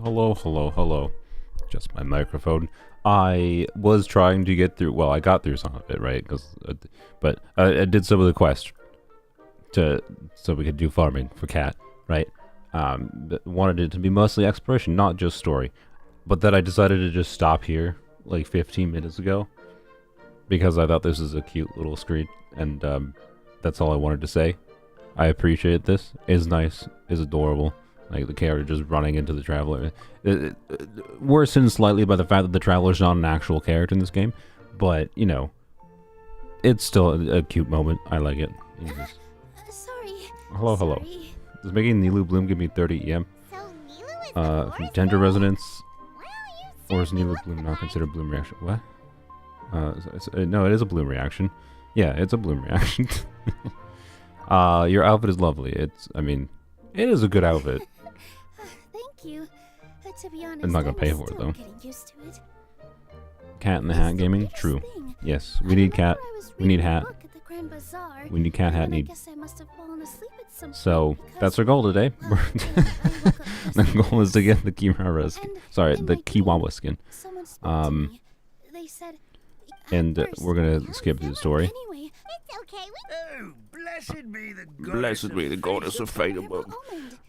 Hello, hello, hello. Just my microphone. I was trying to get through. Well, I got through some of it, right? But I did some of the quest so we could do farming for cat, right? But wanted it to be mostly exploration, not just story. But then I decided to just stop here like 15 minutes ago because I thought this was a cute little screen, and that's all I wanted to say. I appreciate this. It's nice. It's adorable. Like the character just running into the traveler. Worsened slightly by the fact that the traveler's not an actual character in this game, but you know, it's still a cute moment. I like it. Sorry. Hello, hello. Does making Nilu Bloom give me 30 EM? So Nilu is From Tender Resonance, Wow, or is Nilu Bloom not considered Bloom reaction? What? No, it is a Bloom reaction. Yeah, it's a Bloom reaction. Your outfit is lovely. I mean, it is a good outfit. Thank you. To be honest, I'm not gonna pay for it still though. getting used to it. Cat in the It's Hat the gaming? weirdest True. thing. Yes, I we need remember cat. I was We need reading a hat. book at the Grand Bazaar, We need cat, hat, and I need. guess I must have fallen asleep at some So point because, that's our goal today. well, I woke up just The in goal is to case. get the Kiwawawa skin. And Sorry, in the my dream, Kiwawa skin. Someone spoke to me. They said, And first, we're gonna you're skip through the Philip story. Anyway, it's okay. Oh, blessed be the Blessed be the goddess of fate above.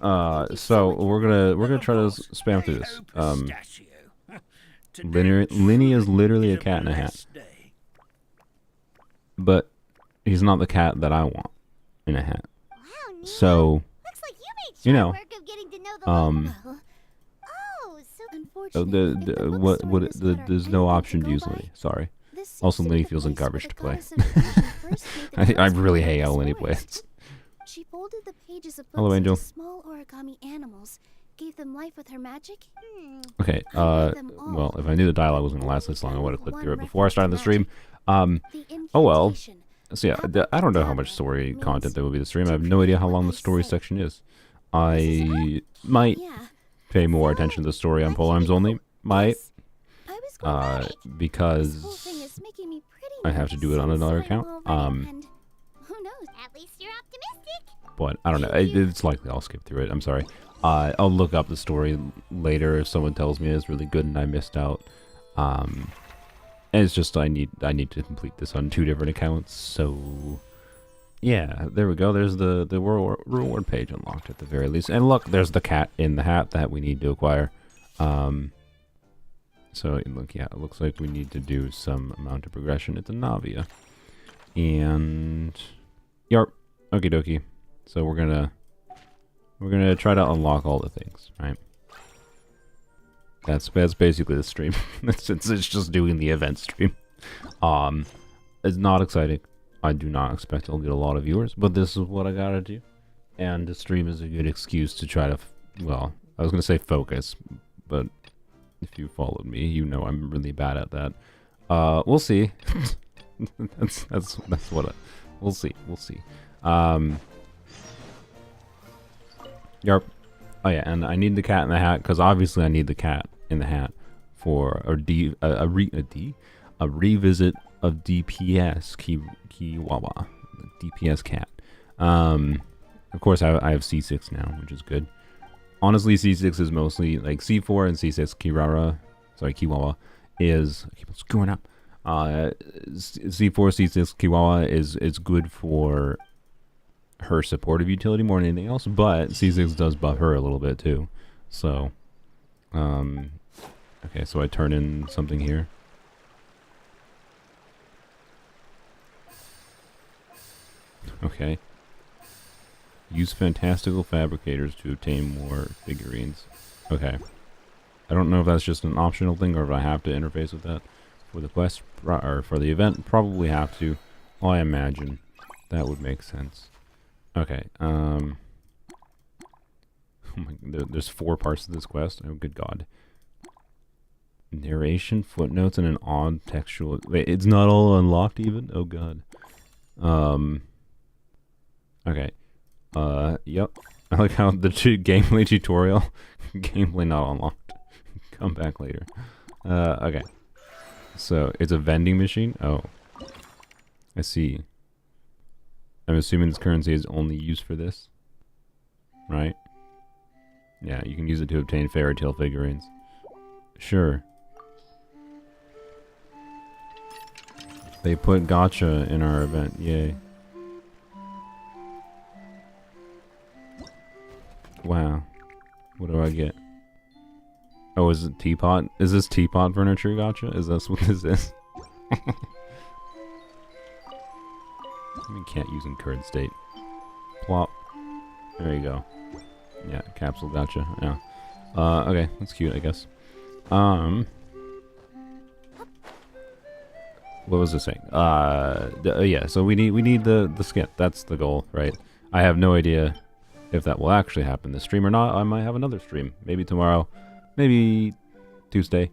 Omened. So we're gonna try to spam through this. Linny is literally a cat in a hat, but he's not the cat that I want in a hat. Wow, neat. So Looks like you made you short know, work of getting to know the local. Oh, so unfortunately, if the bookstore in this cut are there's no anything option to go use by, Linny. Sorry. this Also, seems Linny like the feels like place where garbage the to play. goddess of creation first made the I girls really from hate the how Linny forest. plays. She folded the pages of Hello, books Angel. into small origami animals, gave them life with her magic. Okay. Well, if I knew the dialogue was gonna last this long, I would have clicked through it before I started the stream. The Oh well. incantation. So yeah, I don't know how much story content there will be in the stream. I have no idea how long the story section is. I might Yeah. pay more attention to the story on Polearms only. Might, Yes. I was going at it. This whole because thing is making me pretty I have to do it nervous on another since account. I'm already- and who knows? At least you're optimistic. But I don't know. It's likely I'll skip through it. I'm sorry. I'll look up the story later if someone tells me it's really good and I missed out. And it's just I need to complete this on 2 different accounts. So yeah, there we go. There's the reward page unlocked at the very least. And look, there's the cat in the hat that we need to acquire. So look, yeah, it looks like we need to do some amount of progression at the Navia. And yarp, okie dokie. So we're gonna try to unlock all the things, right? That's basically the stream. it's just doing the event stream. It's not exciting. I do not expect it'll get a lot of viewers, but this is what I gotta do. And the stream is a good excuse to try to, well, I was gonna say focus, but if you followed me, you know I'm really bad at that. We'll see. that's what we'll see. Yarp. Oh yeah, and I need the cat in the hat because obviously I need the cat in the hat for a revisit of DPS Kiwawawa, DPS cat. Of course I have C6 now, which is good. Honestly, C6 is mostly like C4 and C6 Kiwawa is I keep screwing up. C4 C6 Kiwawa is good for her supportive utility more than anything else, but C6 does buff her a little bit too. So okay, so I turn in something here. Okay. Use fantastical fabricators to obtain more figurines. Okay. I don't know if that's just an optional thing or if I have to interface with that for the quest or for the event. Probably have to. Well, I imagine that would make sense. Okay. Oh my, there's 4 parts to this quest. Oh, good God. Narration, footnotes, and an odd textual. Wait, it's not all unlocked even? Oh God. Okay. Yep. I like how the gameplay tutorial, gameplay not unlocked. Come back later. Okay. So it's a vending machine. Oh, I see. I'm assuming this currency is only used for this, right? Yeah, you can use it to obtain fairy tale figurines. Sure. They put gacha in our event. Yay. Wow. What do I get? Oh, is it teapot? Is this teapot furniture gacha? Is this what this is? We can't use in current state. Plop. There you go. Yeah, capsule gotcha. Yeah. Okay, that's cute, I guess. What was I saying? Yeah. So we need the skip. That's the goal, right? I have no idea if that will actually happen this stream or not. I might have another stream. Maybe tomorrow. Maybe Tuesday.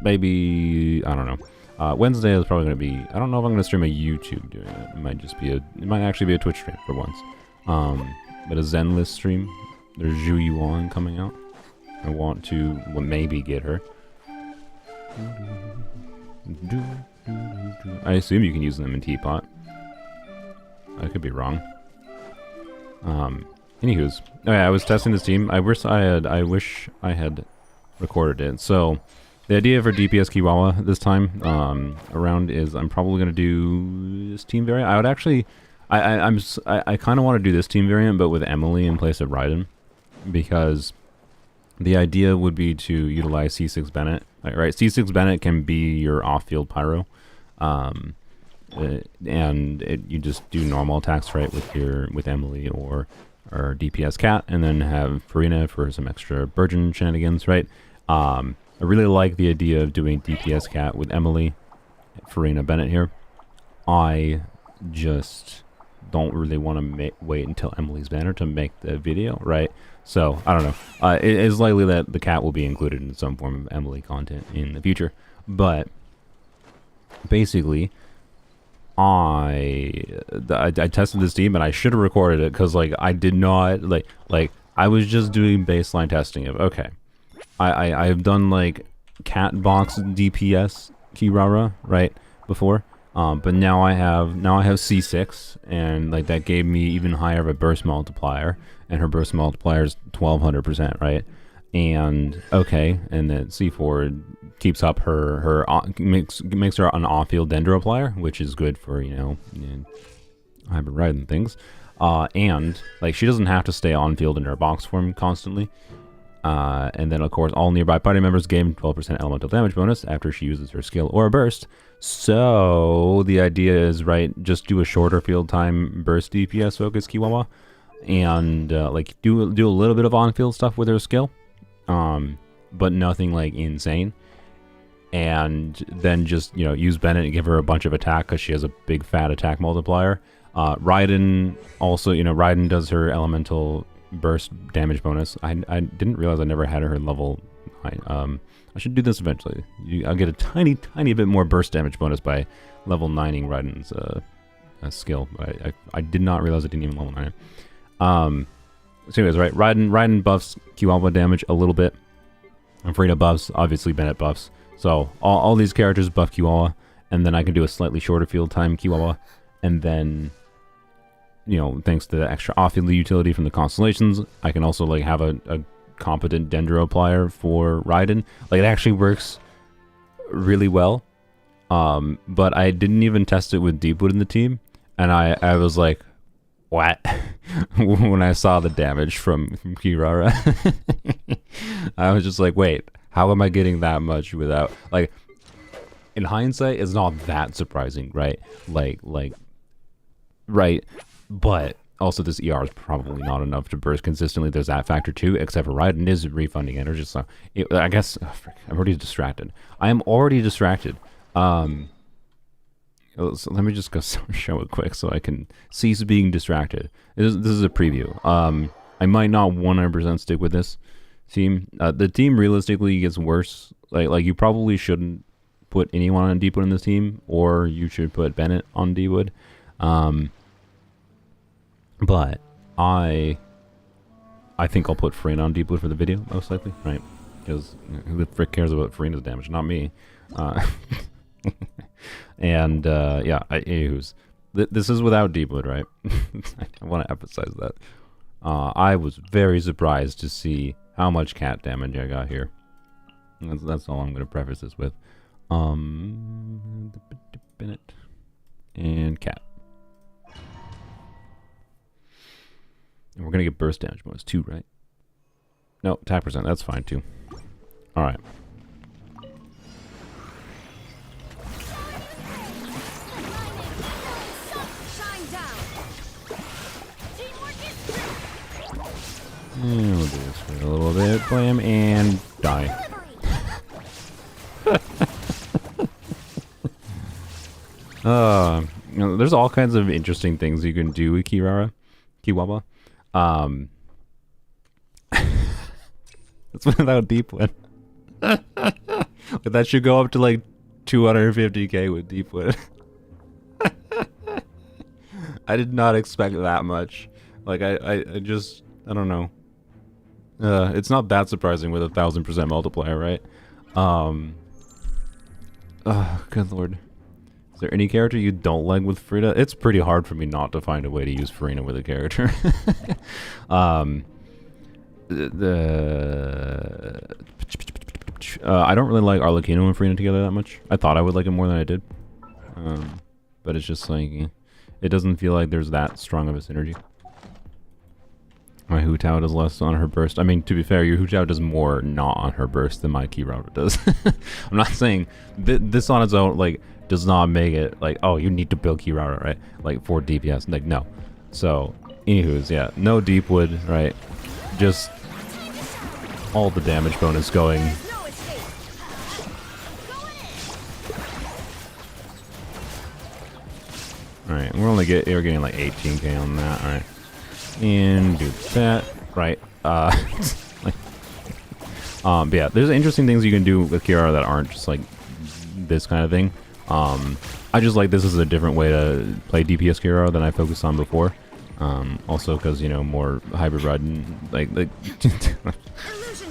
Maybe I don't know. Wednesday is probably going to be. I don't know if I'm going to stream a YouTube doing it. It might just be a. It might actually be a Twitch stream for once. But a Zenless stream. There's Zhu Yuan coming out. I want to maybe get her. I assume you can use them in Teapot. I could be wrong. Anywho's, oh yeah, I was testing this team. I wish I had recorded it. So the idea for DPS Kiwawa this time around is I'm probably gonna do this team variant. I would actually, I kind of want to do this team variant, but with Emily in place of Raiden, because the idea would be to utilize C6 Bennett. Right, C6 Bennett can be your off-field pyro, and you just do normal attacks, right, with Emily or DPS Cat, and then have Farina for some extra Burgeon shenanigans, right? I really like the idea of doing DPS Cat with Emily, Farina Bennett here. I just don't really want to wait until Emily's banner to make the video, right? So, I don't know. It is likely that the cat will be included in some form of Emily content in the future. But, basically, I tested this team and I should have recorded it because, like, I did not, like, I was just doing baseline testing of, okay, I have done, like, cat box DPS Kirara, right, before. But now I have C6, and like that gave me even higher of a burst multiplier, and her burst multiplier is 1200%, right? And okay, and then C4 keeps up her makes her an off-field dendroplier, which is good for hybrid riding things. And like she doesn't have to stay on field in her box form constantly. And then, of course, all nearby party members gain 12% elemental damage bonus after she uses her skill or burst. So, the idea is, right, just do a shorter field time burst DPS focus Kiwawa. And, like, do a little bit of on-field stuff with her skill. But nothing, like, insane. And then just, use Bennett and give her a bunch of attack because she has a big fat attack multiplier. Raiden also, Raiden does her elemental burst damage bonus. I didn't realize I never had her level 9. I should do this eventually. I'll get a tiny bit more burst damage bonus by level 9ing Raiden's skill. I did not realize I didn't even level 9 it. So anyways, right, Raiden buffs Kiwawa damage a little bit. And Frida buffs, obviously Bennett buffs. So all these characters buff Kiwawa, and then I can do a slightly shorter field time Kiwawa, and then thanks to the extra off-field utility from the constellations, I can also like have a competent dendroplier for Raiden. Like it actually works really well. But I didn't even test it with Deepwood in the team, and I was like, what? When I saw the damage from Kirara. I was just like, wait, how am I getting that much without, like, in hindsight, it's not that surprising, right? Like, right. But also this ER is probably not enough to burst consistently. There's that factor too, except for Raiden is refunding energy. So I guess, I'm already distracted. I am already distracted. So let me just go show it quick so I can cease being distracted. This is a preview. I might not 100% stick with this team. The team realistically gets worse. Like you probably shouldn't put anyone on Deepwood in this team, or you should put Bennett on Deepwood. But I think I'll put Farina on Deepwood for the video, most likely, right? Because who the frick cares about Farina's damage? Not me. And yeah, anywho's. This is without Deepwood, right? I want to emphasize that. I was very surprised to see how much cat damage I got here. That's all I'm gonna preface this with. Bennett and cat. And we're gonna get burst damage bonus too, right? No, attack percent, that's fine too. Alright. And we'll do this for a little bit. Blam, and die. You know, there's all kinds of interesting things you can do with Kiwawa. That's without deep win. But that should go up to like 250k with deep win. I did not expect that much. Like I don't know. It's not that surprising with 1000% multiplier, right? Good lord. Is there any character you don't like with Frida? It's pretty hard for me not to find a way to use Farina with a character. I don't really like Arlecchino and Farina together that much. I thought I would like it more than I did. But it's just like, it doesn't feel like there's that strong of a synergy. My Hu Tao does less on her burst. I mean, to be fair, your Hu Tao does more not on her burst than my Kiwawawa does. I'm not saying this on its own, like, does not make it like, oh, you need to build Kiwawawa, right? Like, for DPS. Like, no. So, anywho's, yeah. No Deepwood, right? Just all the damage bonus going. Alright, we're getting like 18k on that, alright. And do that, right? But yeah, there's interesting things you can do with Kiwawawa that aren't just like this kind of thing. I just like this is a different way to play DPS Kiwawawa than I focused on before. Also because, you know, more hybrid rod and like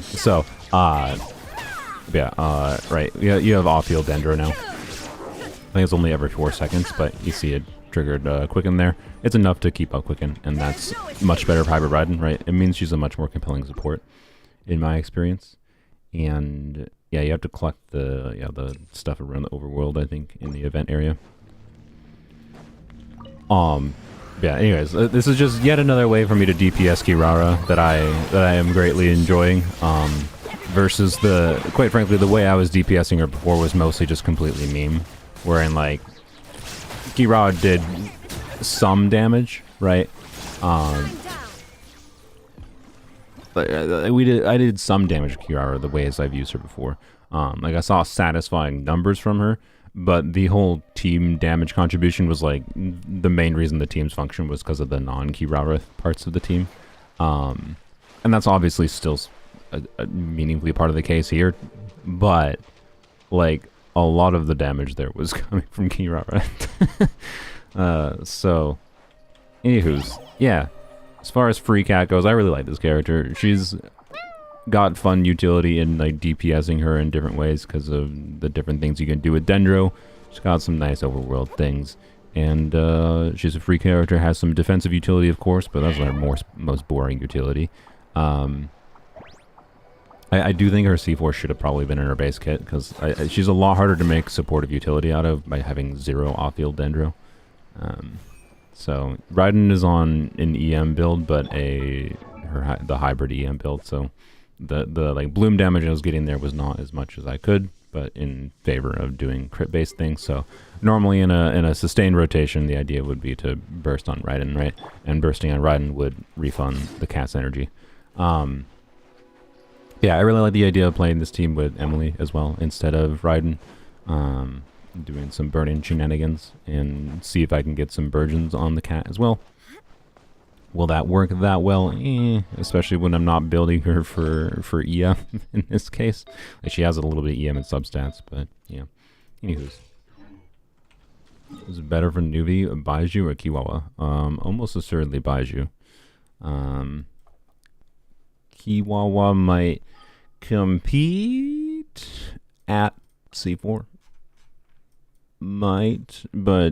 so, yeah, right. Yeah, you have off-field Dendro now. I think it's only every 4 seconds, but you see it triggered Quicken there. It's enough to keep up Quicken, and that's much better for hybrid Raiden, right? It means she's a much more compelling support, in my experience. And yeah, you have to collect the stuff around the overworld, I think, in the event area. Yeah, anyways, this is just yet another way for me to DPS Kiwawawa that I am greatly enjoying. Versus quite frankly, the way I was DPSing her before was mostly just completely meme. Wherein, like, Kiwawawa did some damage, right? I did some damage to Kiwawawa the ways I've used her before. Like, I saw satisfying numbers from her, but the whole team damage contribution was, like, the main reason the teams function was because of the non-Kiwawawa parts of the team. And that's obviously still a meaningfully part of the case here, but, like, a lot of the damage there was coming from Kiwawawa. So, anywho's, yeah. As far as Free Cat goes, I really like this character. She's got fun utility in, like, DPSing her in different ways because of the different things you can do with Dendro. She's got some nice overworld things. And she's a free character, has some defensive utility, of course, but that's her most boring utility. I do think her C4 should have probably been in her base kit, because she's a lot harder to make supportive utility out of by having 0 off-field Dendro. So, Raiden is on an EM build, but the hybrid EM build, so the like bloom damage I was getting there was not as much as I could, but in favor of doing crit-based things. So, normally in a sustained rotation, the idea would be to burst on Raiden, right? And bursting on Raiden would refund the cat's energy. Yeah, I really like the idea of playing this team with Emily as well instead of Raiden. Doing some burning shenanigans and see if I can get some burgeons on the cat as well. Will that work that well? Especially when I'm not building her for EM in this case. Like, she has a little bit of EM and substats, but yeah. Anywho's. Is it better for Nuvi, Baiju, or Kiwawawa? Almost assuredly Baiju. Kiwawawa might compete at C4. Might, but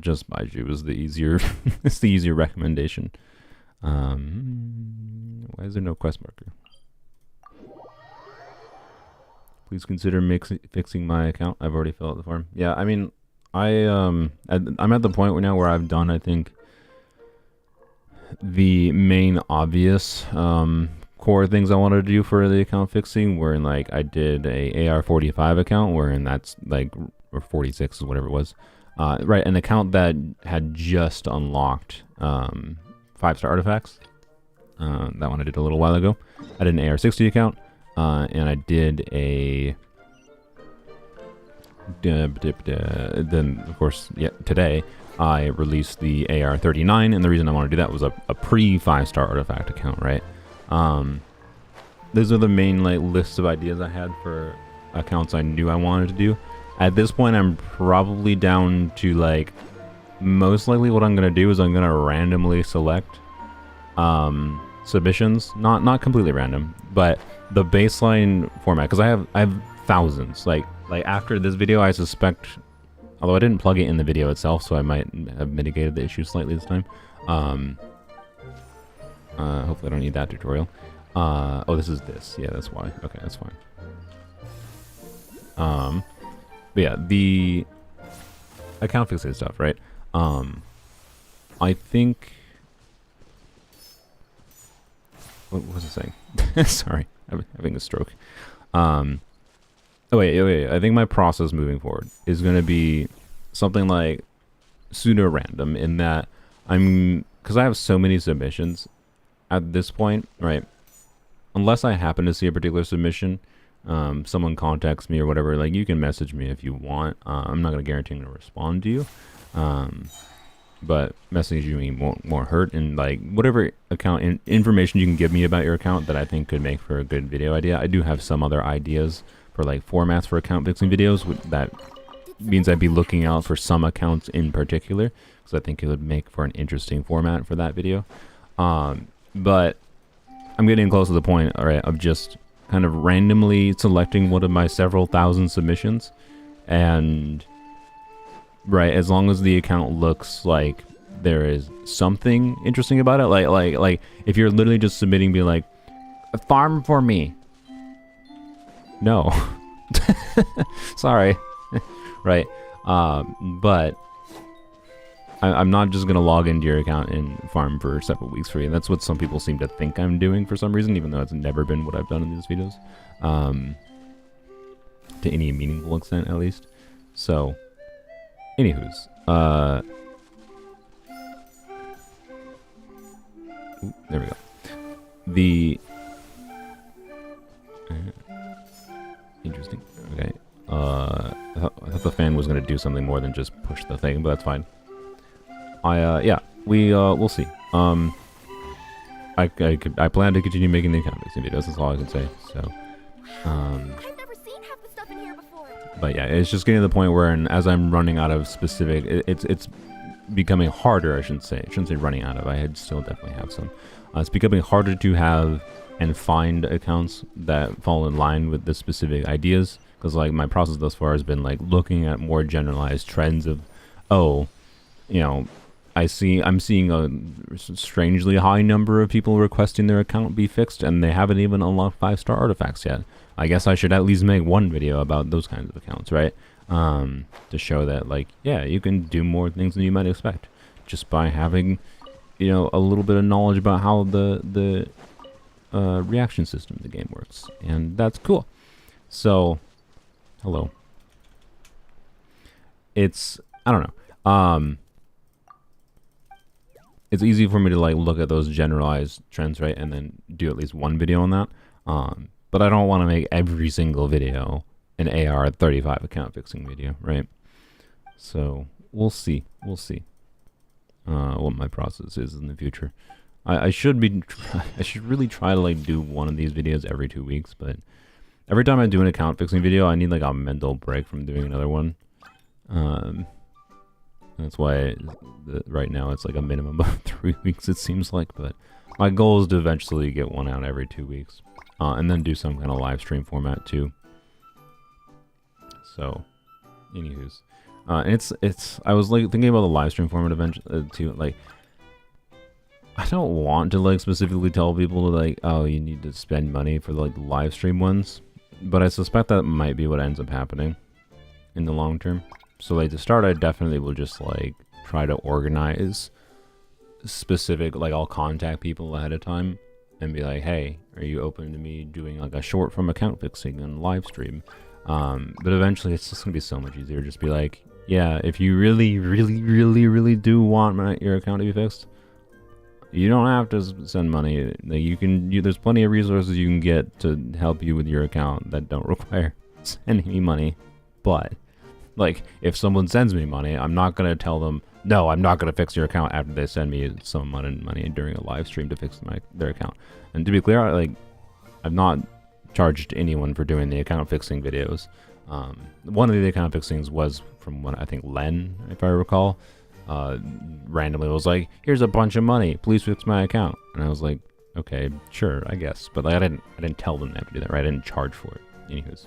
just Baiju is the easier it's the easier recommendation. Why is there no quest marker? please consider fixing my account. I've already filled out the form. Yeah, I mean, I'm at the point now where I've done, I think, the main obvious core things I wanted to do for the account fixing. Wherein like I did a AR45 account, wherein that's like, or 46 is whatever it was. Right, an account that had just unlocked 5-star artifacts. That one I did a little while ago. I did an AR60 account, and I did a... then, of course, yeah, today, I released the AR39, and the reason I want to do that was a pre-5-star artifact account, right? Those are the main like lists of ideas I had for accounts I knew I wanted to do. At this point, I'm probably down to like, most likely what I'm going to do is I'm going to randomly select submissions, not completely random, but the baseline format, because I have thousands. Like after this video, I suspect, although I didn't plug it in the video itself, so I might have mitigated the issue slightly this time. Hopefully I don't need that tutorial. Oh, this is this. Yeah, that's why. Okay, that's fine. But yeah, the account fixing stuff, right? I think... What was I saying? Sorry, I'm having a stroke. Oh wait. I think my process moving forward is going to be something like pseudo-random in that because I have so many submissions at this point, right? Unless I happen to see a particular submission, someone contacts me or whatever, like you can message me if you want. I'm not going to guarantee I'm going to respond to you. But messaging me won't hurt, and like whatever account information you can give me about your account that I think could make for a good video idea. I do have some other ideas for like formats for account fixing videos. That means I'd be looking out for some accounts in particular, because I think it would make for an interesting format for that video. But I'm getting close to the point, all right, of just kind of randomly selecting one of my several thousand submissions, and right, as long as the account looks like there is something interesting about it, like if you're literally just submitting, be like, farm for me. No, sorry, right? But I'm not just gonna log into your account and farm for several weeks for you. That's what some people seem to think I'm doing for some reason, even though it's never been what I've done in these videos, to any meaningful extent, at least. So. Anywho's, there we go. Interesting. Okay. I thought the fan was gonna do something more than just push the thing, but that's fine. Yeah, we'll see. I plan to continue making the account fixing videos. That's all I can say. So, but yeah, it's just getting to the point where, as I'm running out of specific, it's becoming harder. I shouldn't say running out of. I still definitely have some. It's becoming harder to have and find accounts that fall in line with the specific ideas, because like my process thus far has been like looking at more generalized trends of, oh, you know, I'm seeing a strangely high number of people requesting their account be fixed, and they haven't even unlocked 5-star artifacts yet. I guess I should at least make one video about those kinds of accounts, right? To show that, like, yeah, you can do more things than you might expect just by having, you know, a little bit of knowledge about how the reaction system of the game works, and that's cool. So, hello. I don't know. It's easy for me to like look at those generalized trends, right, and then do at least one video on that. But I don't want to make every single video an AR35 account fixing video, right? So we'll see. We'll see what my process is in the future. I should really try to like do one of these videos every 2 weeks, but every time I do an account fixing video, I need like a mental break from doing another one. That's why right now it's like a minimum of 3 weeks, it seems like, but my goal is to eventually get one out every 2 weeks. And then do some kind of live stream format too. So, anywho's, I was like thinking about the live stream format eventually too. Like, I don't want to like specifically tell people to like, oh, you need to spend money for like the live stream ones. But I suspect that might be what ends up happening in the long term. So like to start, I definitely will just like try to organize specific, like I'll contact people ahead of time and be like, hey, are you open to me doing like a short form account fixing and live stream? But eventually it's just gonna be so much easier. Just be like, yeah, if you really do want your account to be fixed, you don't have to send money. Like you can, there's plenty of resources you can get to help you with your account that don't require sending me money. But like, if someone sends me money, I'm not gonna tell them, no, I'm not gonna fix your account after they send me some money during a live stream to fix their account. And to be clear, like, I've not charged anyone for doing the account fixing videos. One of the account fixings was from one, I think Len, if I recall. Randomly was like, here's a bunch of money, please fix my account. And I was like, okay, sure, I guess. But like, I didn't tell them they have to do that, right? I didn't charge for it. Anywho's,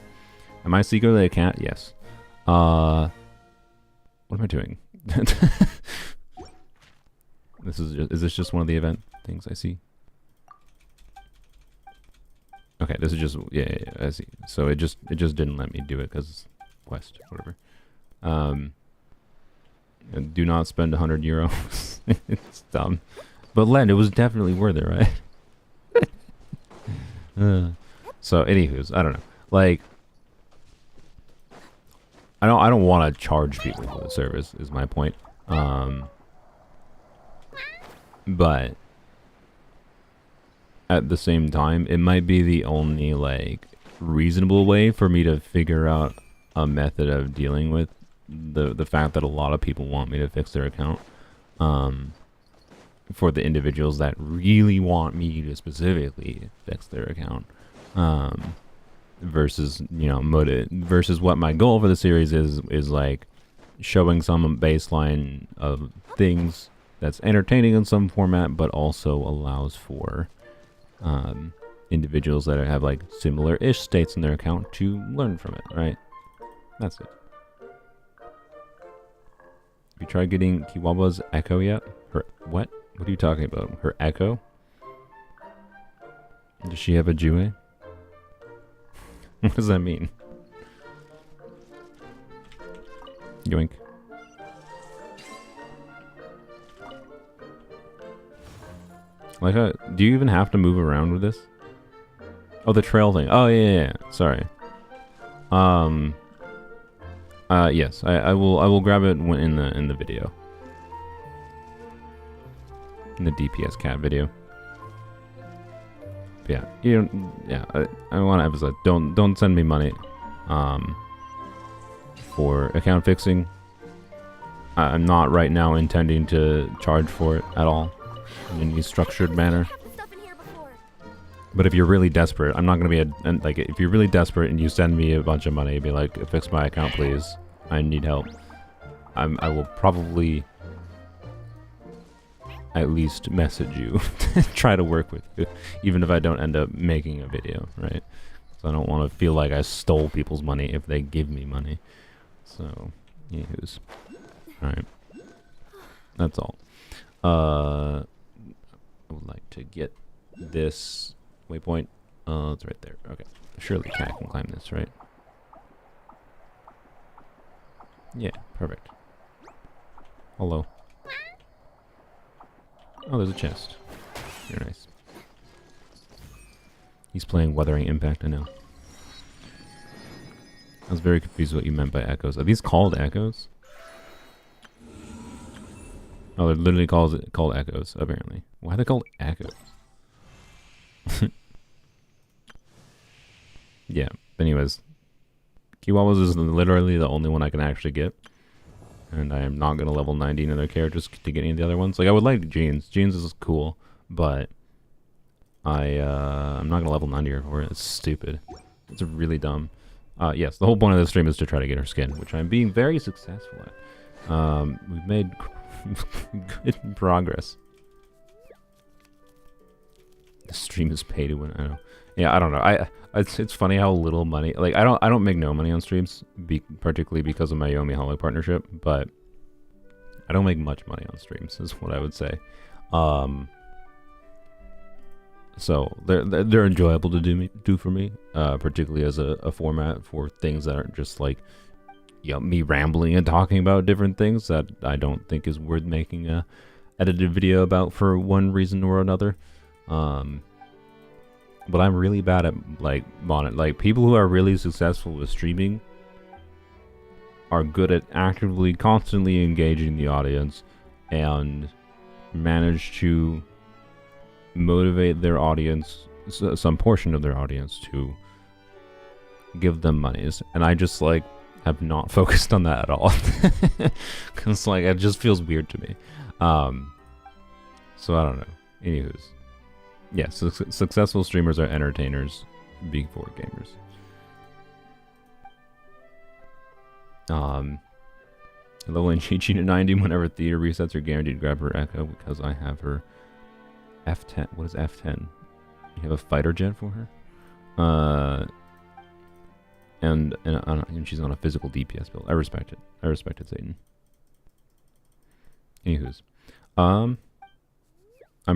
am I secretly a cat? Yes. What am I doing? Is this just one of the event things I see? Okay, this is just, yeah, I see. So it just didn't let me do it because quest, whatever. Do not spend 100 euros. It's dumb. But Len, it was definitely worth it, right? So anywho's, I don't know. Like, I don't want to charge people for the service, is my point. But at the same time, it might be the only like reasonable way for me to figure out a method of dealing with the fact that a lot of people want me to fix their account. For the individuals that really want me to specifically fix their account. Versus, you know, versus what my goal for the series is like showing some baseline of things that's entertaining in some format, but also allows for individuals that have like similar-ish states in their account to learn from it, right? That's it. Have you tried getting Kiwawawa's echo yet? Her what? What are you talking about? Her echo? Does she have a Jue? What does that mean? Yoink. Like, do you even have to move around with this? Oh, the trail thing. Oh, yeah. Sorry. Yes, I will grab it in the video. In the DPS cat video. Yeah, I want to emphasize, don't send me money for account fixing. I'm not right now intending to charge for it at all in any structured manner. But if you're really desperate, I'm not going to be like, if you're really desperate and you send me a bunch of money, be like, fix my account please, I need help. I will probably at least message you, try to work with you, even if I don't end up making a video, right? So I don't want to feel like I stole people's money if they give me money. So, anywho's. Alright. That's all. I would like to get this waypoint. It's right there. Okay. Surely cat can climb this, right? Yeah, perfect. Hello. Oh, there's a chest. Very nice. He's playing Wuthering Impact, I know. I was very confused what you meant by echoes. Are these called echoes? Oh, they're literally called echoes, apparently. Why are they called echoes? Yeah, anyways. Kiwawawa's is literally the only one I can actually get. And I am not going to level 90 another characters to get any of the other ones. Like, I would like Jeans. Jeans is cool, but I'm not going to level 90 her for it. It's stupid. It's really dumb. Yes, the whole point of this stream is to try to get her skin, which I'm being very successful at. We've made good progress. The stream is pay to win. I know. Yeah, I don't know. It's funny how little money. Like, I don't make no money on streams, particularly because of my Yomi Hollow partnership. But I don't make much money on streams, is what I would say. So they're enjoyable to do for me, particularly as a format for things that aren't just like, you know, me rambling and talking about different things that I don't think is worth making a edited video about for one reason or another. But I'm really bad at like people who are really successful with streaming are good at actively, constantly engaging the audience and manage to motivate their audience, some portion of their audience, to give them monies. And I just like have not focused on that at all. Cause like it just feels weird to me. So I don't know. Anywho's, yeah, successful streamers are entertainers, big board gamers. Hello, and Chi to 90. Whenever theater resets, are guaranteed to grab her Echo because I have her F10. What is F10? You have a fighter jet for her? And she's on a physical DPS build. I respect it. I respect it, Satan. Anywho's, I'm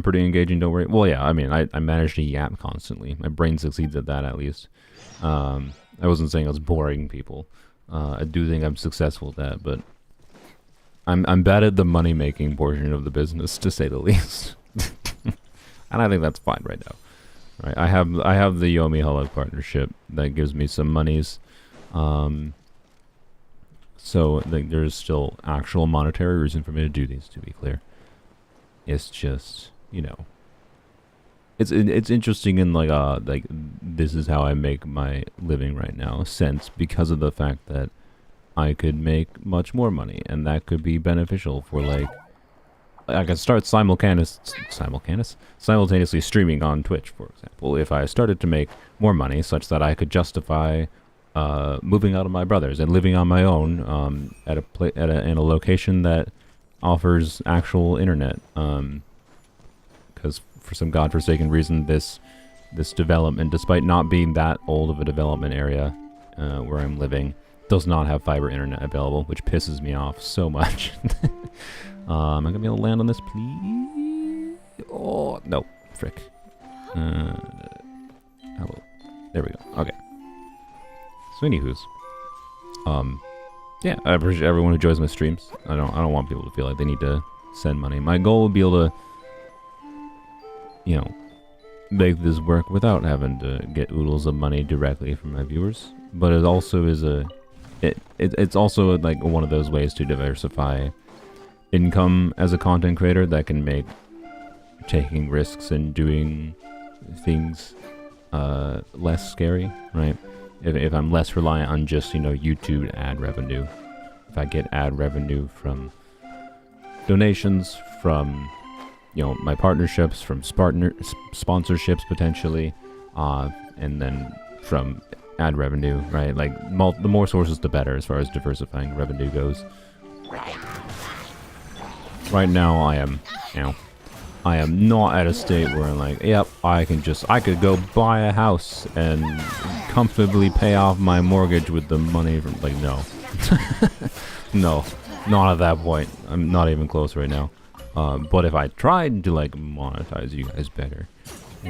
pretty engaging, don't worry. Well, yeah, I mean, I managed to yap constantly. My brain succeeds at that, at least. I wasn't saying I was boring people. I do think I'm successful at that, but I'm bad at the money-making portion of the business, to say the least. And I think that's fine right now. Right, I have the Yomi Hulk partnership that gives me some monies. So there's still actual monetary reason for me to do these, to be clear. It's just, you know, it's interesting in like this is how I make my living right now sense, because of the fact that I could make much more money, and that could be beneficial for like I could start simultaneously streaming on Twitch, for example, if I started to make more money such that I could justify moving out of my brother's and living on my own in a location that offers actual internet, because for some godforsaken reason this development, despite not being that old of a development area where I'm living, does not have fiber internet available, which pisses me off so much. Am I gonna be able to land on this, please? Oh no, frick. Hello. There we go. Okay. So anywho's, yeah, I appreciate everyone who joins my streams. I don't want people to feel like they need to send money. My goal would be able to, you know, make this work without having to get oodles of money directly from my viewers. But it also is it's also like one of those ways to diversify income as a content creator that can make taking risks and doing things less scary, right? If I'm less reliant on just, you know, YouTube ad revenue, if I get ad revenue from donations, from, you know, my partnerships, from sponsorships potentially, and then from ad revenue, right? Like the more sources the better as far as diversifying revenue goes. Right now I am not at a state where I'm like, yep, I could go buy a house and comfortably pay off my mortgage with the money from, like, no. No, not at that point. I'm not even close right now. But if I tried to like monetize you guys better,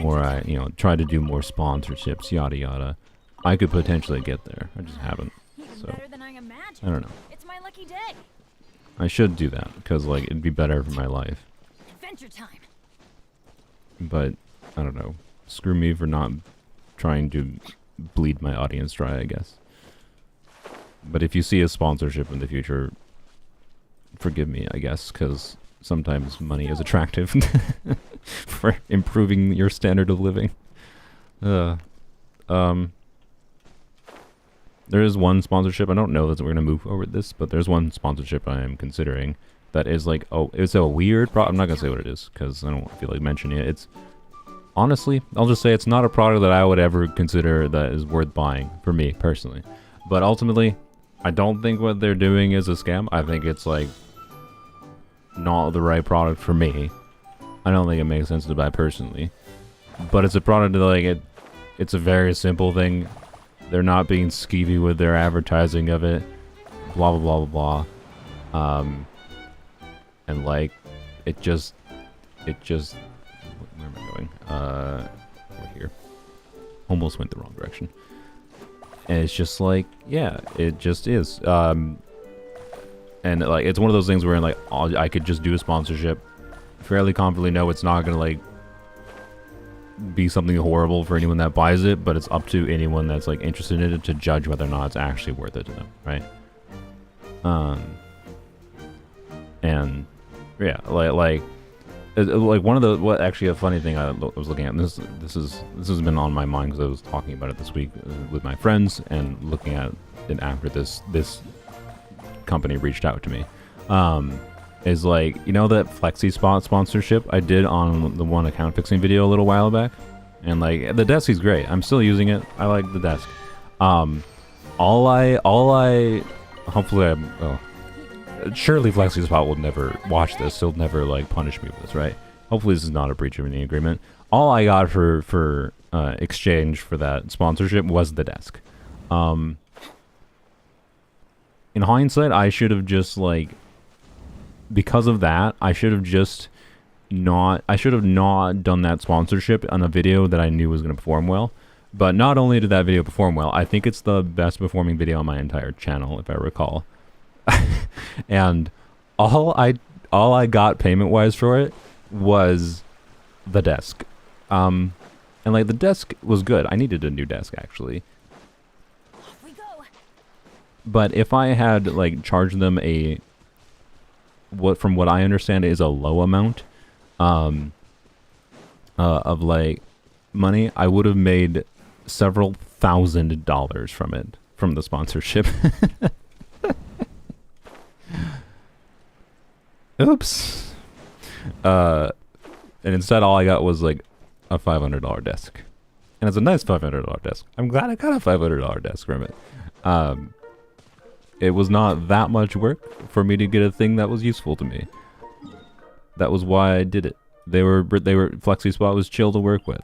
or I, you know, try to do more sponsorships, yada yada, I could potentially get there. I just haven't. So I don't know. It's my lucky day. I should do that because like it'd be better for my life. Adventure time. But I don't know. Screw me for not trying to bleed my audience dry, I guess. But if you see a sponsorship in the future, forgive me, I guess, because sometimes money is attractive for improving your standard of living. There is one sponsorship. I don't know that we're gonna move forward with this, but there's one sponsorship I am considering that is like, oh, it's a weird product. I'm not gonna say what it is because I don't feel like mentioning it. It's honestly, I'll just say it's not a product that I would ever consider that is worth buying for me personally. But ultimately, I don't think what they're doing is a scam. I think it's like not the right product for me. I don't think it makes sense to buy personally. But it's a product that like it's a very simple thing. They're not being skeevy with their advertising of it. Blah blah blah blah blah. And like it just Where am I going? Over here. Almost went the wrong direction. And it's just like, yeah, it just is. And like, it's one of those things where like, I could just do a sponsorship, fairly confidently know it's not gonna like be something horrible for anyone that buys it, but it's up to anyone that's like interested in it to judge whether or not it's actually worth it to them, right? And yeah, like one of the actually a funny thing I was looking at, and this has been on my mind because I was talking about it this week with my friends and looking at it after this company reached out to me. Is like, you know, that Flexi Spot sponsorship I did on the one account fixing video a little while back, and like the desk is great. I'm still using it. I like the desk. Surely Flexi Spot will never watch this. He'll never like punish me with this, right? Hopefully this is not a breach of any agreement. All I got for exchange for that sponsorship was the desk. In hindsight, I should have just like, because of that, I should have not done that sponsorship on a video that I knew was going to perform well. But not only did that video perform well, I think it's the best performing video on my entire channel, if I recall. And all I got payment wise for it was the desk. And like the desk was good. I needed a new desk actually. Off we go. But if I had like charged them from what I understand is a low amount of like money, I would have made several $1,000s from the sponsorship. Oops. And instead all I got was like a $500 desk. And it's a nice $500 desk. I'm glad I got a $500 desk from it. It was not that much work for me to get a thing that was useful to me. That was why I did it. Flexi Spot was chill to work with.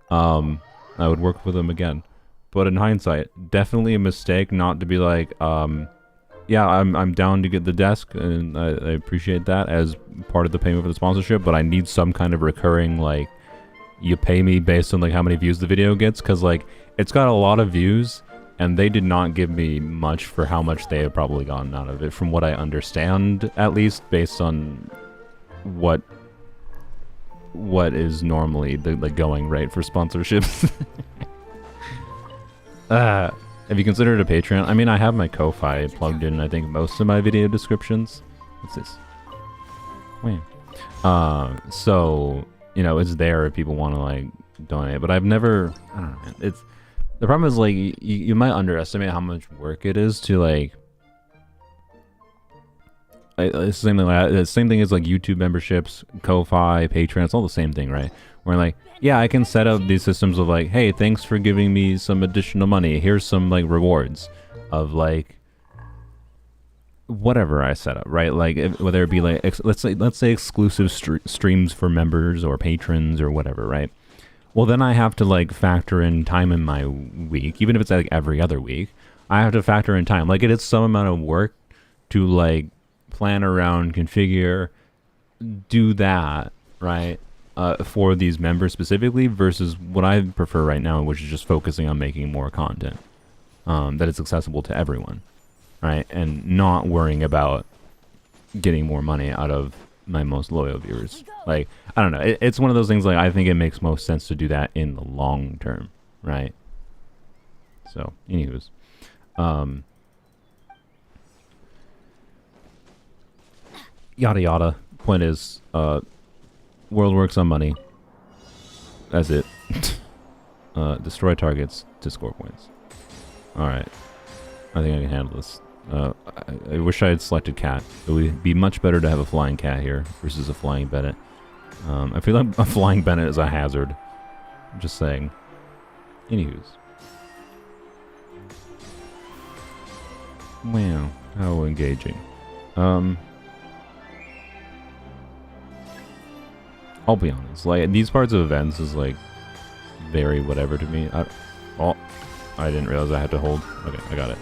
I would work with them again. But in hindsight, definitely a mistake not to be like, yeah, I'm down to get the desk, and I appreciate that as part of the payment for the sponsorship, but I need some kind of recurring, like, you pay me based on like how many views the video gets, because like it's got a lot of views, and they did not give me much for how much they have probably gotten out of it, from what I understand, at least, based on what is normally the going rate for sponsorships. Have you considered a Patreon? I mean, I have my Ko-Fi plugged in, I think, most of my video descriptions. What's this? Wait. So, you know, it's there if people want to, like, donate. But I've never... I don't know, man. It's... The problem is, like, you might underestimate how much work it is to, like... It's the same thing as, like, YouTube memberships, Ko-Fi, Patreon. It's all the same thing, right? Where, like, yeah, I can set up these systems of like, hey, thanks for giving me some additional money. Here's some like rewards of like whatever I set up, right? Like whether it be like let's say exclusive streams for members or patrons or whatever, right? Well, then I have to like factor in time in my week, even if it's like every other week. I have to factor in time. Like it is some amount of work to like plan around, configure, do that, right? For these members specifically, versus what I prefer right now, which is just focusing on making more content that is accessible to everyone, right? And not worrying about getting more money out of my most loyal viewers. Like, I don't know. It's one of those things, like, I think it makes most sense to do that in the long term, right? So, anywho's. Yada yada. Point is, world works on money. That's it. Destroy targets to score points. Alright. I think I can handle this. I wish I had selected cat. It would be much better to have a flying cat here versus a flying Bennett. I feel like a flying Bennett is a hazard. I'm just saying. Anywho's. Wow. How engaging. I'll be honest, like, these parts of events is, like, very whatever to me. I didn't realize I had to hold. Okay, I got it.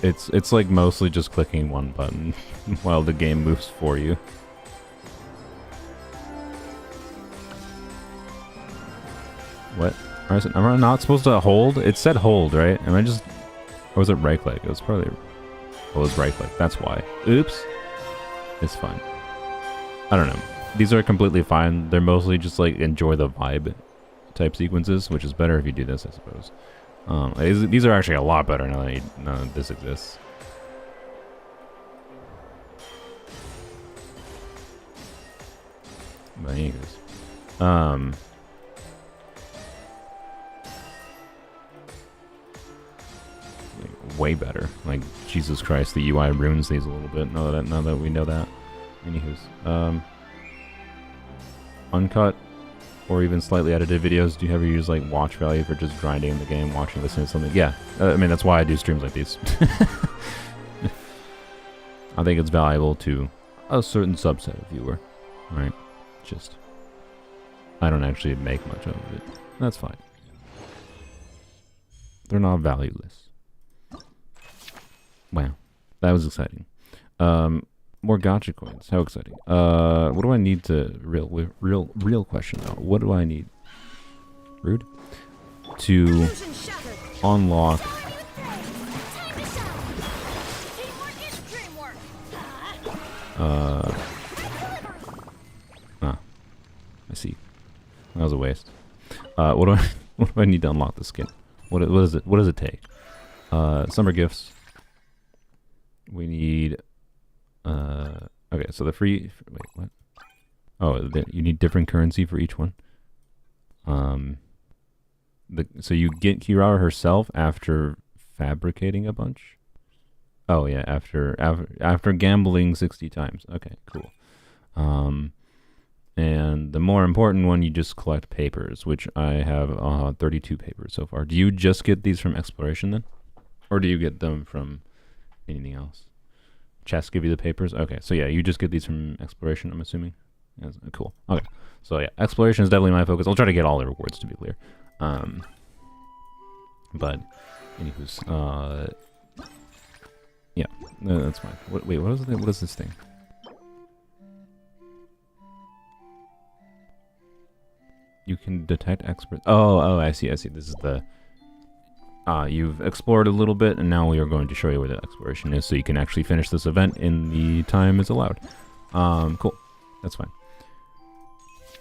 It's like mostly just clicking one button while the game moves for you. What? Am I not supposed to hold? It said hold, right? Am I just... Or was it right click? It was probably... Oh, it was right click. That's why. Oops. It's fine. I don't know. These are completely fine. They're mostly just like enjoy the vibe type sequences, which is better if you do this, I suppose. These are actually a lot better now that none of this exists. But anyways, like, way better. Like Jesus Christ, the UI ruins these a little bit. Now that we know that. Anywho's, uncut or even slightly edited videos. Do you ever use like watch value for just grinding in the game, watching, listening to something? Yeah, I mean that's why I do streams like these. I think it's valuable to a certain subset of viewer, right? Just, I don't actually make much of it. That's fine. They're not valueless. Wow, that was exciting. More gacha coins. How exciting. What do I need to... Real question, though. What do I need? Rude? To unlock... I see. That was a waste. What do I need to unlock the skin? What is it? What does it take? Summer gifts. We need... okay, so the free... Wait, what? Oh, you need different currency for each one. So you get Kiwawawawa herself after fabricating a bunch? Oh, yeah, after gambling 60 times. Okay, cool. And the more important one, you just collect papers, which I have 32 papers so far. Do you just get these from exploration then? Or do you get them from anything else? Chests give you the papers? Okay, so yeah, you just get these from exploration, I'm assuming. Yes, cool. Okay, so yeah, exploration is definitely my focus. I'll try to get all the rewards, to be clear. But, anywho's, yeah, no, that's fine. Wait, what is this thing? You can detect experts. Oh, I see. This is the... you've explored a little bit, and now we are going to show you where the exploration is, so you can actually finish this event in the time is allowed. Cool. That's fine.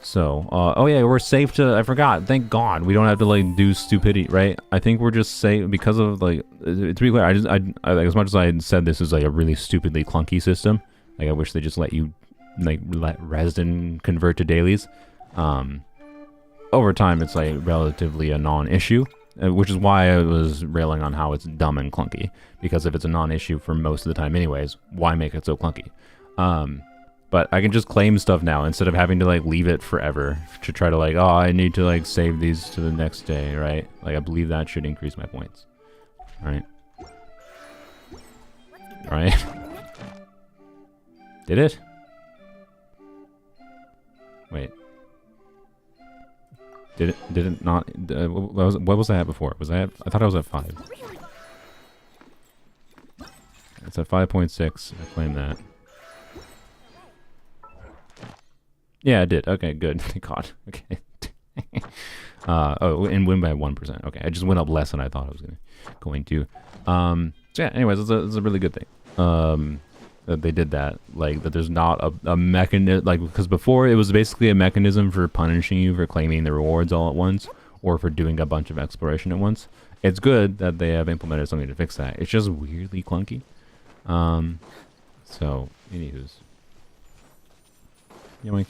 So, oh yeah, we're safe to... I forgot. Thank God. We don't have to, like, do stupidity, right? I think we're just safe because of, like... To be clear, as much as I said this is, like, a really stupidly clunky system, like, I wish they just let you, like, let resin convert to dailies. Over time, it's, like, relatively a non-issue. Which is why I was railing on how it's dumb and clunky. Because if it's a non-issue for most of the time anyways, why make it so clunky? But I can just claim stuff now instead of having to like leave it forever to try to like, oh, I need to like save these to the next day, right? Like I believe that should increase my points. Right? Right? Did it? Wait. Did it not? What was I at before? Was I thought I was at 5. It's at 5.6. I claim that. Yeah, I did. Okay, good. Thank God. Okay. Oh, and win by 1%. Okay, I just went up less than I thought I was going to. So yeah. Anyways, it's a really good thing. That they did that, like that there's not a mechanism, like because before it was basically a mechanism for punishing you for claiming the rewards all at once or for doing a bunch of exploration at once. It's good that they have implemented something to fix that. It's just weirdly clunky. So anywho's, yoink.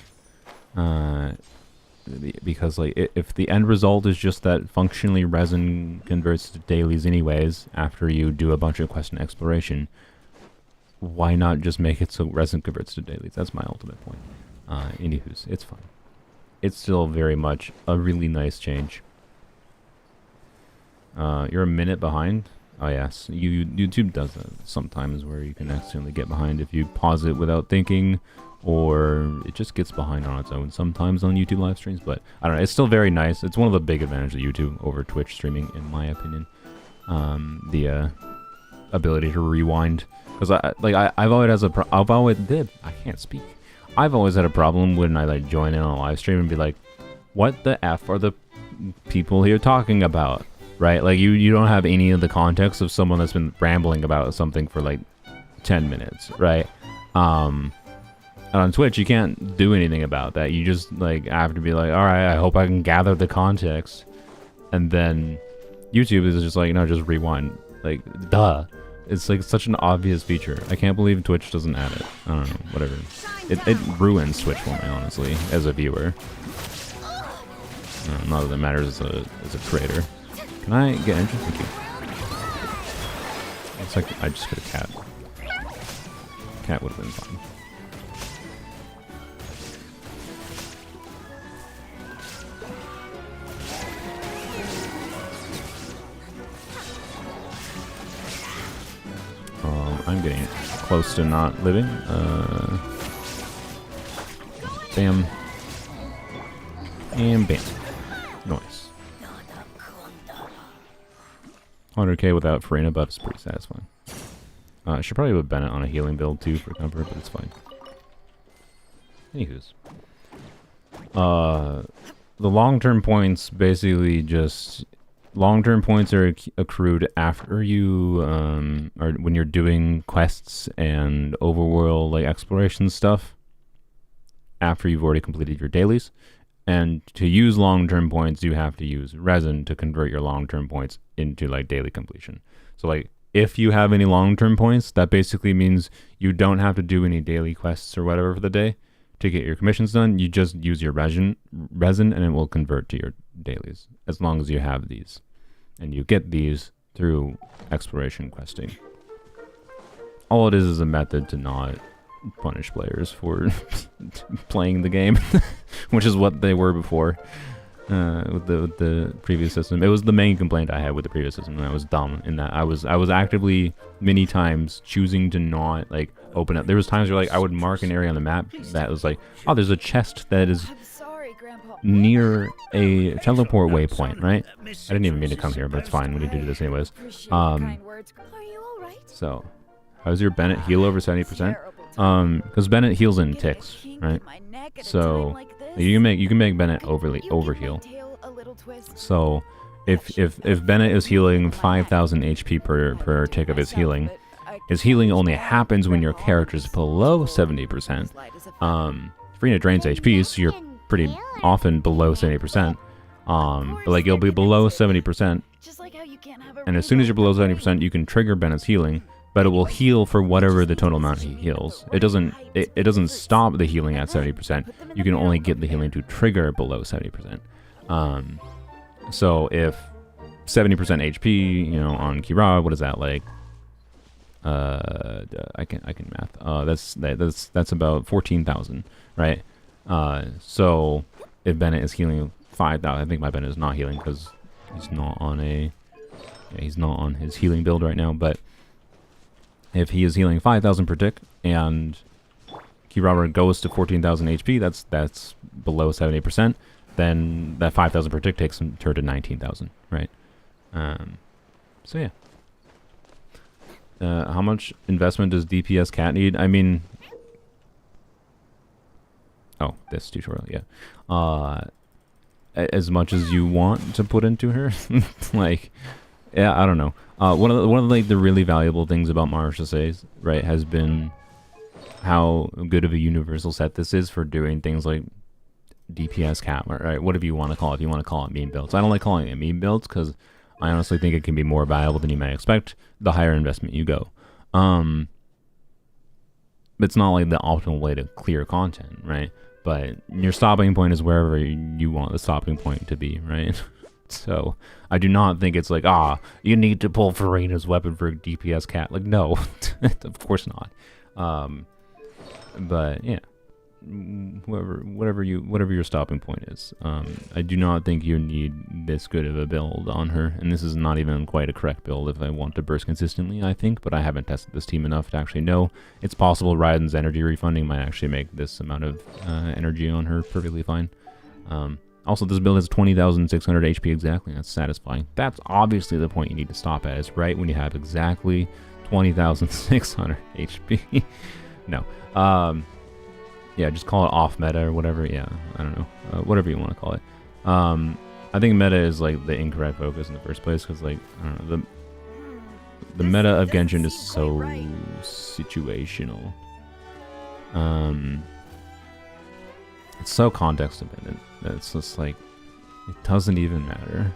Because like if the end result is just that functionally resin converts to dailies anyways after you do a bunch of quest and exploration, why not just make it so resin converts to dailies? That's my ultimate point. Anywho's, it's fine. It's still very much a really nice change. You're a minute behind? Oh yes, YouTube does that sometimes where you can accidentally get behind if you pause it without thinking, or it just gets behind on its own sometimes on YouTube live streams, but I don't know, it's still very nice. It's one of the big advantages of YouTube over Twitch streaming, in my opinion. ability to rewind. Because I've always has a I can't speak. I've always had a problem when I like join in on a live stream and be like, what the F are the people here talking about? Right? Like you don't have any of the context of someone that's been rambling about something for like 10 minutes, right? And on Twitch you can't do anything about that. You just like have to be like, all right, I hope I can gather the context. And then YouTube is just like, no, just rewind. Like, duh. It's like such an obvious feature. I can't believe Twitch doesn't add it. I don't know, whatever. It ruins Twitch for me, honestly, as a viewer. Not that it matters as a creator. Can I get entry? Thank you. Looks like I just hit a cat. Cat would have been fine. I'm getting close to not living. Bam. And bam. Nice. 100k without Farina buff is pretty satisfying. I should probably put Bennett on a healing build too for comfort, but it's fine. Anywho's. The long-term points basically just... Long-term points are accrued after you, or when you're doing quests and overworld like exploration stuff. After you've already completed your dailies. And to use long-term points, you have to use resin to convert your long-term points into like daily completion. So like, if you have any long-term points, that basically means you don't have to do any daily quests or whatever for the day to get your commissions done. You just use your resin and it will convert to your dailies as long as you have these. And you get these through exploration questing. All it is a method to not punish players for playing the game, which is what they were before with the previous system. It was the main complaint I had with the previous system, and I was dumb in that I was actively many times choosing to not like open up. There was times where like I would mark an area on the map that was like, oh, there's a chest that is near a teleport waypoint, right? I didn't even mean to come here, but it's fine. We need to do this anyways. So, how's your Bennett heal over 70%? Because Bennett heals in ticks, right? So you can make Bennett overheal. So if Bennett is healing 5,000 HP per tick of his healing only happens when your character is below 70%. Farina drains HP, so you're pretty often below 70%. But like you'll be below 70%, and as soon as you're below 70%, you can trigger Bennett's healing, but it will heal for whatever the total amount he heals. It doesn't stop the healing at 70%. You can only get the healing to trigger below 70%. So if 70% HP, you know, on Kiwawawawa, what is that like? I can math. That's about 14,000, right? So if Bennett is healing 5,000, I think my Bennett is not healing because he's not on his healing build right now. But if he is healing 5,000 per tick and Kiwawawawa goes to 14,000 HP, that's below 70%. Then that 5,000 per tick takes him to 19,000, right? So yeah. How much investment does DPS Cat need? I mean, oh, this tutorial, yeah. As much as you want to put into her, like, yeah, I don't know. One of like the really valuable things about Marsha Says, right, has been how good of a universal set this is for doing things like DPS Cat, right? Whatever you want to call it. If you want to call it meme builds, I don't like calling it meme builds because I honestly think it can be more valuable than you may expect the higher investment you go. It's not like the optimal way to clear content, right? But your stopping point is wherever you want the stopping point to be, right? So I do not think it's like, you need to pull Farina's weapon for DPS Cat. Like, no, of course not. But yeah, whatever your stopping point is. I do not think you need this good of a build on her, and this is not even quite a correct build if I want to burst consistently, I think, but I haven't tested this team enough to actually know. It's possible Raiden's energy refunding might actually make this amount of energy on her perfectly fine. Also, this build has 20,600 HP exactly. That's satisfying. That's obviously the point you need to stop at. It's right when you have exactly 20,600 HP. No. Yeah, just call it off meta or whatever. Yeah, I don't know. Whatever you want to call it. I think meta is like the incorrect focus in the first place because, like, I don't know, the meta of Genshin is so situational. It's so context dependent that it's just like it doesn't even matter.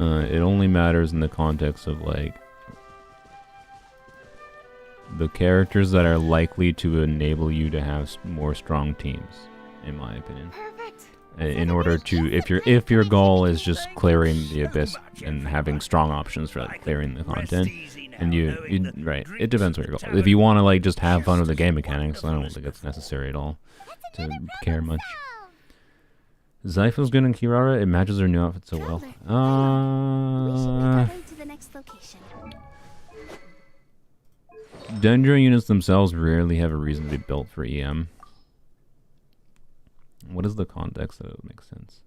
It only matters in the context of like the characters that are likely to enable you to have more strong teams, in my opinion. Perfect. In order to, if your goal is just clearing the abyss and having strong options for like clearing the content, and you right, it depends what your goal is. If you want to like just have fun with the game mechanics, I don't think it's necessary at all to care much. Zypho's good in Kirara. It matches her new outfit so well. To the next location. Dendro units themselves rarely have a reason to be built for EM. What is the context that it would make sense?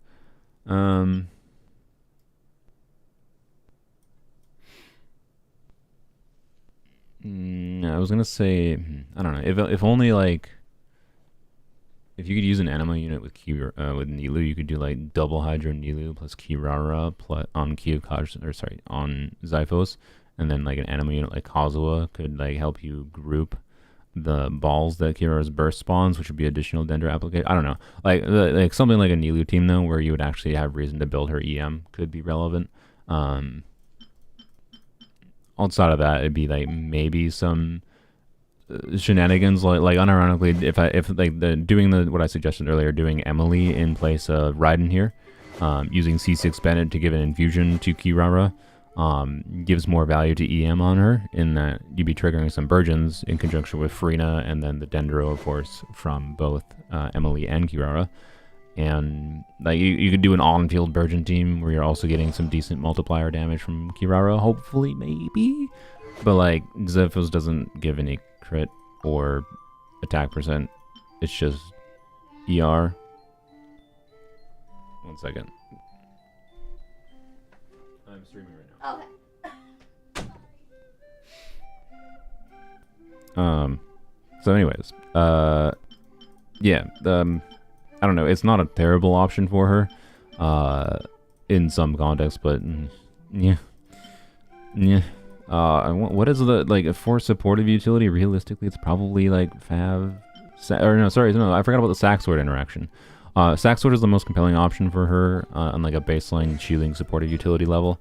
I was gonna say, I don't know. If only like, if you could use an anima unit with with Nilu, you could do like double Hydro Nilu plus Kirara plus on on Zyphos, and then like an anima unit like Kazuha could like help you group the balls that Kirara's burst spawns, which would be additional Dendro application. I don't know, like something like a Nilu team though, where you would actually have reason to build her EM could be relevant. Outside of that, it'd be like maybe some shenanigans, like unironically, if like doing what I suggested earlier, doing Emily in place of Raiden here, using C6 Bennett to give an infusion to Kirara, gives more value to EM on her in that you'd be triggering some Burgeons in conjunction with Farina and then the Dendro, of course, from both Emily and Kirara. And like you could do an on-field Burgeon team where you're also getting some decent multiplier damage from Kirara, hopefully, maybe. But like Zephos doesn't give any crit or attack percent. It's just ER. 1 second. I'm streaming right now. Okay. So anyways, yeah, I don't know, it's not a terrible option for her, in some contexts, but, yeah. What is the, like, for supportive utility, realistically, it's probably, like, I forgot about the Sack Sword interaction. Sack Sword is the most compelling option for her, on, like, a baseline shielding supportive utility level,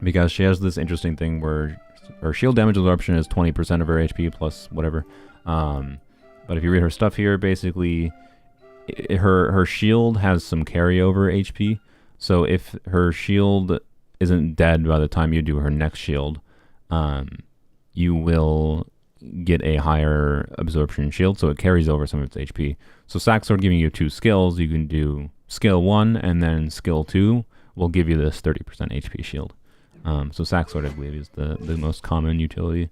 because she has this interesting thing where her shield damage absorption is 20% of her HP plus whatever, but if you read her stuff here, basically, her shield has some carryover HP. So if her shield isn't dead by the time you do her next shield, you will get a higher absorption shield, so it carries over some of its HP. So Sack Sword giving you 2 skills, you can do skill 1 and then skill 2 will give you this 30% HP shield. So Sack Sword, I believe, is the most common utility.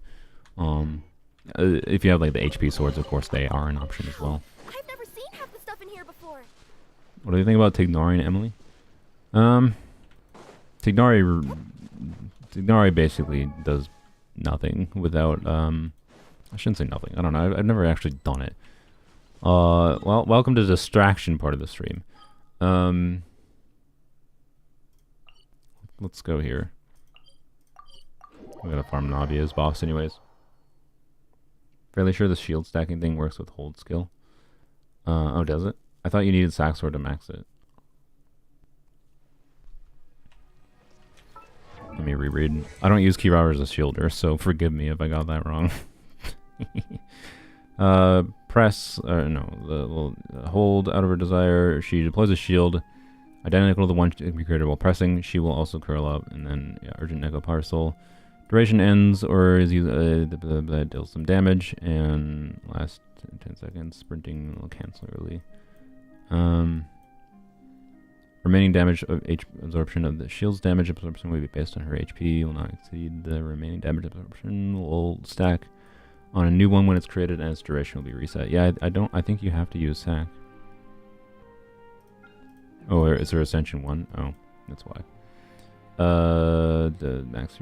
If you have like the HP swords, of course, they are an option as well. I've never seen half the stuff in here before. What do you think about Tighnari and Emily? Tighnari basically does nothing without, I shouldn't say nothing. I don't know. I've never actually done it. Well, welcome to the distraction part of the stream. Let's go here. We gotta farm Navi as boss anyways. Fairly sure the shield stacking thing works with hold skill. Oh, does it? I thought you needed Sack Sword to max it. Let me reread. I don't use Kirara as a shielder, so forgive me if I got that wrong. Hold out of her desire. She deploys a shield identical to the one she created while pressing. She will also curl up, and then urgent Echo Parcel. Duration ends or is used that deals some damage, and last 10 seconds. Sprinting will cancel early. Remaining damage of absorption of the shield's damage absorption will be based on her HP. Will not exceed the remaining damage absorption. Will stack on a new one when it's created, and its duration will be reset. Yeah, I think you have to use Sack. Oh, is there Ascension 1? Oh, that's why. The max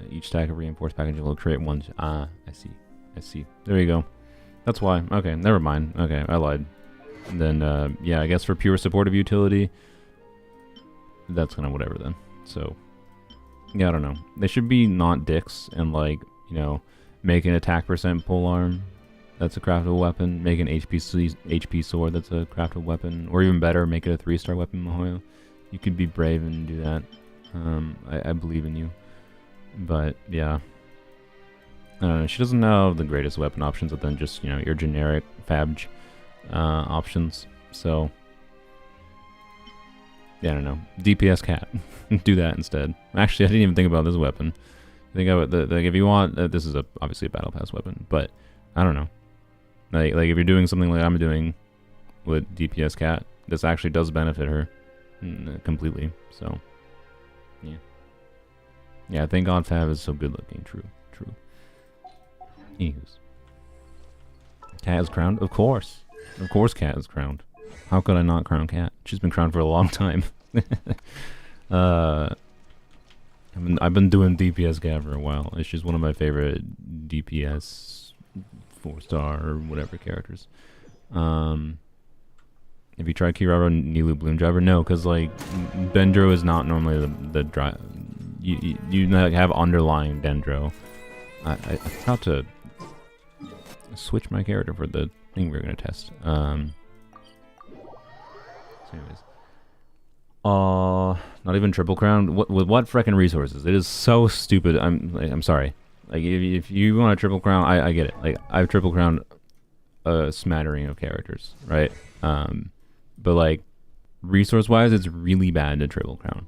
each stack of reinforced packaging will create one. I see. There you go. That's why. Okay, never mind. Okay, I lied. And then, yeah, I guess for pure supportive utility, that's kind of whatever then. So, yeah, I don't know. They should be not dicks and, like, you know, make an attack percent polearm that's a craftable weapon, make an HP sword that's a craftable weapon, or even better, make it a 3-star weapon, Mahoyo. You could be brave and do that. I believe in you. But, yeah. I don't know, she doesn't have the greatest weapon options other than just, you know, your generic Fabj options. So, yeah, I don't know. DPS cat. Do that instead. Actually, I didn't even think about this weapon. I think like if you want, this is obviously a battle pass weapon, but I don't know. Like if you're doing something like I'm doing with DPS cat, this actually does benefit her completely. So, yeah. Yeah, thank God Fab is so good looking. True. Anywho's. Cat is crowned? Of course. Of course Cat is crowned. How could I not crown Cat? She's been crowned for a long time. I've been doing DPS Cat for a while. It's just one of my favorite DPS 4-star or whatever characters. Have you tried Kiwawawawa Nilu Bloom Driver? No, because like Dendro is not normally the drive. You like, have underlying Dendro. I forgot to switch my character for the thing we were gonna test. So anyways. Not even triple crown. With what frickin' resources? It is so stupid. I'm sorry. Like if you want a triple crown, I get it. Like I've triple crowned a smattering of characters, right? But like resource wise, it's really bad to triple crown.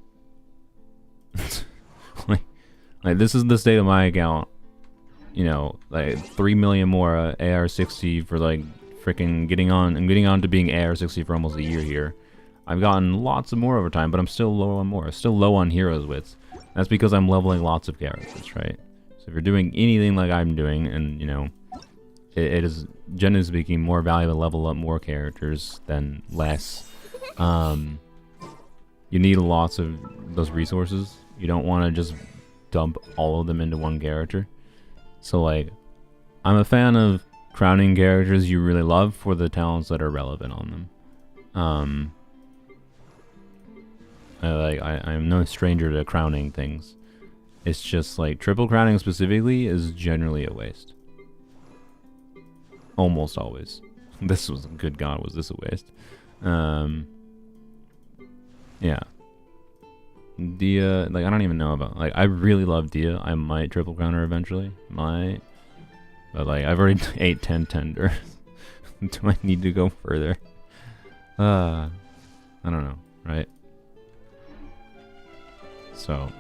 like this is the state of my account. You know, like 3 million more AR60 for like freaking getting on. I'm getting on to being AR60 for almost a year here. I've gotten lots of more over time, but I'm still low on more. Still low on heroes wits. That's because I'm leveling lots of characters, right? So if you're doing anything like I'm doing, and you know, it is generally speaking more valuable to level up more characters than less. You need lots of those resources. You don't want to just dump all of them into one character. So like, I'm a fan of crowning characters you really love for the talents that are relevant on them. I'm no stranger to crowning things. It's just like triple crowning specifically is generally a waste. Almost always. This was, good God, was this a waste? Yeah. Dia, like I don't even know about, like I really love Dia. I might triple crown her eventually. Might. But like I've already ate 10 tenders. Do I need to go further? I don't know, right? So,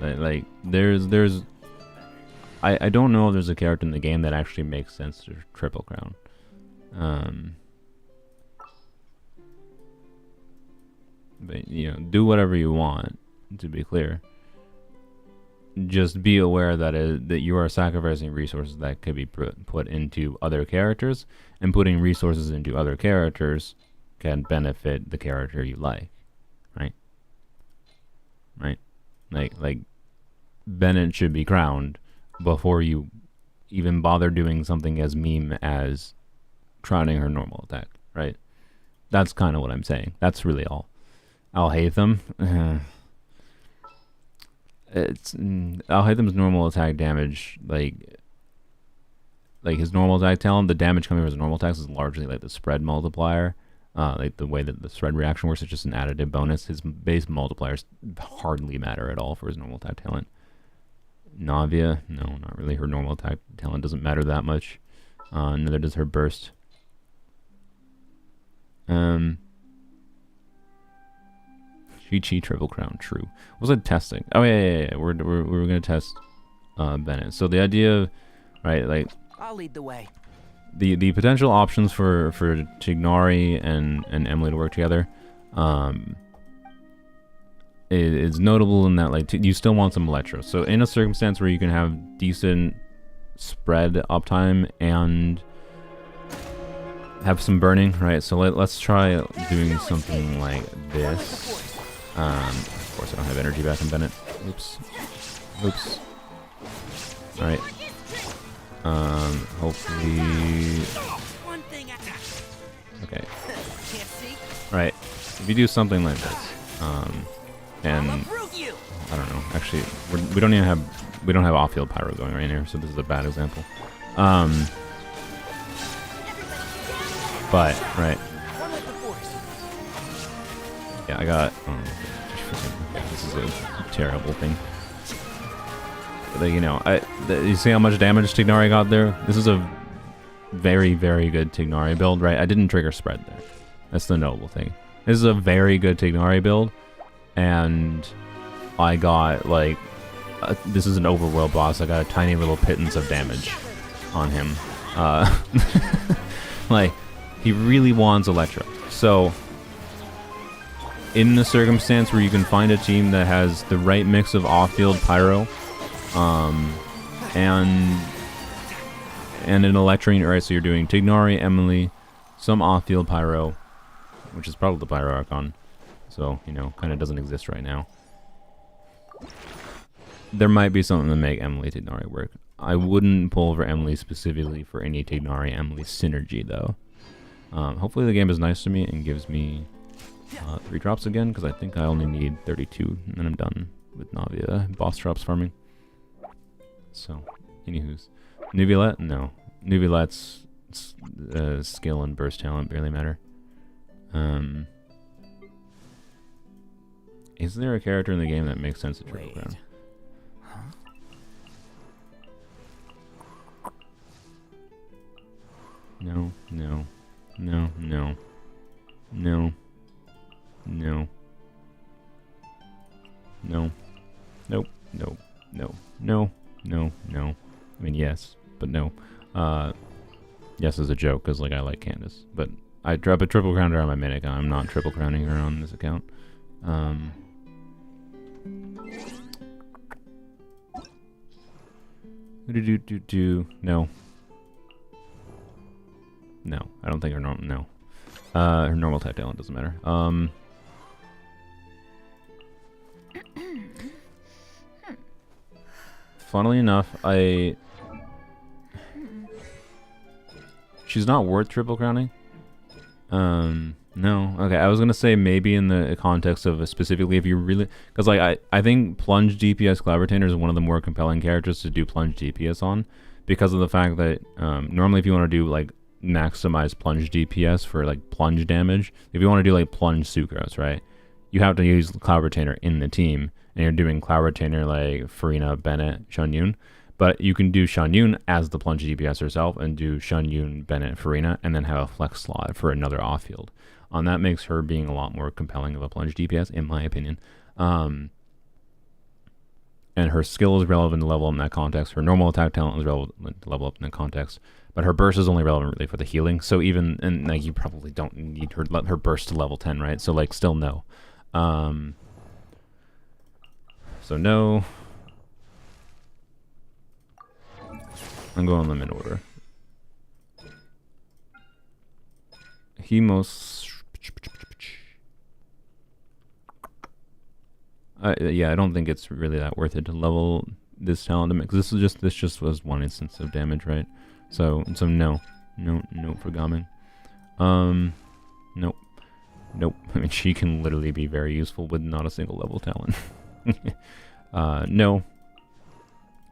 like, I don't know if there's a character in the game that actually makes sense to triple crown. But, you know, do whatever you want, to be clear. Just be aware that that you are sacrificing resources that could be put into other characters, and putting resources into other characters can benefit the character you like, right? Right? Like Bennett should be crowned before you even bother doing something as meme as crowning her normal attack, right? That's kind of what I'm saying. That's really all. Alhaitham. Alhaitham's normal attack damage, like his normal attack talent, the damage coming from his normal attacks is largely like the spread multiplier. Like the way that the spread reaction works, it's just an additive bonus. His base multipliers hardly matter at all for his normal attack talent. Navia, no, not really. Her normal attack talent doesn't matter that much. Neither does her burst. Chi triple crown, true. What was I testing? Oh yeah. We're gonna test Bennett. So the idea, right? Like I'll lead the way. The potential options for Tignari and Emily to work together, is notable in that like you still want some Electro. So in a circumstance where you can have decent spread uptime and have some burning, right? So let's try doing something like this. Of course, I don't have energy back in Bennett. Oops. Oops. All right. Hopefully. Okay. All right. If you do something like this, and I don't know. Actually, we don't have off-field pyro going right here, so this is a bad example. But right. Yeah, I got. This is a terrible thing. But, you know, you see how much damage Tignari got there? This is a very, very good Tignari build, right? I didn't trigger spread there. That's the notable thing. This is a very good Tignari build, and I got like this is an overworld boss. I got a tiny little pittance of damage on him. Like, he really wants Electro. So, in the circumstance where you can find a team that has the right mix of off-field pyro, and an Electrine, right? So you're doing Tignari, Emily, some off-field pyro, which is probably the Pyro Archon. So, you know, kind of doesn't exist right now. There might be something to make Emily Tignari work. I wouldn't pull for Emily specifically for any Tignari Emily synergy, though. Hopefully the game is nice to me and gives me 3 drops again, because I think I only need 32, and then I'm done with Navia boss drops farming. So, anywho's. Nuviolette? No. Nuviolette's skill and burst talent barely matter. Is there a character in the game that makes sense to triple crown? No, no, no, no, no, no, no, nope, nope, no, no, no, no. I mean, yes, but no. Yes is a joke, because, like, I like Candace. But I drop a triple crowner on my Minik. I'm not triple crowning her on this account. No. No, I don't think her normal. No, her normal type talent doesn't matter. Funnily enough, she's not worth triple crowning. No. Okay, I was gonna say maybe in the context of specifically if you really, because like I think plunge DPS Cloud is one of the more compelling characters to do plunge DPS on, because of the fact that normally if you want to do like maximize plunge DPS for like plunge damage, if you want to do like plunge Sucrose, right, you have to use Cloud Retainer in the team, and you're doing Cloud Retainer like Farina, Bennett, Shunyun. But you can do Shunyun as the plunge DPS herself and do Shunyun, Bennett, Farina, and then have a flex slot for another off-field. That makes her being a lot more compelling of a plunge DPS, in my opinion. And her skill is relevant to level up in that context. Her normal attack talent is relevant to level up in that context. But her burst is only relevant really for the healing. So even, and like you probably don't need her burst to level 10, right? So like still no. So no. I'm going them in order. Hemos. Yeah, I don't think it's really that worth it to level this talent, because this just was one instance of damage, right? So no for Gaming. Nope. I mean, she can literally be very useful with not a single level talent. No.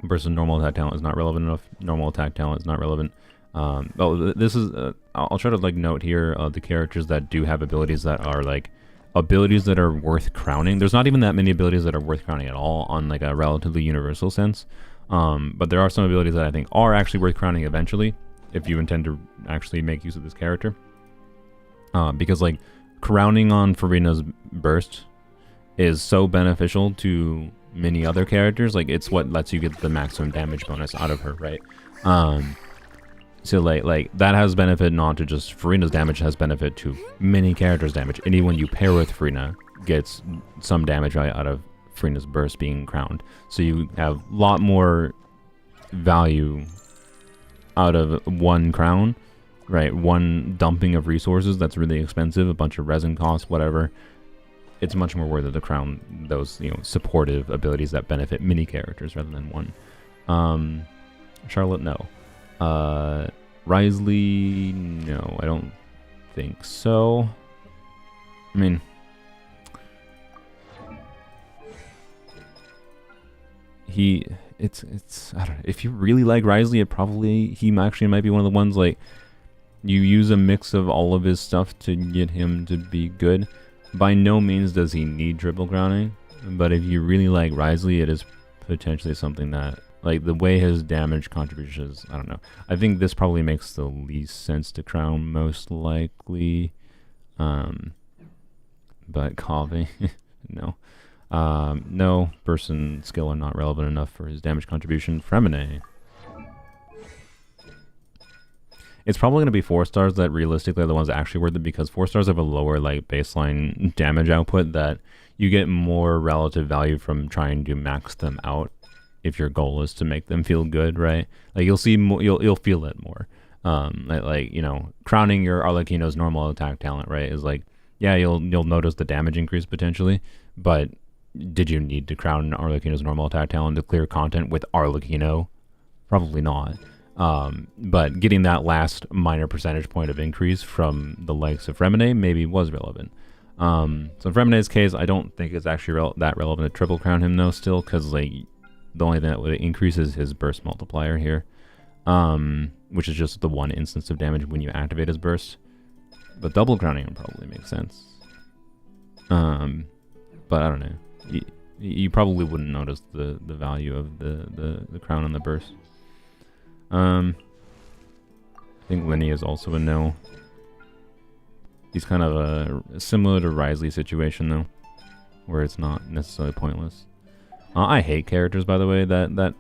Versus normal attack talent is not relevant enough. Normal attack talent is not relevant. Oh, this is. I'll try to like note here the characters that do have abilities that are like abilities that are worth crowning. There's not even that many abilities that are worth crowning at all on like a relatively universal sense. But there are some abilities that I think are actually worth crowning eventually, if you intend to actually make use of this character. Because like crowning on Farina's burst is so beneficial to many other characters. Like it's what lets you get the maximum damage bonus out of her, right? So like that has benefit not to just Farina's damage, has benefit to many characters' damage. Anyone you pair with Farina gets some damage out of Farina's burst being crowned. So you have a lot more value out of one crown right? One dumping of resources that's really expensive, a bunch of resin costs, whatever. It's much more worth it to crown those, you know, supportive abilities that benefit many characters rather than one. Charlotte, no. Risley, no, I don't think so. I mean, it's I don't know. If you really like Risley, he actually might be one of the ones, like, you use a mix of all of his stuff to get him to be good. By no means does he need triple crowning, but if you really like Risley, it is potentially something that, like, the way his damage contribution is, I don't know. I think this probably makes the least sense to crown, most likely. But Kave, no. No, burst and skill are not relevant enough for his damage contribution. Fremine. It's probably going to be 4 stars that realistically are the ones that actually worth it, because 4 stars have a lower, like, baseline damage output that you get more relative value from trying to max them out if your goal is to make them feel good, right? Like, you'll see more, you'll feel it more. Like, you know, crowning your Arlecchino's normal attack talent, right, is like, yeah, you'll notice the damage increase potentially, but did you need to crown Arlecchino's normal attack talent to clear content with Arlecchino? Probably not. But getting that last minor percentage point of increase from the likes of Fremine maybe was relevant. So in Fremine's case, I don't think it's actually that relevant to triple crown him though still, because, like, the only thing that would increase is his burst multiplier here, which is just the one instance of damage when you activate his burst. But double crowning him probably makes sense. But I don't know. You probably wouldn't notice the value of the crown and the burst. I think Lenny is also a no. He's kind of a similar to Risley situation though, where it's not necessarily pointless. I hate characters, by the way, that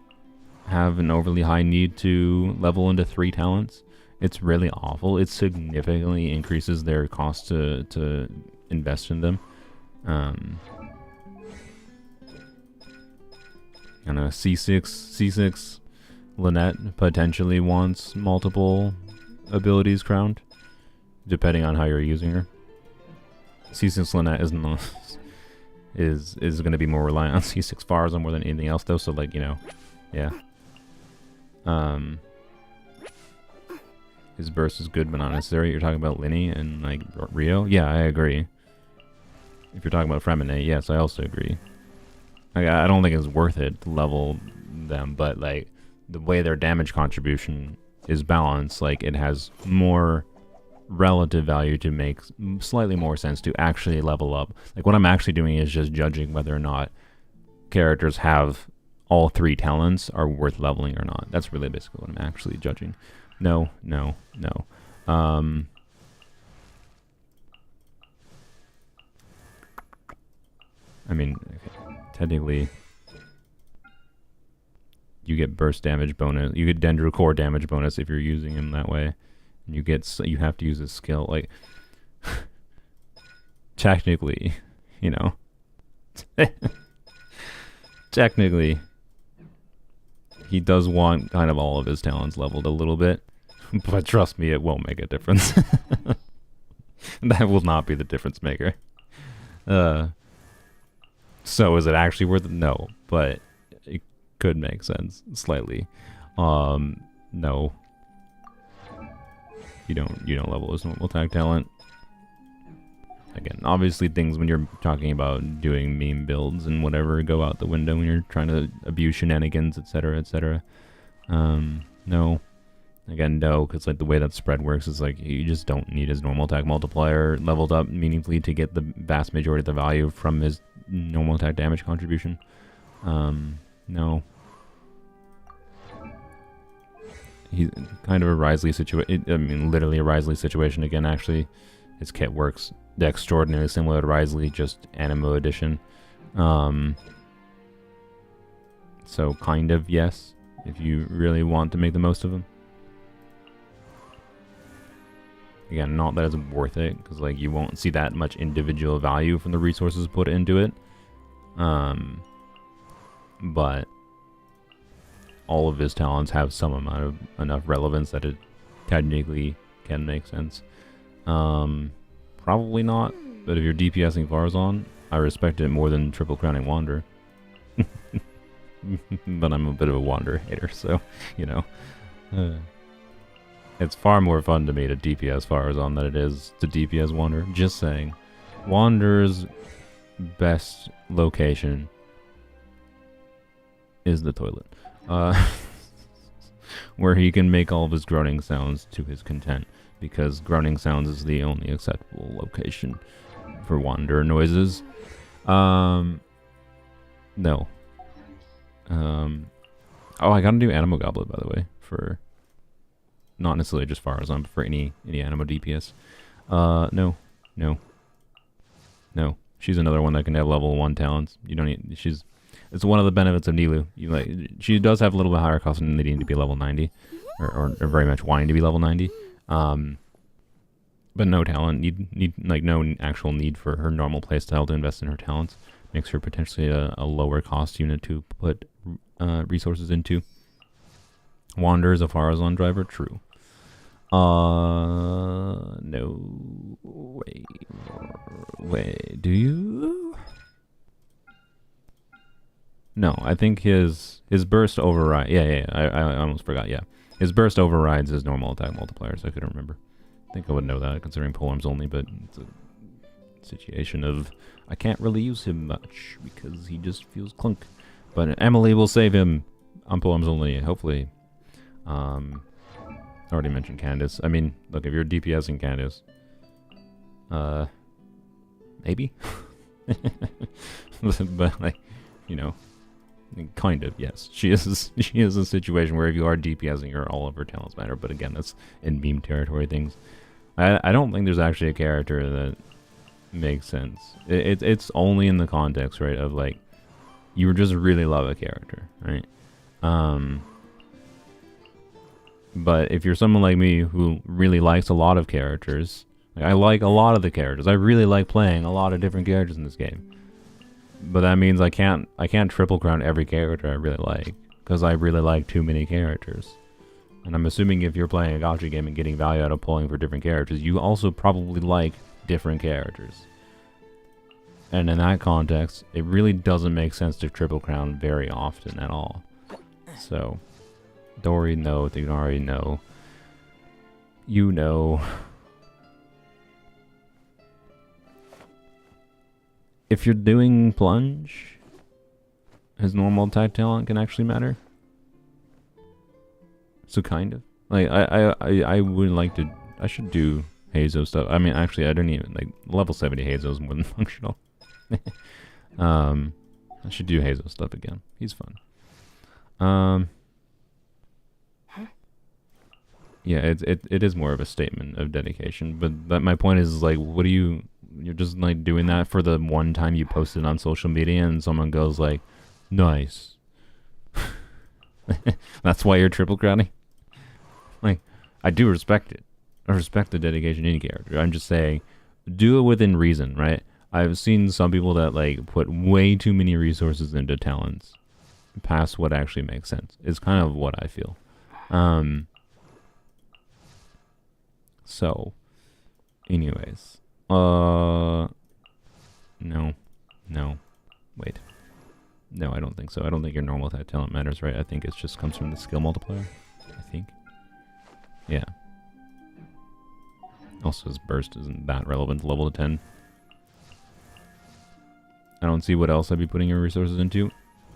have an overly high need to level into 3 talents. It's really awful. It significantly increases their cost to invest in them. I know C6 Lynette potentially wants multiple abilities crowned, depending on how you're using her. C6 Lynette is going to be more reliant on C6 Farza more than anything else, though. So, like, you know, yeah. His burst is good but not necessary. You're talking about Linny and, like, Rio? Yeah, I agree. If you're talking about Fremine, yes, I also agree. Like, I don't think it's worth it to level them, but, like, the way their damage contribution is balanced, like, it has more relative value to make slightly more sense to actually level up. Like, what I'm actually doing is just judging whether or not characters have all 3 talents are worth leveling or not. That's really basically what I'm actually judging. No. I mean, okay, technically, you get burst damage bonus. You get Dendro core damage bonus if you're using him that way. And you have to use his skill. Like, technically, you know, technically, he does want kind of all of his talents leveled a little bit. But trust me, it won't make a difference. That will not be the difference maker. So is it actually worth it? No, but it could make sense slightly. No. You don't level his normal attack talent. Again, obviously things when you're talking about doing meme builds and whatever go out the window when you're trying to abuse shenanigans, etc., etc. No. Again, no, because, like, the way that spread works is, like, you just don't need his normal attack multiplier leveled up meaningfully to get the vast majority of the value from his normal attack damage contribution. No. He's kind of a Risley situation. I mean, literally a Risley situation again, actually. His kit works extraordinarily similar to Risley, just Animo edition. So, kind of, yes, if you really want to make the most of him. Again, not that it's worth it, because, like, you won't see that much individual value from the resources put into it. But all of his talents have some amount of enough relevance that it technically can make sense. Probably not, but if you're DPSing Farazan, I respect it more than triple crowning Wander. But I'm a bit of a Wander hater, so, you know. It's far more fun to me to DPS Farazan than it is to DPS Wander. Just saying. Wander's best location is the toilet. Where he can make all of his groaning sounds to his content, because groaning sounds is the only acceptable location for Wander noises. No. Oh, I gotta do Animo Goblet, by the way, for not necessarily just Farazan, but for any Animo DPS. No. She's another one that can have level 1 talents. You don't need, it's one of the benefits of Nilu. She does have a little bit higher cost than needing to be level 90, or very much wanting to be level 90. But no talent, no actual need for her normal playstyle to invest in her talents. Makes her potentially a lower cost unit to put resources into. Wander is a Farazan driver, true. No. Wait, do you? No, I think his burst override. Yeah, I almost forgot, yeah. His burst overrides his normal attack multipliers, I couldn't remember. I think I would know that, considering polearms only, but it's a situation of I can't really use him much, because he just feels clunk. But Emily will save him on polearms only, hopefully. Already mentioned Candace. I mean, look, if you're DPSing Candace, maybe? But, like, you know, kind of, yes. She is a situation where if you are DPSing her, all of her talents matter. But again, that's in meme territory things. I don't think there's actually a character that makes sense. It's only in the context, right, of like, you just really love a character, right? But if you're someone like me who really likes a lot of characters, like I like a lot of the characters. I really like playing a lot of different characters in this game. But that means I can't triple crown every character I really like, because I really like too many characters. And I'm assuming if you're playing a gacha game and getting value out of pulling for different characters, you also probably like different characters. And in that context, it really doesn't make sense to triple crown very often at all. So, Dory, no. Tignari, no. You know. If you're doing plunge, his normal attack talent can actually matter. So kind of. Like I would like to. I should do Hazo stuff. I mean, actually, I don't even like level 70 Hazo is more than functional. I should do Hazo stuff again. He's fun. Yeah, it is more of a statement of dedication. But my point is like, what do you? You're just like doing that for the one time you post it on social media, and someone goes like, "Nice." That's why you're triple crowning. Like, I do respect it. I respect the dedication in any character. I'm just saying, do it within reason, right? I've seen some people that like put way too many resources into talents past what actually makes sense. It's kind of what I feel. So, anyways, no, wait, no, I don't think so. I don't think your normal attack talent matters, right? I think it just comes from the skill multiplier. I think, yeah. Also, his burst isn't that relevant to level 10. I don't see what else I'd be putting your resources into.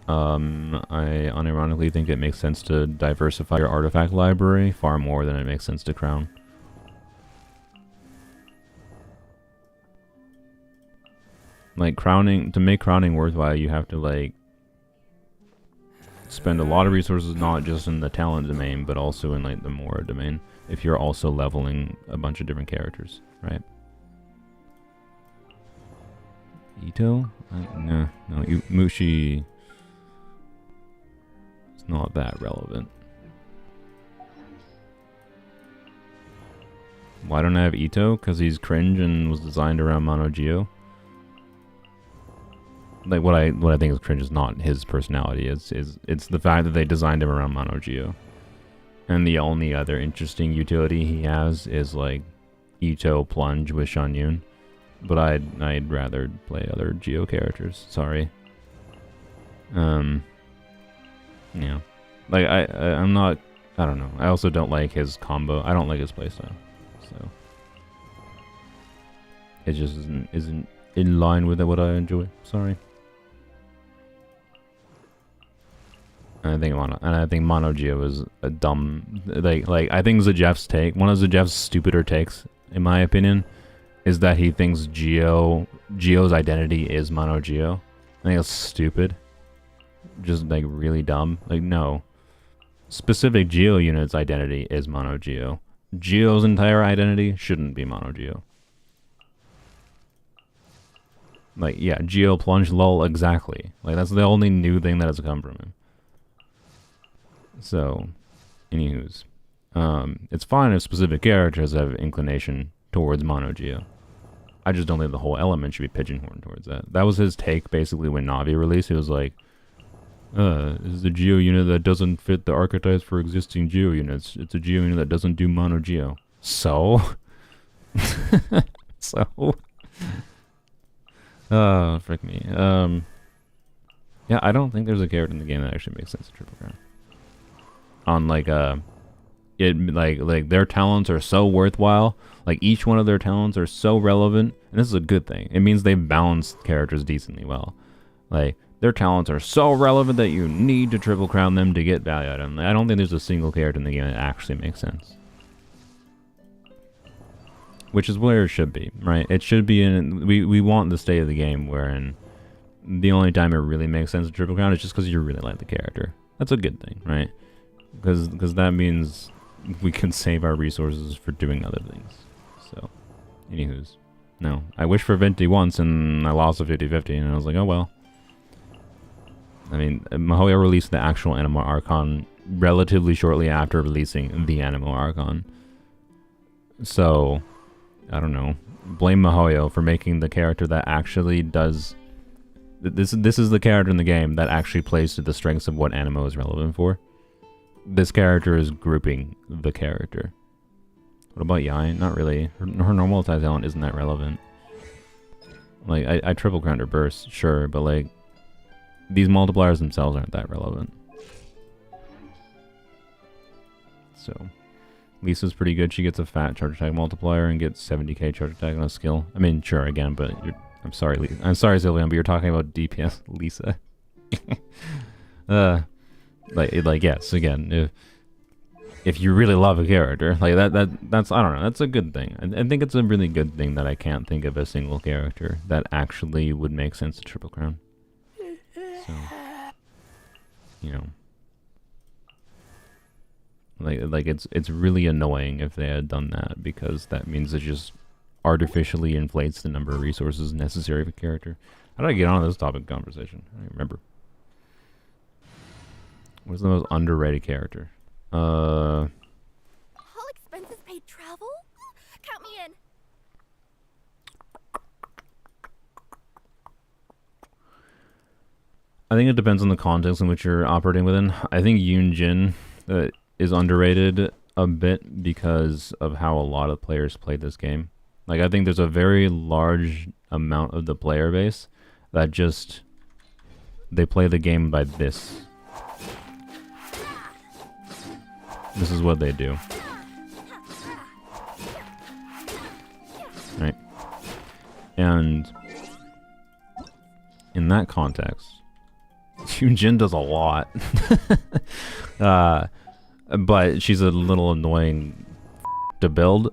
I unironically think it makes sense to diversify your artifact library far more than it makes sense to crown. Like, crowning, to make crowning worthwhile, you have to, like, spend a lot of resources not just in the talent domain, but also in, like, the Mora domain, if you're also leveling a bunch of different characters, right? Ito? No, Mushi is not that relevant. Why don't I have Ito? Because he's cringe and was designed around Mono Geo. Like, what I think is cringe is not his personality. It's the fact that they designed him around Mono Geo. And the only other interesting utility he has is like Ito Plunge with Shanyun. But I'd rather play other Geo characters. Sorry. Yeah. Like I'm not. I don't know. I also don't like his combo. I don't like his playstyle. So it just isn't in line with what I enjoy. Sorry. And I think Mono Geo is a dumb like I think Zajeff's take, one of Zajeff's stupider takes, in my opinion, is that he thinks Geo's identity is Mono Geo. I think that's stupid. Just like really dumb. Like no. Specific Geo unit's identity is Mono Geo. Geo's entire identity shouldn't be Mono Geo. Like yeah, Geo Plunge lol exactly. Like that's the only new thing that has come from him. So, anywho's, it's fine if specific characters have inclination towards Mono Geo. I just don't think the whole element should be pigeonholed towards that. That was his take basically when Navi released. He was like, this is a Geo unit that doesn't fit the archetypes for existing Geo units. It's a Geo unit that doesn't do Mono Geo. So? So? Oh, frick me. Yeah, I don't think there's a character in the game that actually makes sense to Triple Crown. On like like their talents are so worthwhile. Like each one of their talents are so relevant, and this is a good thing. It means they've balanced characters decently well. Like their talents are so relevant that you need to Triple Crown them to get value out of them. I don't think there's a single character in the game that actually makes sense. Which is where it should be, right? It should be in we want the state of the game wherein the only time it really makes sense to Triple Crown is just because you really like the character. That's a good thing, right? Because that means we can save our resources for doing other things. So, anywho's. No, I wished for Venti once and I lost a 50-50 and I was like, oh well. I mean, Mihoyo released the actual Anemo Archon relatively shortly after releasing the Anemo Archon. So, I don't know. Blame Mihoyo for making the character that actually does... This is the character in the game that actually plays to the strengths of what Anemo is relevant for. This character is grouping the character. What about Yai? Not really. Her normal talent isn't that relevant. Like, I triple crowned her burst, sure, but like, these multipliers themselves aren't that relevant. So, Lisa's pretty good. She gets a fat charge attack multiplier and gets 70k charge attack on a skill. I mean, sure, again, but I'm sorry, Lisa. I'm sorry, Sylvian, but you're talking about DPS Lisa. Like yes, again, if you really love a character, like that's I don't know, that's a good thing. I think it's a really good thing that I can't think of a single character that actually would make sense to Triple Crown. So, you know, like it's really annoying if they had done that, because that means it just artificially inflates the number of resources necessary for character. How did I get on this topic of conversation? I don't remember. What's the most underrated character? All expenses paid travel? Count me in. I think it depends on the context in which you're operating within. I think Yoon Jin is underrated a bit because of how a lot of players play this game. Like, I think there's a very large amount of the player base that just... they play the game by this. This is what they do. Right? And in that context, Yoon does a lot. But she's a little annoying to build.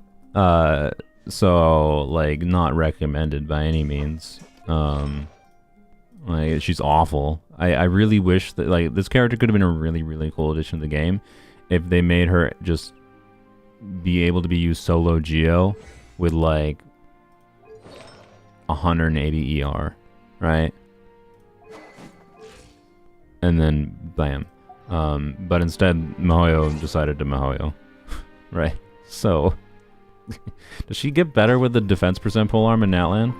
So, like, not recommended by any means. Like, she's awful. I really wish that, like, this character could have been a really, really cool addition to the game if they made her just be able to be used solo Geo with, like, 180 ER, right? And then, bam. But instead, Mihoyo decided to Mihoyo, right? So, does she get better with the defense percent polearm in Natlan?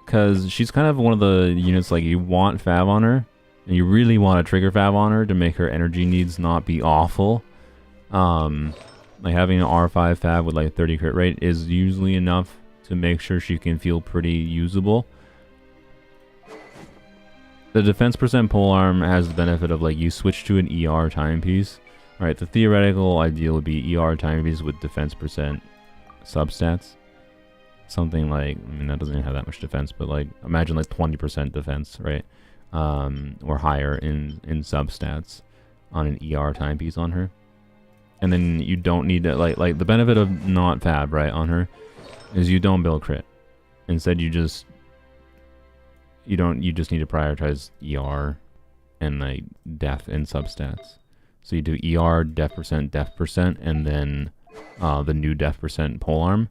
Because she's kind of one of the units, like, you want Fav on her, and you really want to trigger fab on her to make her energy needs not be awful, like having an R5 fab with like 30 crit rate is usually enough to make sure she can feel pretty usable. The defense percent polearm has the benefit of like you switch to an ER timepiece. Right, the theoretical ideal would be ER timepiece with defense percent substats. Something like, I mean, that doesn't even have that much defense, but like imagine like 20% defense, right? Or higher in substats on an ER timepiece on her. And then you don't need to like the benefit of not fab, right, on her is you don't build crit. Instead you just need to prioritize ER and like def and substats. So you do ER, def percent, and then the new def percent polearm.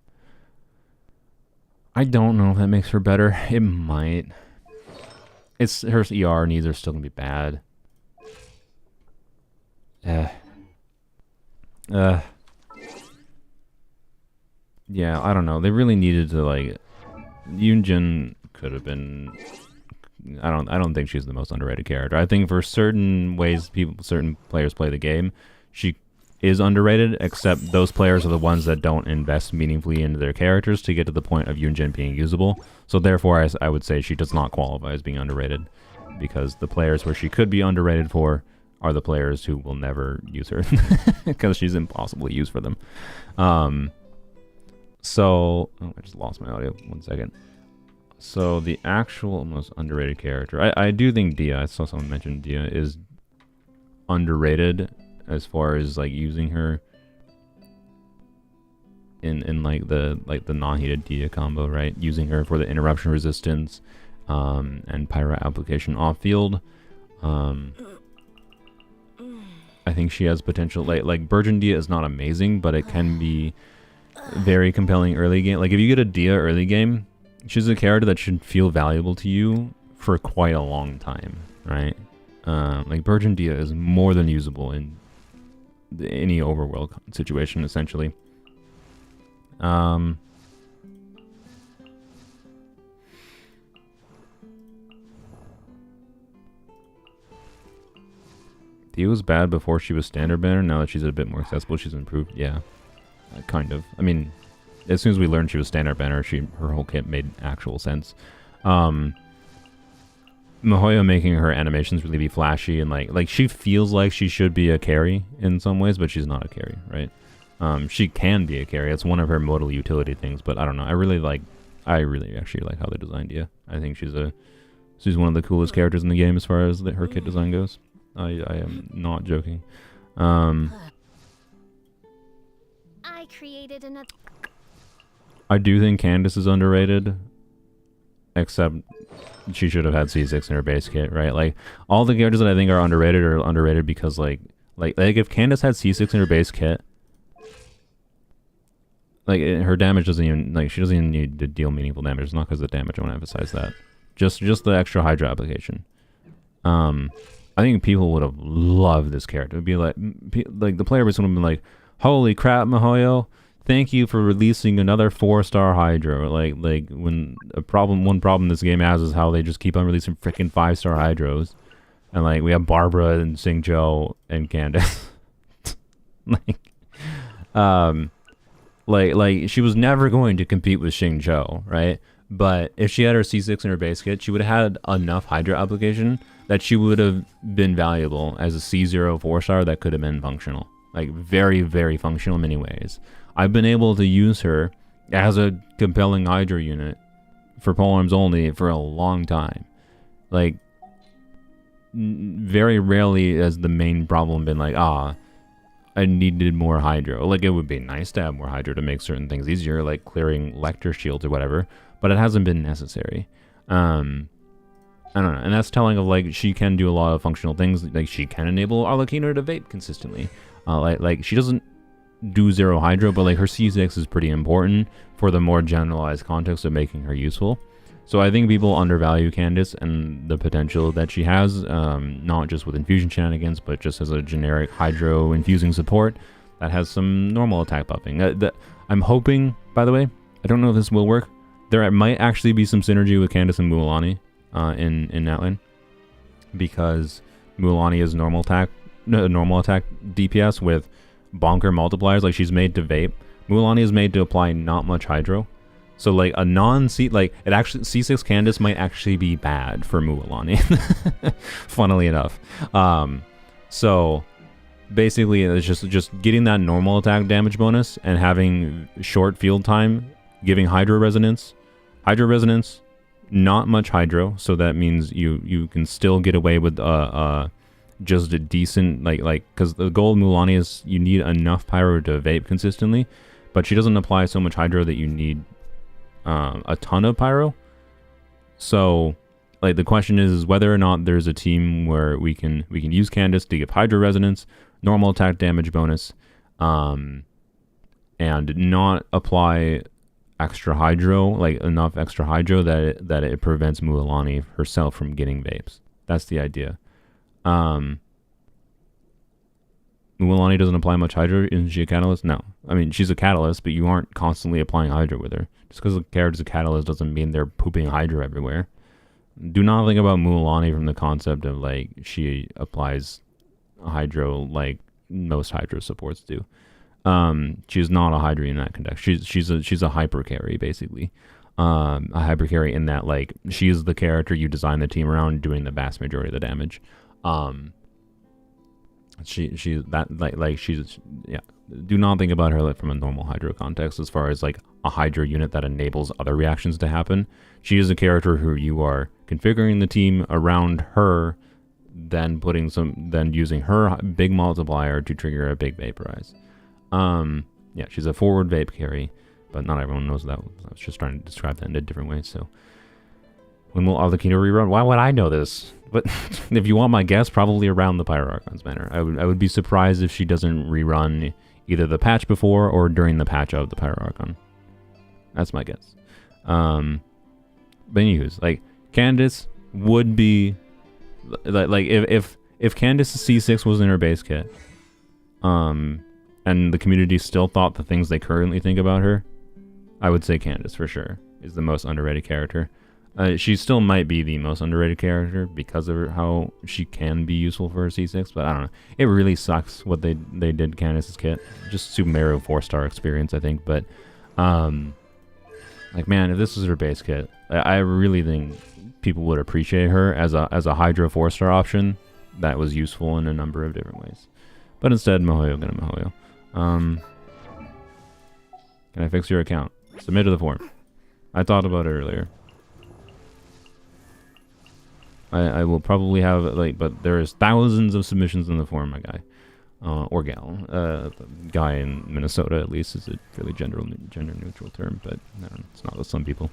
I don't know if that makes her better. It might. It's her ER needs are still gonna be bad. Yeah, I don't know. They really needed to like Yoonjin could have been. I don't think she's the most underrated character. I think for certain ways certain players play the game, she is underrated, except those players are the ones that don't invest meaningfully into their characters to get to the point of Yoonjin being usable. So therefore, I would say she does not qualify as being underrated, because the players where she could be underrated for are the players who will never use her, because she's impossible to use for them. So, oh, I just lost my audio. 1 second. So the actual most underrated character, I do think Dia, I saw someone mention Dia, is underrated as far as like using her in like the non-heated Dia combo, right? Using her for the interruption resistance and pyro application off field. I think she has potential. Like Burgeon Dia is not amazing, but it can be very compelling early game. Like if you get a Dia early game, she's a character that should feel valuable to you for quite a long time, right? Like Burgeon Dia is more than usable in any overworld situation, essentially. Dia was bad before she was standard banner. Now that she's a bit more accessible, she's improved. Yeah, kind of. I mean, as soon as we learned she was standard banner, her whole kit made actual sense. Mihoyo making her animations really be flashy and like she feels like she should be a carry in some ways, but she's not a carry, right? She can be a carry. It's one of her modal utility things, but I don't know. I really actually like how they designed Dia. I think she's one of the coolest characters in the game as far as her kit design goes. I am not joking. I created another. I do think Candace is underrated, except she should have had C6 in her base kit, right? Like all the characters that I think are underrated because like if Candace had C6 in her base kit, like her damage doesn't even, like she doesn't even need to deal meaningful damage. It's not because of the damage. I want to emphasize that. Just the extra Hydra application. I think people would have loved this character. It would be like the player base would have been like, "Holy crap, Mihoyo! Thank you for releasing another 4-star Hydro." Like when one problem this game has is how they just keep on releasing freaking 5-star Hydros, and like we have Barbara and Singjo and Candace. like she was never going to compete with Xingqiu, right? But if she had her C6 in her base kit, she would have had enough Hydra application that she would have been valuable as a C0 4-star that could have been functional. Like very, very functional in many ways. I've been able to use her as a compelling Hydra unit for polearms only for a long time. Like, very rarely has the main problem been like, I needed more Hydro. Like, it would be nice to have more Hydro to make certain things easier, like clearing Lecter shields or whatever, but it hasn't been necessary. I don't know, and that's telling of like she can do a lot of functional things. Like she can enable Arlecchino to vape consistently. Like she doesn't do 0 Hydro, but like her C6 is pretty important for the more generalized context of making her useful. So I think people undervalue Candace and the potential that she has, not just with infusion shenanigans, but just as a generic Hydro infusing support that has some normal attack buffing. I'm hoping, by the way, I don't know if this will work. There might actually be some synergy with Candace and Mualani in that lane. because Mulaney is normal attack DPS with bonker multipliers. Like, she's made to vape. Mulaney is made to apply not much hydro. So like a non-C, like it actually, C6 Candace might actually be bad for Mulaney, funnily enough. So basically it's just getting that normal attack damage bonus and having short field time, giving Hydro Resonance, not much Hydro, so that means you can still get away with just a decent, like because the goal of Mulaney is you need enough Pyro to vape consistently, but she doesn't apply so much Hydro that you need a ton of Pyro. So like the question is whether or not there's a team where we can use Candace to give Hydro Resonance, normal attack damage bonus, and not apply extra Hydro, like enough extra Hydro that it prevents Mulaney herself from getting vapes. That's the idea. Mulaney doesn't apply much Hydro. Isn't she a Catalyst? No. I mean, she's a Catalyst, but you aren't constantly applying Hydro with her. Just because the character's a Catalyst doesn't mean they're pooping Hydro everywhere. Do not think about Mulaney from the concept of, like, she applies Hydro like most Hydro supports do. She's not a Hydra in that context. She's a hyper carry, basically. A hyper carry in that, like, she is the character you design the team around doing the vast majority of the damage. She's yeah. Do not think about her like from a normal Hydro context as far as like a Hydro unit that enables other reactions to happen. She is a character who you are configuring the team around her, then using her big multiplier to trigger a big vaporize. Yeah, she's a forward vape carry, but not everyone knows that. I was just trying to describe that in a different way. So when will Arlecchino rerun? Why would I know this? But if you want my guess, probably around the Pyro Archon's banner. I would be surprised if she doesn't rerun either the patch before or during the patch of the Pyro Archon. That's my guess. But anyways, like Candace would be like if Candace's C6 was in her base kit, and the community still thought the things they currently think about her, I would say Candace for sure is the most underrated character. She still might be the most underrated character because of how she can be useful for her C6, but I don't know. It really sucks what they did Candace's kit. Just Super Mario 4-star experience, I think. But, like, man, if this was her base kit, I really think people would appreciate her as a Hydro 4-star option that was useful in a number of different ways. But instead, Mihoyo gonna Mihoyo. Can I fix your account? Submit to the form. I thought about it earlier. I will probably have, like, but there's thousands of submissions in the forum, my guy. Or gal. Guy in Minnesota, at least, is a fairly gender neutral term, but no, it's not with some people.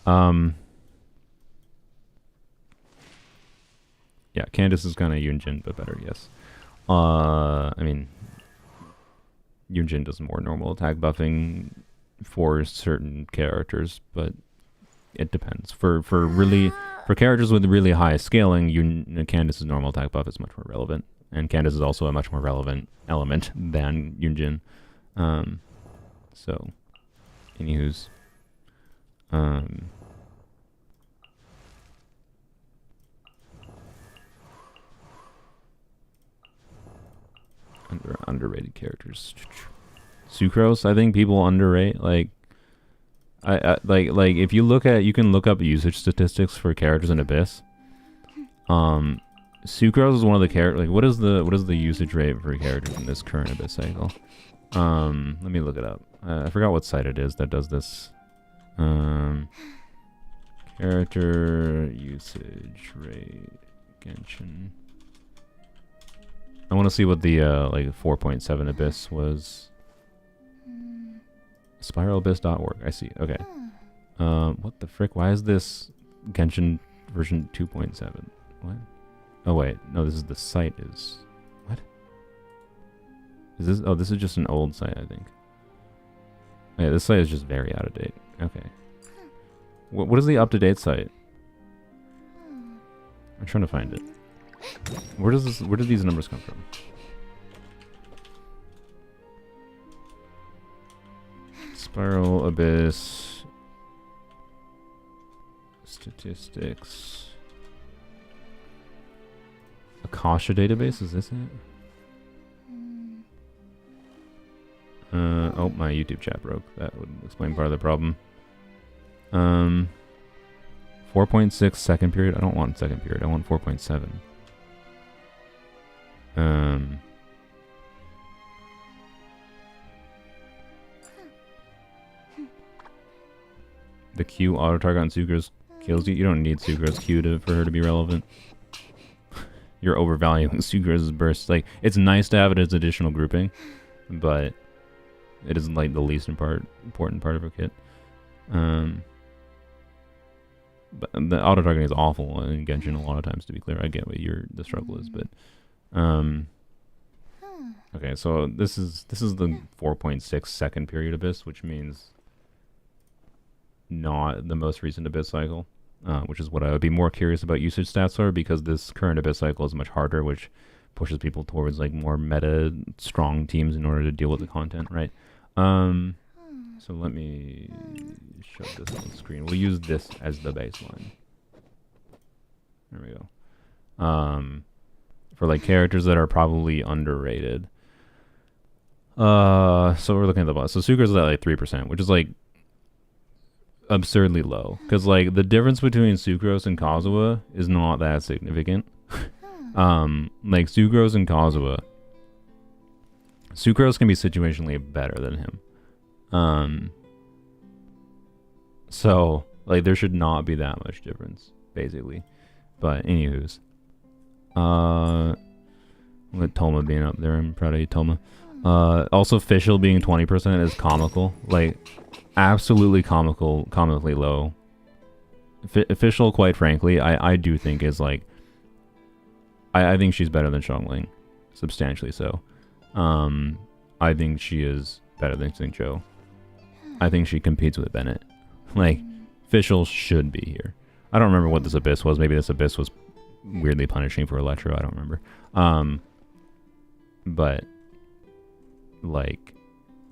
Yeah, Candace is kind of Yunjin, but better, yes. I mean, Yunjin does more normal attack buffing for certain characters, but it depends. For characters with really high scaling, Candace's normal attack buff is much more relevant, and Candace is also a much more relevant element than Yunjin. So, anywho's, underrated characters. Sucrose, I think people underrate. Like, like if you can look up usage statistics for characters in Abyss. Sucrose is one of the characters. Like, what is the usage rate for characters in this current Abyss cycle? Let me look it up. I forgot what site it is that does this. Character usage rate Genshin. I want to see what the like 4.7 Abyss was. Spiralabyss.org. I see. Okay. What the frick? Why is this Genshin version 2.7? What? Oh wait, no. This is the site. Is what? Is this? Oh, this is just an old site, I think. Yeah, this site is just very out of date. Okay. What is the up-to-date site? I'm trying to find it. Where do these numbers come from? Spiral Abyss statistics. Akasha database, is this it? Oh, my YouTube chat broke. That would explain part of the problem. 4.6 second period. I don't want second period. I want 4.7. The Q auto target on Sucrose kills you. You don't need Sucrose Q for her to be relevant. You're overvaluing Sucrose's burst. Like, it's nice to have it as additional grouping, but it isn't like the least important part of her kit. But the auto targeting is awful in Genshin a lot of times. To be clear, I get what the struggle is, but okay. So this is the 4.6 second period abyss, which means not the most recent abyss cycle, which is what I would be more curious about usage stats for, because this current abyss cycle is much harder, which pushes people towards like more meta strong teams in order to deal with the content, right? So let me show this on the screen. We'll use this as the baseline. There we go. For like characters that are probably underrated. So we're looking at the boss. So Sucrose is at like 3%, which is like absurdly low, because like the difference between Sucrose and Kazuha is not that significant. Like Sucrose and Kazuha, Sucrose can be situationally better than him. So like there should not be that much difference basically, but anywho's, with Tolma being up there, I'm proud of you, Tolma. Also Fischl being 20% is comical, like absolutely comically low. Fischl, quite frankly, I do think is like, I think she's better than Xiangling, substantially so. I think she is better than Xingqiu. I think she competes with Bennett. Like, Fischl should be here. I don't remember what this abyss was. Maybe this abyss was weirdly punishing for Electro. I don't remember. But like,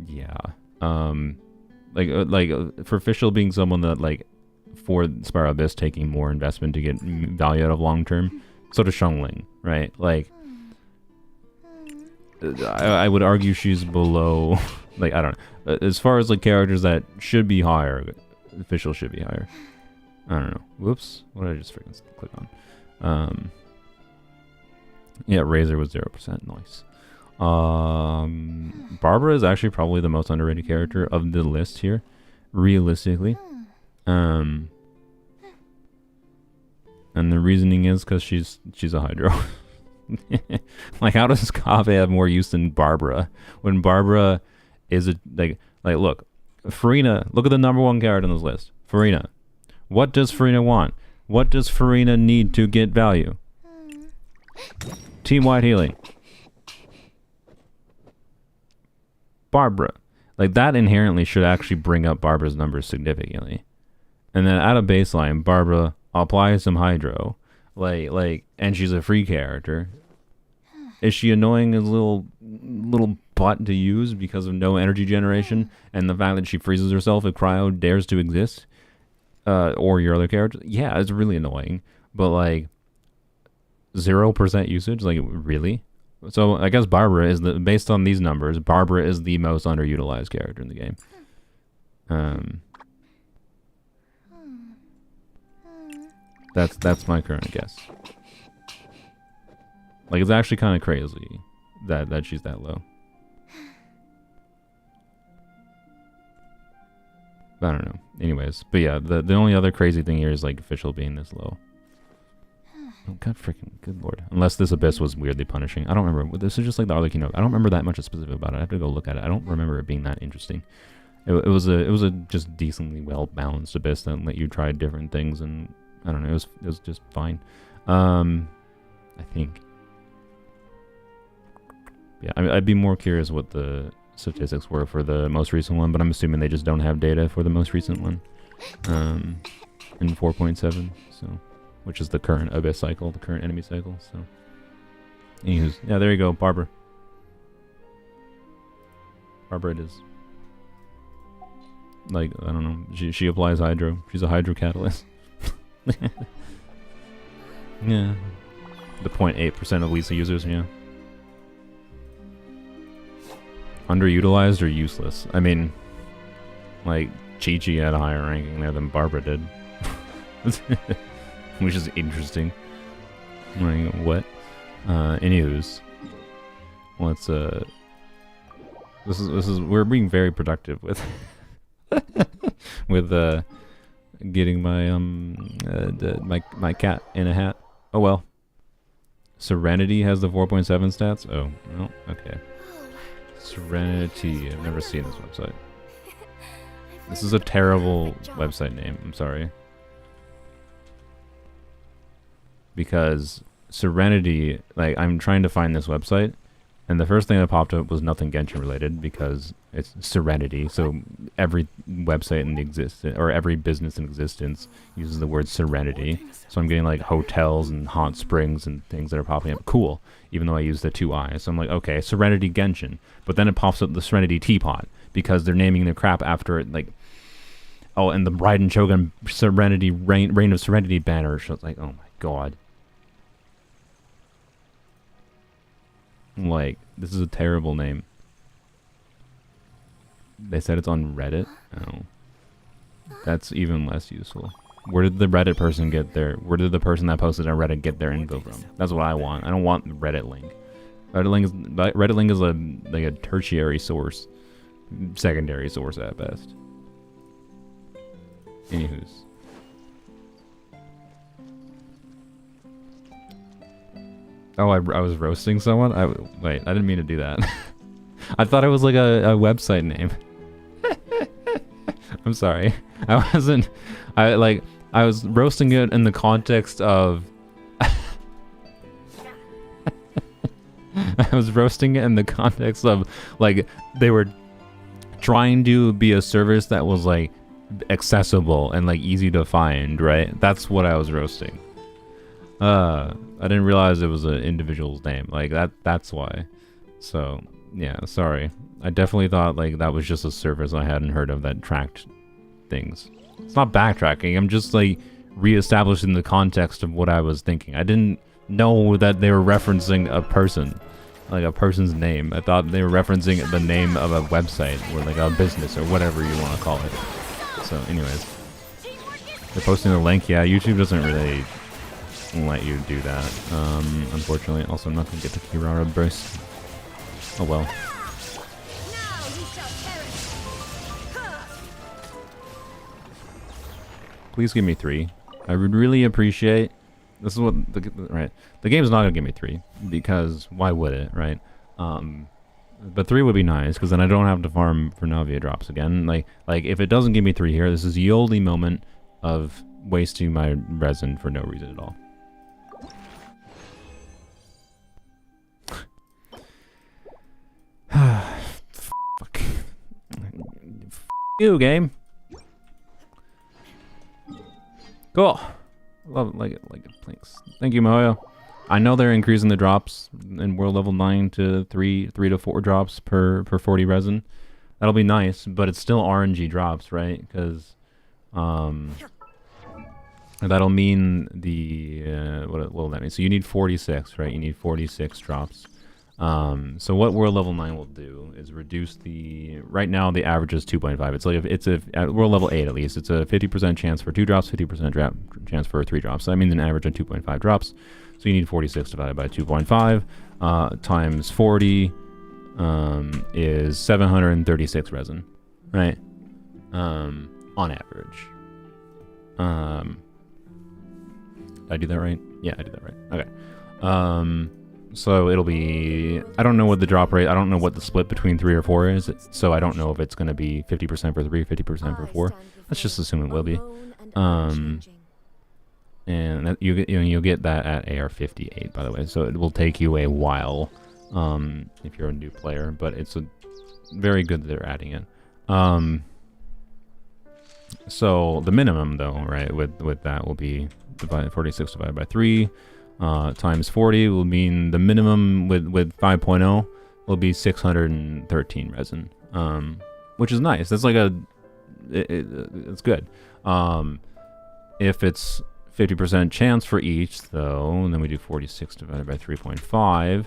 yeah. Like for Fischl being someone that like, for Spiral Abyss taking more investment to get value out of long term, so does Xiangling, right? Like, I would argue she's below. Like, I don't know. As far as like characters that should be higher, Fischl should be higher. I don't know. Whoops. What did I just freaking click on? Yeah, Razor was 0%. Nice. Barbara is actually probably the most underrated character of the list here, realistically. And the reasoning is because she's a Hydro. Like, how does Kave have more use than Barbara when Barbara is a like look, Farina, look at the number one character on this list. Farina. What does Farina want? What does Farina need to get value? Team wide healing. Barbara. Like, that inherently should actually bring up Barbara's numbers significantly. And then at a baseline, Barbara applies some Hydro. Like, and she's a free character. Is she annoying as a little butt to use because of no energy generation and the fact that she freezes herself if Cryo dares to exist? Or your other character? Yeah, it's really annoying. But like, 0% usage? Like, really? So I guess Barbara is based on these numbers, Barbara is the most underutilized character in the game. That's my current guess. Like, it's actually kind of crazy that she's that low. I don't know. Anyways, but yeah, the only other crazy thing here is like Fischl being this low. Oh, God freaking, good lord. Unless this abyss was weirdly punishing. I don't remember. This is just like the other keynote. I don't remember that much specific about it. I have to go look at it. I don't remember it being that interesting. It was a just decently well balanced abyss that let you try different things, and I don't know. It was just fine. I think. Yeah, I mean, I'd be more curious what the statistics were for the most recent one, but I'm assuming they just don't have data for the most recent one. In 4.7, so. Which is the current abyss cycle, the current enemy cycle, so. Anyways, yeah, there you go, Barbara. Barbara it is. Like, I don't know, she applies Hydro. She's a Hydro catalyst. Yeah. The 0.8% of Lisa users, yeah. Underutilized or useless? I mean, like, Chi-Chi had a higher ranking there than Barbara did. Which is interesting. Like, what? Anywho's. Let's, This is, we're being very productive with, with, getting my, my cat in a hat. Oh well. Serenity has the 4.7 stats? Oh, well, okay. Serenity. I've never seen this website. This is a terrible website name. I'm sorry. Because Serenity, like, I'm trying to find this website, and the first thing that popped up was nothing Genshin related because it's Serenity. So every website in existence, or every business in existence, uses the word Serenity. So I'm getting like hotels and hot springs and things that are popping up. Cool. Even though I use the 2 I's. So I'm like, okay, Serenity Genshin. But then it pops up the Serenity Teapot because they're naming the crap after it, like, oh, and the Raiden Shogun Serenity Reign of Serenity banner. So it's like, oh my god. Like, this is a terrible name. They said it's on Reddit? Oh. That's even less useful. Where did the Reddit person get their... Where did the person that posted on Reddit get their info from? That's what I want. I don't want the Reddit link. Reddit link is a, like a tertiary source. Secondary source at best. Anywho's. Oh, I was roasting someone? Wait, I didn't mean to do that. I thought it was like a website name. I'm sorry. I wasn't... I was roasting it in the context of... I was roasting it in the context of, like, they were trying to be a service that was, like, accessible and, like, easy to find, right? That's what I was roasting. I didn't realize it was an individual's name. Like, that's why. So, yeah, sorry. I definitely thought, like, that was just a service I hadn't heard of that tracked things. It's not backtracking. I'm just, like, reestablishing the context of what I was thinking. I didn't know that they were referencing a person. Like, a person's name. I thought they were referencing the name of a website or, like, a business or whatever you want to call it. So, anyways. They're posting the link. Yeah, YouTube doesn't really... let you do that, unfortunately. Also, I'm not gonna get the Kirara burst. Oh well. Please give me 3. I would really appreciate... This is what... Right. The game's not gonna give me 3, because why would it, right? But 3 would be nice, because then I don't have to farm for Navia drops again. Like if it doesn't give me 3 here, this is the only moment of wasting my resin for no reason at all. Fuck. You, game. Cool. Love it, like it, thanks. Thank you, Moyo. I know they're increasing the drops in world level 9 to 3 to 4 drops per 40 resin. That'll be nice, but it's still RNG drops, right? Because that'll mean the what will that mean? So you need 46, right? You need 46 drops. So what world level 9 will do is reduce the... Right now the average is 2.5. It's like at world level 8 at least, it's a 50% chance for 2 drops, 50% chance for 3 drops. So that means an average of 2.5 drops. So you need 46 divided by 2.5 times 40 is 736 resin, right? On average. Did I do that right? Yeah, I did that right. Okay. So it'll be... I don't know what the drop rate... I don't know what the split between 3 or 4 is. So I don't know if it's going to be 50% for 3, 50% for 4. Let's just assume it will be. And that you'll get that at AR58, by the way. So it will take you a while if you're a new player. But it's very good that they're adding it. So the minimum, though, right, with that will be 46 divided by 3. Times 40 will mean the minimum with 5.0 will be 613 resin, which is nice. That's like it's good. If it's 50% chance for each, though, and then we do 46 divided by 3.5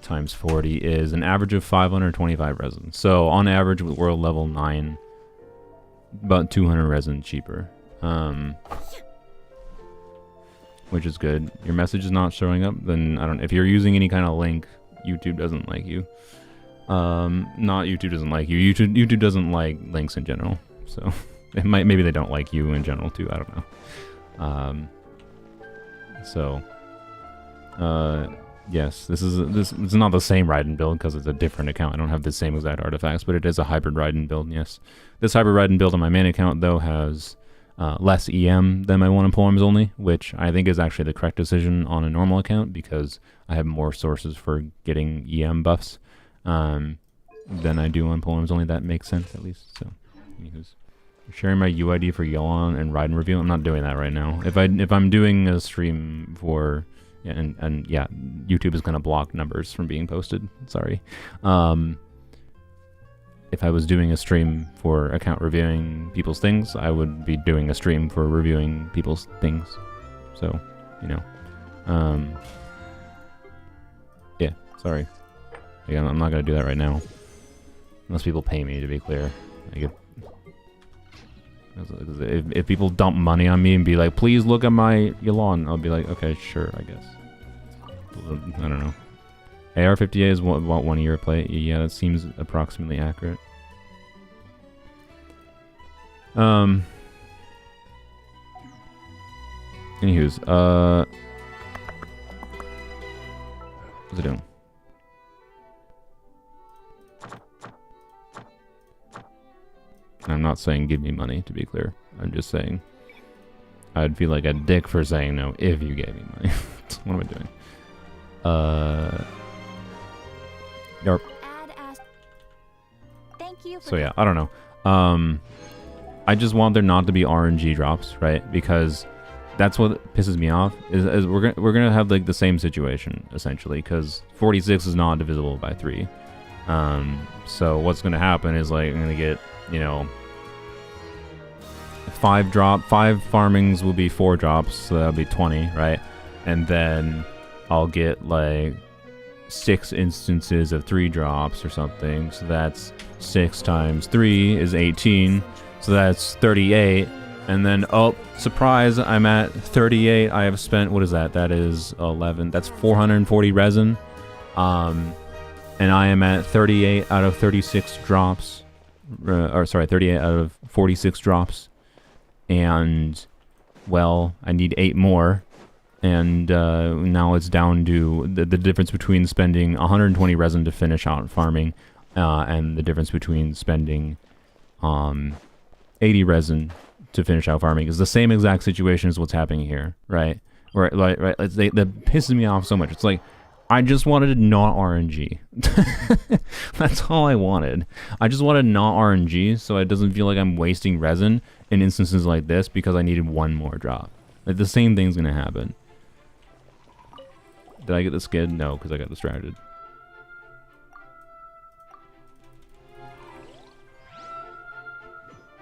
times 40 is an average of 525 resin. So on average, with world level 9, about 200 resin cheaper, which is good. Your message is not showing up, then I don't. If you're using any kind of link, YouTube doesn't like you. Not YouTube doesn't like you. YouTube doesn't like links in general. So maybe they don't like you in general too. I don't know. Yes, this is not the same Raiden build because it's a different account. I don't have the same exact artifacts, but it is a hybrid Raiden build. Yes, this hybrid Raiden build on my main account though has less EM than my one in poems only, which I think is actually the correct decision on a normal account because I have more sources for getting EM buffs than I do on poems only. That makes sense at least. So, anywho's. Sharing my UID for Yelon and Raiden review. I'm not doing that right now. If I'm doing a stream for and yeah, YouTube is gonna block numbers from being posted. Sorry. If I was doing a stream for account reviewing people's things, I would be doing a stream for reviewing people's things. So, you know. Yeah, sorry. Again, I'm not gonna do that right now. Unless people pay me, to be clear. If people dump money on me and be like, please look at my Yelon, I'll be like, okay, sure, I guess. I don't know. AR-50A is about 1 year play. Yeah, that seems approximately accurate. Anywho's, what's it doing? I'm not saying give me money, to be clear. I'm just saying I'd feel like a dick for saying no if you gave me money. What am I doing? Yarp. Thank you. So yeah, I don't know. I just want there not to be RNG drops, right? Because that's what pisses me off. Is we're gonna have like the same situation essentially, because 46 is not divisible by 3. So what's gonna happen is like I'm gonna get, you know, 5 farmings will be 4 drops, so that'll be 20, right? And then I'll get like 6 instances of 3 drops or something, so that's 6 times 3 is 18, so that's 38. And then, oh, surprise, I'm at 38. I have spent, what is that? That is 11. That's 440 resin. And I am at 38 out of 36 drops. Or sorry, 38 out of 46 drops. And, well, I need 8 more. And now it's down to the difference between spending 120 resin to finish out farming and the difference between spending 80 resin to finish out farming is the same exact situation as what's happening here, right? Right, that pisses me off so much. It's like, I just wanted not RNG. That's all I wanted. I just wanted not RNG so it doesn't feel like I'm wasting resin in instances like this because I needed 1 more drop. Like, the same thing's gonna happen. Did I get the skid? No, because I got distracted.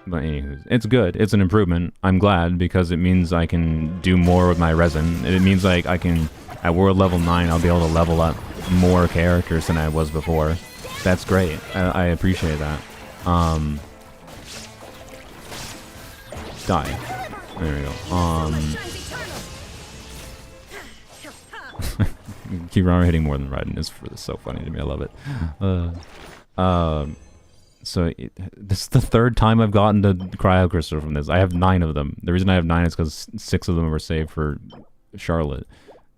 But anywho, it's good. It's an improvement. I'm glad because it means I can do more with my resin. It means like I can, at world level 9, I'll be able to level up more characters than I was before. That's great. I appreciate that. Die. There we go. Kiwawawawa hitting more than Raiden is so funny to me. I love it. So this is the 3rd time I've gotten the cryo crystal from this. I have 9 of them. The reason I have 9 is because 6 of them were saved for Charlotte.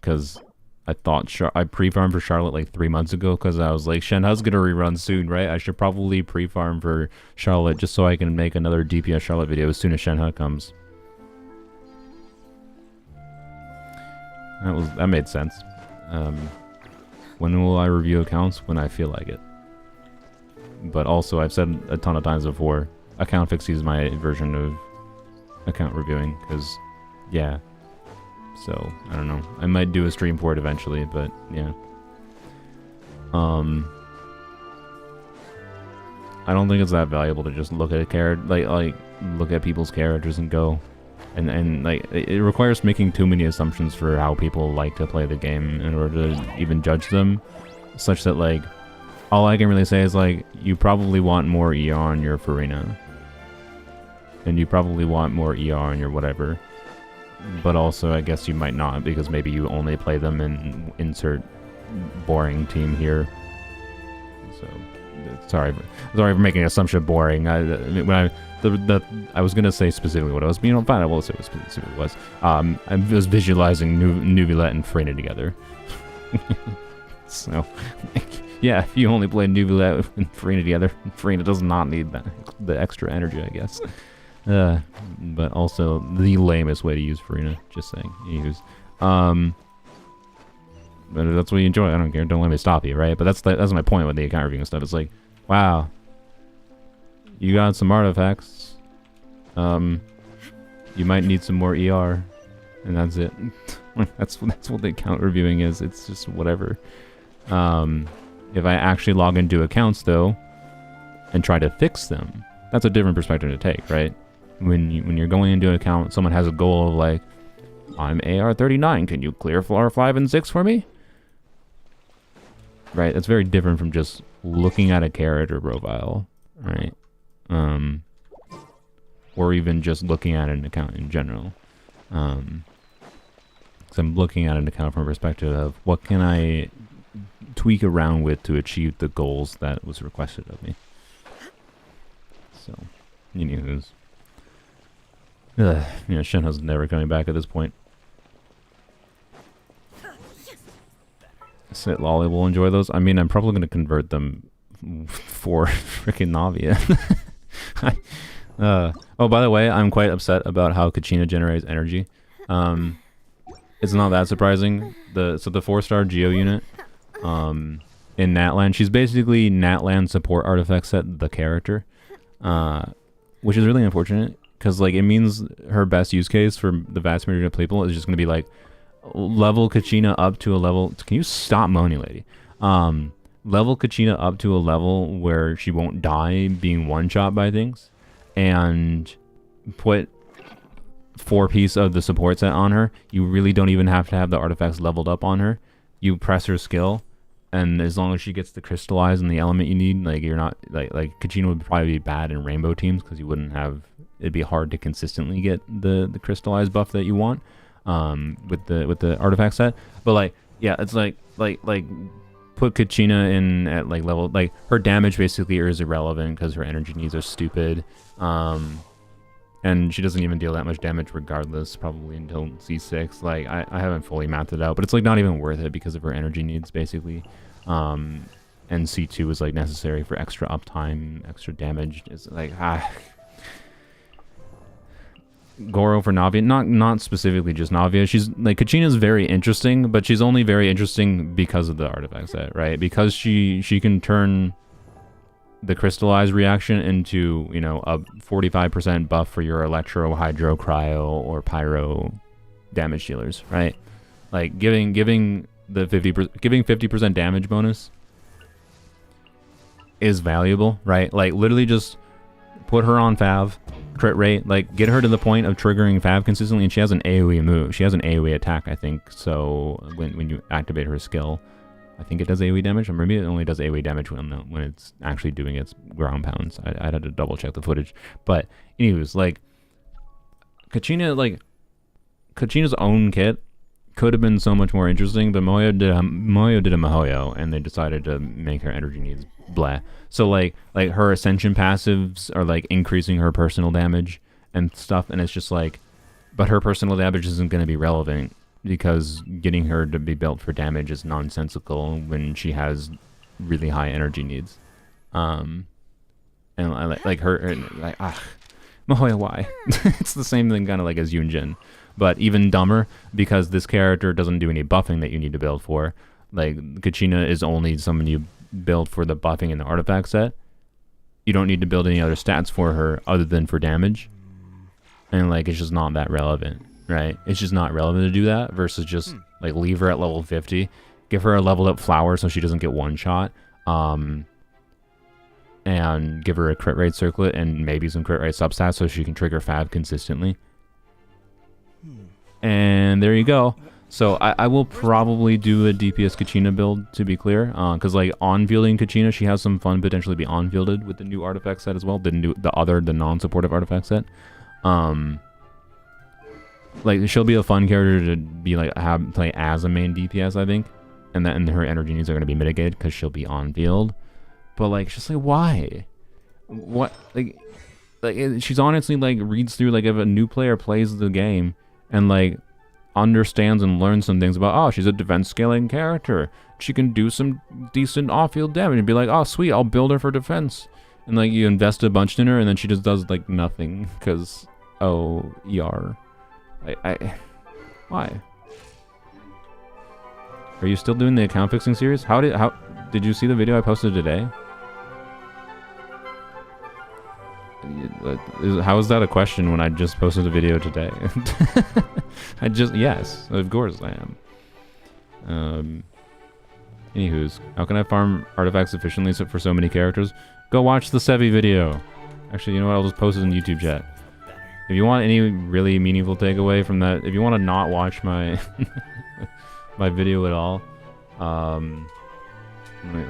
Because I thought I pre-farmed for Charlotte like 3 months ago because I was like, Shenhe's gonna rerun soon, right? I should probably pre-farm for Charlotte just so I can make another DPS Charlotte video as soon as Shenhe comes. That made sense. When will I review accounts? When I feel like it. But also, I've said a ton of times before, Account Fixie is my version of account reviewing, because, yeah. So, I don't know. I might do a stream for it eventually, but, yeah. I don't think it's that valuable to just look at a character, like look at people's characters and go, And like it requires making too many assumptions for how people like to play the game in order to even judge them, such that like all I can really say is like you probably want more ER on your Farina, and you probably want more ER on your whatever, but also I guess you might not, because maybe you only play them in insert boring team here. So sorry for making an assumption boring. I was gonna say specifically what I was, but you know, fine, I will say what specifically was. I was visualizing Nuvolette and Farina together. So, yeah, if you only play Nuvolette and Farina together, Farina does not need the extra energy, I guess. But also the lamest way to use Farina. Just saying. But if that's what you enjoy, I don't care. Don't let me stop you, right? But that's my point with the account reviewing stuff. It's like, wow, you got some artifacts. You might need some more ER, and that's it. that's what the account reviewing is. It's just whatever. If I actually log into accounts though, and try to fix them, that's a different perspective to take, right? When you're going into an account, someone has a goal of like, I'm AR39. Can you clear floor 5 and 6 for me? Right, that's very different from just looking at a character profile, right? Or even just looking at an account in general. So I'm looking at an account from a perspective of what can I tweak around with to achieve the goals that was requested of me. So, anywho's. Shenhe's never coming back at this point. Sit Lolly will enjoy those. I mean, I'm probably going to convert them for freaking Navia. Oh, by the way, I'm quite upset about how Kachina generates energy. It's not that surprising. The 4-star Geo unit in Natlan, she's basically Natlan support artifact set, the character, which is really unfortunate because like it means her best use case for the vast majority of people is just going to be like level Kachina up to a level. Can you stop moaning, lady? Level Kachina up to a level where she won't die being one-shot by things, and put 4-piece of the support set on her. You really don't even have to have the artifacts leveled up on her. You press her skill, and as long as she gets the crystallize and the element you need, like you're not like Kachina would probably be bad in rainbow teams because you wouldn't have. It'd be hard to consistently get the crystallize buff that you want with the artifact set. But like yeah, it's like put Kachina in at like level, like her damage basically is irrelevant because her energy needs are stupid. And she doesn't even deal that much damage regardless, probably until C6. Like I haven't fully mapped it out, but it's like not even worth it because of her energy needs basically. And C2 is like necessary for extra uptime, extra damage. It's like Goro for Navia, not specifically just Navia. She's like Kachina's very interesting, but she's only very interesting because of the artifact set, right? Because she can turn the crystallize reaction into, you know, a 45% buff for your electro, hydro, cryo, or pyro damage dealers, right? Like giving the 50% damage bonus is valuable, right? Like literally just put her on Fav, crit rate, like get her to the point of triggering Fav consistently, and she has an AoE move. She has an AoE attack, I think. So when you activate her skill, I think it does AoE damage, or maybe it only does AoE damage when it's actually doing its ground pounds. I'd have to double check the footage. But anyways, like Kachina's own kit could have been so much more interesting, but Moyo did a Mihoyo, and they decided to make her energy needs blah. So like her ascension passives are like increasing her personal damage and stuff, and it's just like, but her personal damage isn't going to be relevant because getting her to be built for damage is nonsensical when she has really high energy needs. And like her like Mihoyo, why? It's the same thing kind of like as Yunjin, but even dumber because this character doesn't do any buffing that you need to build for. Like Kachina is only someone you build for the buffing in the artifact set. You don't need to build any other stats for her other than for damage, and like it's just not that relevant, right? It's just not relevant to do that versus just like leave her at level 50, give her a leveled up flower so she doesn't get one shot, and give her a crit rate circlet and maybe some crit rate substats so she can trigger Fav consistently. And there you go. So I will probably do a DPS Kachina build, to be clear, because like on-fielding Kachina, she has some fun potentially be on-fielded with the new artifact set as well, the non-supportive artifact set. Like she'll be a fun character to be like play as a main DPS, I think, and her energy needs are going to be mitigated because she'll be on-field. But like, it's just like, why? What like she's honestly like reads through like if a new player plays the game and like understands and learns some things about, oh, she's a defense scaling character, she can do some decent off-field damage, and be like, oh sweet, I'll build her for defense, and like you invest a bunch in her and then she just does like nothing because ER. Why? Are you still doing the account fixing series? How did you see the video I posted today? How is that a question when I just posted a video today? Yes, of course I am. Anywho's, how can I farm artifacts efficiently for so many characters? Go watch the Sevi video. Actually, you know what? I'll just post it in YouTube chat. If you want any really meaningful takeaway from that, if you want to not watch my my video at all, let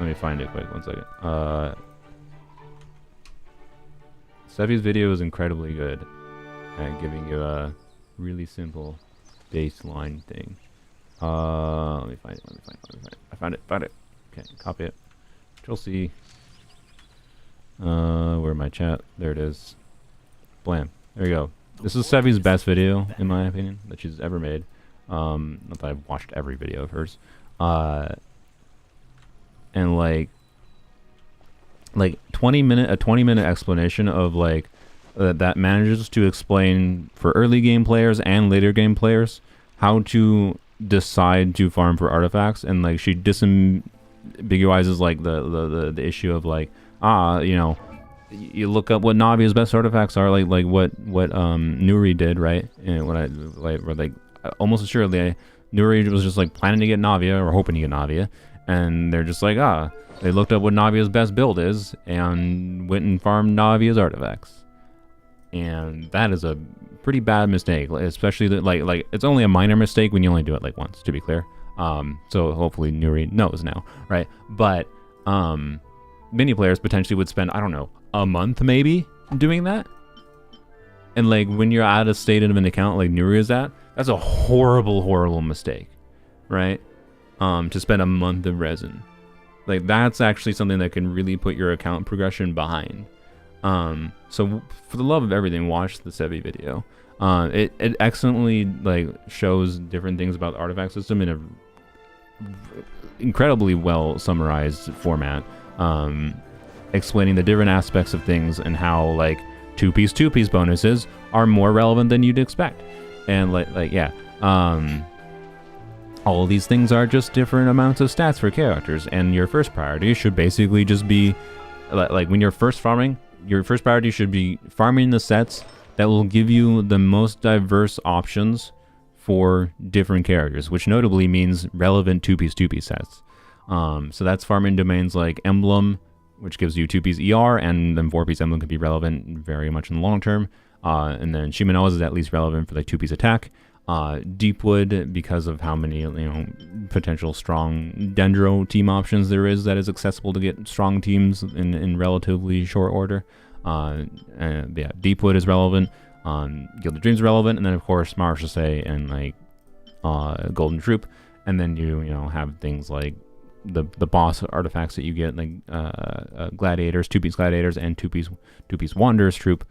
me find it quick. 1 second. Sevi's video is incredibly good at giving you a really simple baseline thing. Let me find it. I found it. Okay, copy it. Control C. Where my chat? There it is. Blam. There you go. This is Sevi's best video, in my opinion, that she's ever made. Not that I've watched every video of hers. And like 20 minute explanation of like that manages to explain for early game players and later game players how to decide to farm for artifacts, and like she disambiguizes like the issue of like, you know, you look up what Navia's best artifacts are, like what Nuri did, right? And when I like almost assuredly Nuri was just like planning to get Navia or hoping to get Navia, and they're just like, they looked up what Navia's best build is and went and farmed Navia's artifacts. And that is a pretty bad mistake, especially that like it's only a minor mistake when you only do it like once, to be clear. So hopefully Nuri knows now, right? But many players potentially would spend, I don't know, a month maybe doing that. And like when you're at a state of an account like Nuri is at, that's a horrible mistake, right? To spend a month of resin. Like that's actually something that can really put your account progression behind. So for the love of everything, watch the Sevi video. It excellently like shows different things about the artifact system in a incredibly well summarized format, explaining the different aspects of things and how like two-piece bonuses are more relevant than you'd expect. And all of these things are just different amounts of stats for characters, and your first priority should basically just be like when you're first farming, your first priority should be farming the sets that will give you the most diverse options for different characters, which notably means relevant two-piece sets. So that's farming domains like Emblem, which gives you 2-piece ER, and then 4-piece Emblem could be relevant very much in the long term. And then Shimano's is at least relevant for like 2-piece attack. Deepwood, because of how many potential strong Dendro team options there is, that is accessible to get strong teams in relatively short order. Yeah, Deepwood is relevant. Guild of Dreams is relevant, and then of course Marshasei and like Golden Troop, and then you have things like the boss artifacts that you get, like gladiators, 2-piece gladiators, and 2-piece Wanderers troop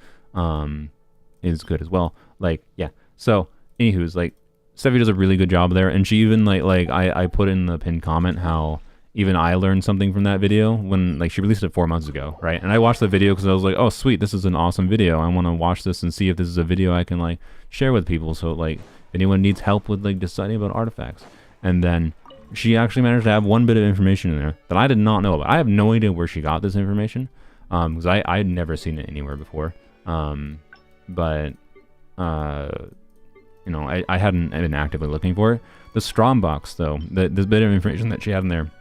is good as well. Like yeah, so. Anywho's, like, Sevi does a really good job there, and she even, like I put in the pinned comment how even I learned something from that video when, like, she released it 4 months ago, right? And I watched the video because I was like, oh, sweet, this is an awesome video. I want to watch this and see if this is a video I can, like, share with people, so, like, if anyone needs help with, like, deciding about artifacts. And then she actually managed to have one bit of information in there that I did not know about. I have no idea where she got this information, because I had never seen it anywhere before. I hadn't been actively looking for it. The Strombox, though, this bit of information that she had in there,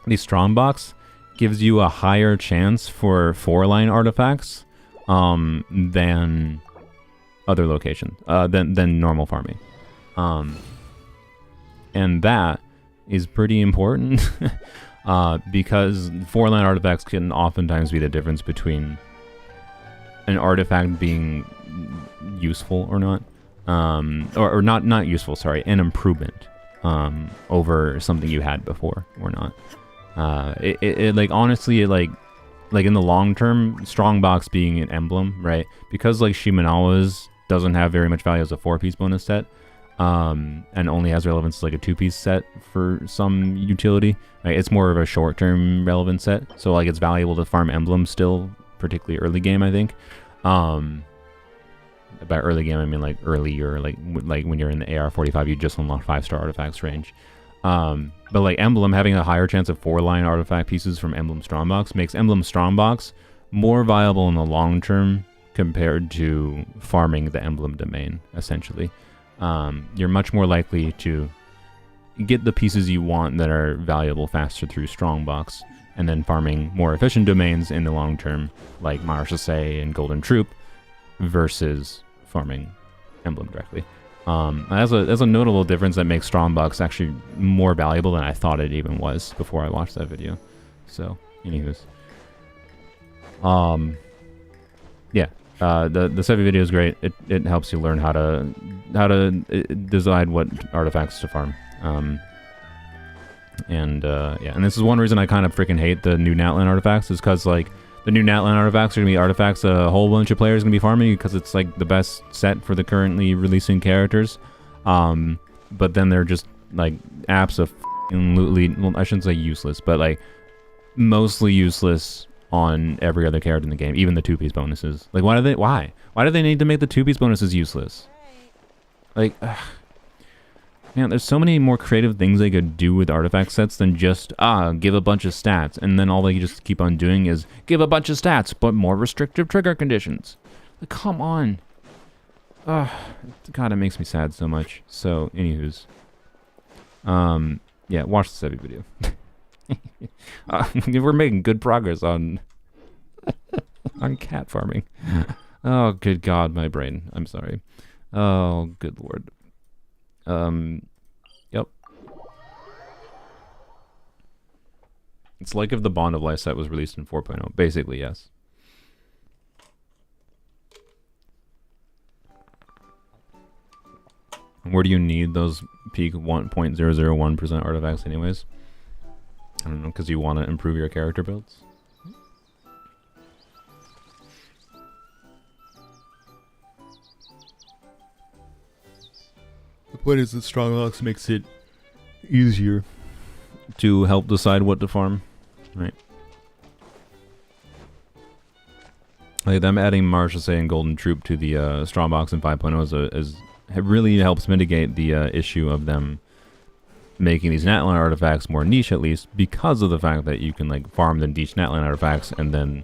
the Strombox gives you a higher chance for 4-line artifacts than other locations, than normal farming. And that is pretty important because 4-line artifacts can oftentimes be the difference between an artifact being useful or not, or not useful. Sorry, an improvement over something you had before or not. It like honestly, like in the long term, Strongbox being an emblem, right? Because like Shimenawa's doesn't have very much value as a 4-piece bonus set, and only has relevance as like a 2-piece set for some utility. Right? It's more of a short-term relevant set, so like it's valuable to farm emblems still, particularly early game, I think. By early game, I mean like earlier, like when you're in the AR-45, you just unlock 5-star artifacts range. But like Emblem having a higher chance of 4-line artifact pieces from Emblem Strongbox makes Emblem Strongbox more viable in the long term compared to farming the Emblem domain, essentially. You're much more likely to get the pieces you want that are valuable faster through Strongbox, and then farming more efficient domains in the long term, like Marshasei and Golden Troop, versus farming Emblem directly. That's a notable difference that makes Strongbox actually more valuable than I thought it even was before I watched that video. So, anyways. Yeah. The Sevi video is great. It helps you learn how to decide what artifacts to farm. Yeah, and this is one reason I kind of freaking hate the new Natlan artifacts, is because like the new Natlan artifacts are gonna be artifacts a whole bunch of players are gonna be farming because it's like the best set for the currently releasing characters. But then they're just like absolutely, well, I shouldn't say useless, but like mostly useless on every other character in the game, even the 2-piece bonuses. Like, why do they need to make the 2-piece bonuses useless? Like, man, there's so many more creative things they could do with artifact sets than just give a bunch of stats, and then all they just keep on doing is give a bunch of stats but more restrictive trigger conditions. Like, come on. God, it makes me sad so much. So, anywho's, yeah, watch the Sevi video. We're making good progress on on cat farming. Oh, good God, my brain. I'm sorry. Oh, good Lord. Yep. It's like if the Bond of Life set was released in 4.0. Basically, yes. Where do you need those peak 1.001% artifacts anyways? I don't know, because you want to improve your character builds? The point is that Strongbox makes it easier to help decide what to farm, right? Like them adding Marshasei and Golden Troop to the Strongbox in 5.0 it really helps mitigate the issue of them making these Natlan artifacts more niche, at least, because of the fact that you can like farm the niche Natlan artifacts, and then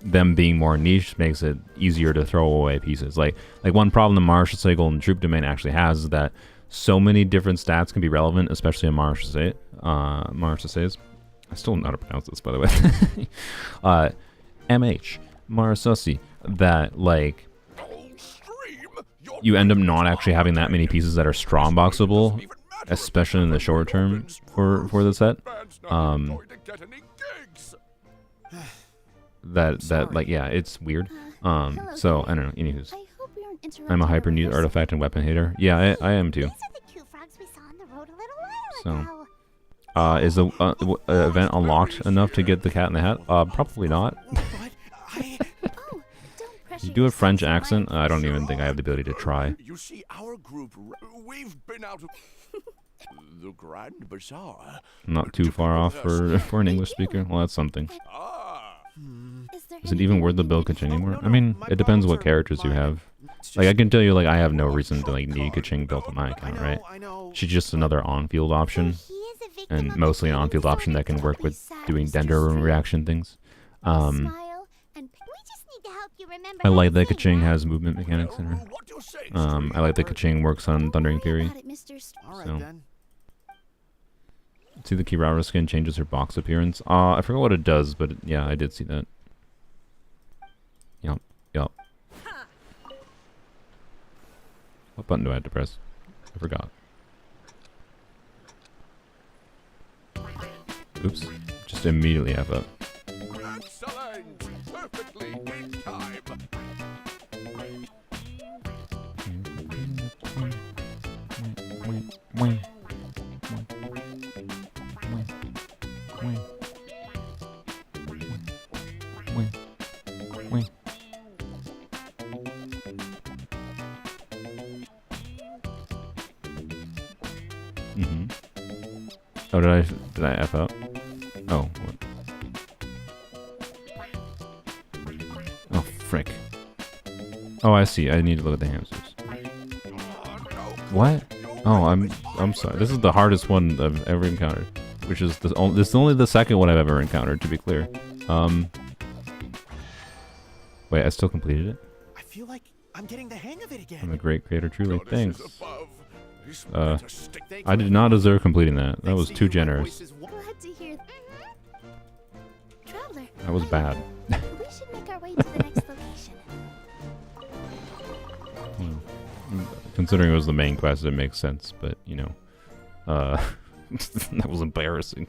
them being more niche makes it easier to throw away pieces. Like one problem the Marshasei Golden Troop domain actually has is that so many different stats can be relevant, especially in Marshasei's. I still don't know how to pronounce this, by the way. MH Marasasi, that like you end up not actually having that many pieces that are Strongboxable, especially in the short term for the set. That like, yeah, it's weird. So I don't know. Anywho's, I'm a hyper need artifact and weapon hater. Yeah, I am too. So, is the event unlocked enough to get the Cat in the Hat? Probably not. You do a French accent? I don't even think I have the ability to try. You see, our group, we've been out of the Grand Bazaar. Not too far off for an English speaker. Well, that's something. Is it even worth the build Kaching anymore? I mean, it depends what characters you have. Like, I can tell you, like, I have no reason to like need Kaching built on my account, right? She's just another on-field option, and mostly an on-field option that can work with doing dendro reaction things. I like that Kaching has movement mechanics in her. I like that Kaching works on Thundering Fury. So. See, the Kiwawawawa skin changes her box appearance. I forgot what it does, but yeah, I did see that. Yup. What button do I have to press? I forgot. Oops. Just immediately F up. Excellent! Perfectly in time. Oh, did I F up? Oh. What? Oh, frick. Oh, I see. I need to look at the hamsters. What? Oh, I'm sorry. This is the hardest one I've ever encountered, which is this is only the second one I've ever encountered, to be clear. Wait, I still completed it? I feel like I'm getting the hang of it again. I'm a great creator, truly. Thanks. Above. I did not deserve completing that. That was too generous. Glad to hear. Traveler. That was bad. We should make our way to the next location. Considering it was the main quest, it makes sense, but, you know, that was embarrassing.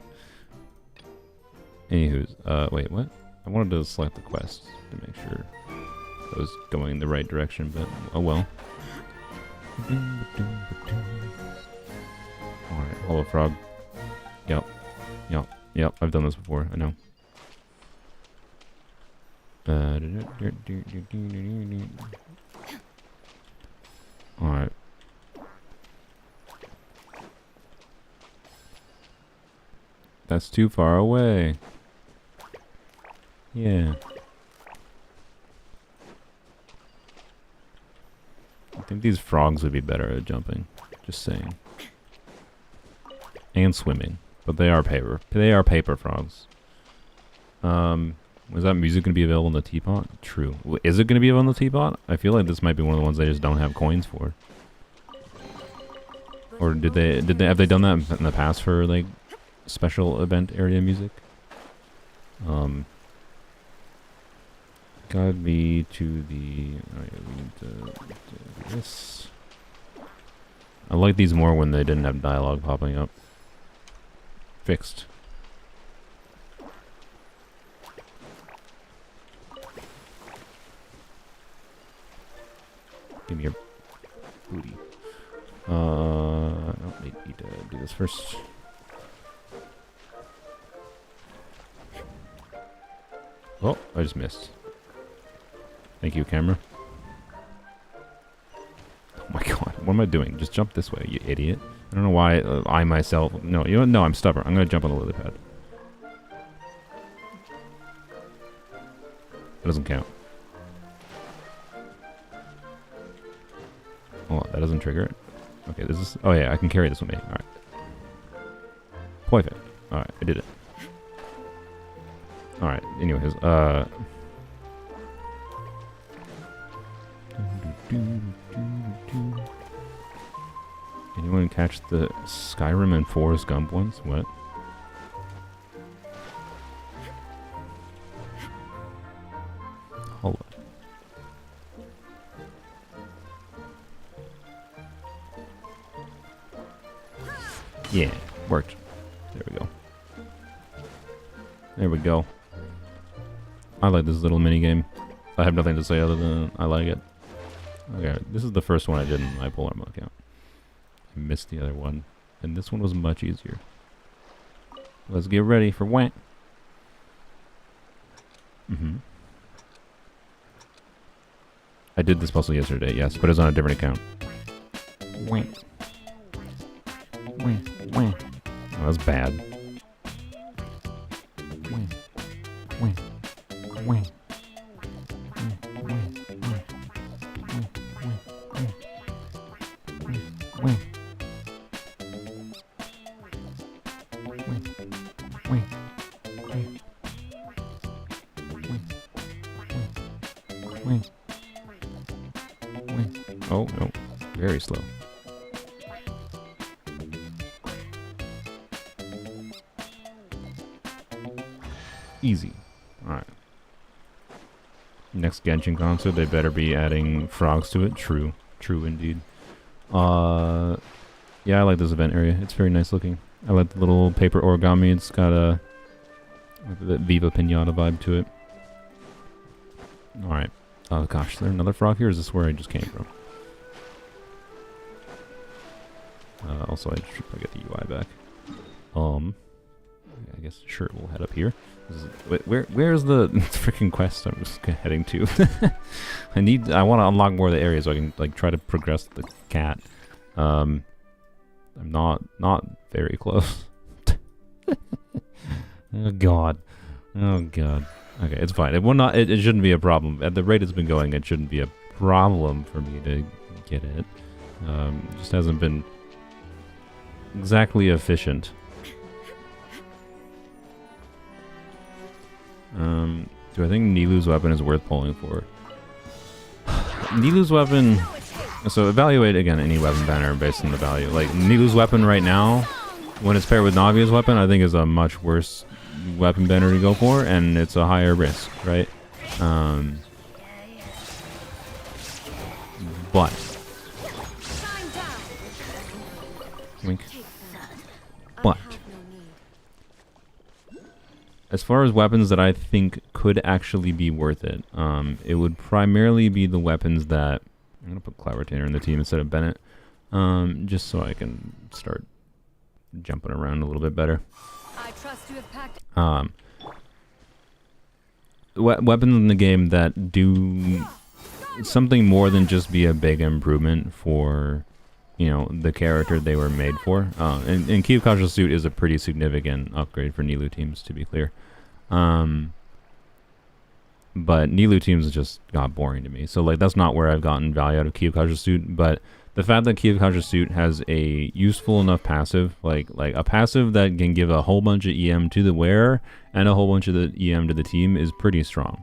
Anywho's, wait, what? I wanted to select the quest to make sure I was going in the right direction, but, oh well. Alright, Hollow Frog. Yep, I've done this before, I know. Alright. That's too far away. Yeah. I think these frogs would be better at jumping. Just saying. And swimming. But they are paper. They are paper frogs. Was that music going to be available in the teapot? True. Is it going to be available in the teapot? I feel like this might be one of the ones they just don't have coins for. Or have they done that in the past for like special event area music? Guide me to the. Alright, we need to do this. I like these more when they didn't have dialogue popping up. Fixed. Give me your booty. No, need to do this first. Oh, I just missed. Thank you, camera. Oh my god, what am I doing? Just jump this way, you idiot. I don't know why I myself... No, you know what? No, I'm stubborn. I'm gonna jump on the lily pad. That doesn't count. Oh, that doesn't trigger it? Okay, this is... Oh yeah, I can carry this with me. Alright. Perfect. Alright, I did it. Alright, anyways, anyone catch the Skyrim and Forrest Gump ones? What? Hold on. Yeah, worked. There we go. There we go. I like this little mini game. I have nothing to say other than I like it. Okay, this is the first one I did in my Polarmo account. I missed the other one, and this one was much easier. Let's get ready for whack. I did this puzzle yesterday, yes, but it's on a different account. Whack. Whack. Whack. Oh, that was bad. Whack. Whack. Whack. Oh, no. Very slow. Easy. Alright. Next Genshin concert, they better be adding frogs to it. True. True indeed. Yeah, I like this event area. It's very nice looking. I like the little paper origami. It's got a that Viva Pinata vibe to it. Alright. Oh gosh, is there another frog here? Or is this where I just came from? Also, I should probably get the UI back. I guess sure we'll head up here. Where's the freaking quest I'm just heading to? I want to unlock more of the areas so I can like try to progress the cat. I'm not very close. Oh god. Oh god. Okay, it's fine. It will not. It shouldn't be a problem. At the rate it's been going, it shouldn't be a problem for me to get it. It just hasn't been exactly efficient. Do I think Nilu's weapon is worth pulling for? Nilu's weapon... So evaluate, again, any weapon banner based on the value. Like, Nilu's weapon right now, when it's paired with Navia's weapon, I think is a much worse weapon banner to go for, and it's a higher risk, right? But... Wink. But... As far as weapons that I think could actually be worth it, it would primarily be the weapons that... I'm going to put Cloud Retainer in the team instead of Bennett, just so I can start jumping around a little bit better. I trust you have packed. Weapons in the game that do something more than just be a big improvement for, you know, the character they were made for. And Kiwawawawa suit is a pretty significant upgrade for Nilu teams, to be clear. But Nilu teams just got boring to me. So, like, that's not where I've gotten value out of Kiwawawawa suit. But the fact that Kiwawawawa suit has a useful enough passive, like a passive that can give a whole bunch of EM to the wearer and a whole bunch of the EM to the team is pretty strong.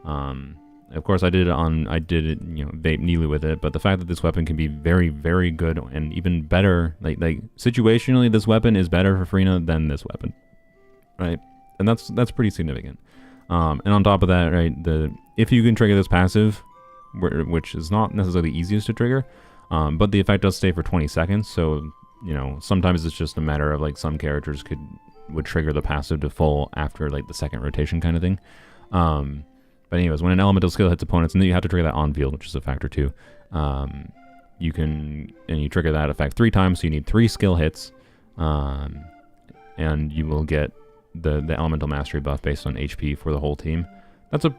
Of course, I did it, you know, vape Nilu with it, but the fact that this weapon can be very, very good and even better, like situationally, this weapon is better for Freena than this weapon, right? And that's pretty significant. And on top of that, right, if you can trigger this passive, which is not necessarily the easiest to trigger, but the effect does stay for 20 seconds, so, you know, sometimes it's just a matter of, like, some characters would trigger the passive to full after, like, the second rotation kind of thing. But anyways, when an elemental skill hits opponents, and then you have to trigger that on field, which is a factor too. You trigger that effect 3 times, so you need 3 skill hits, and you will get the elemental mastery buff based on HP for the whole team. That's a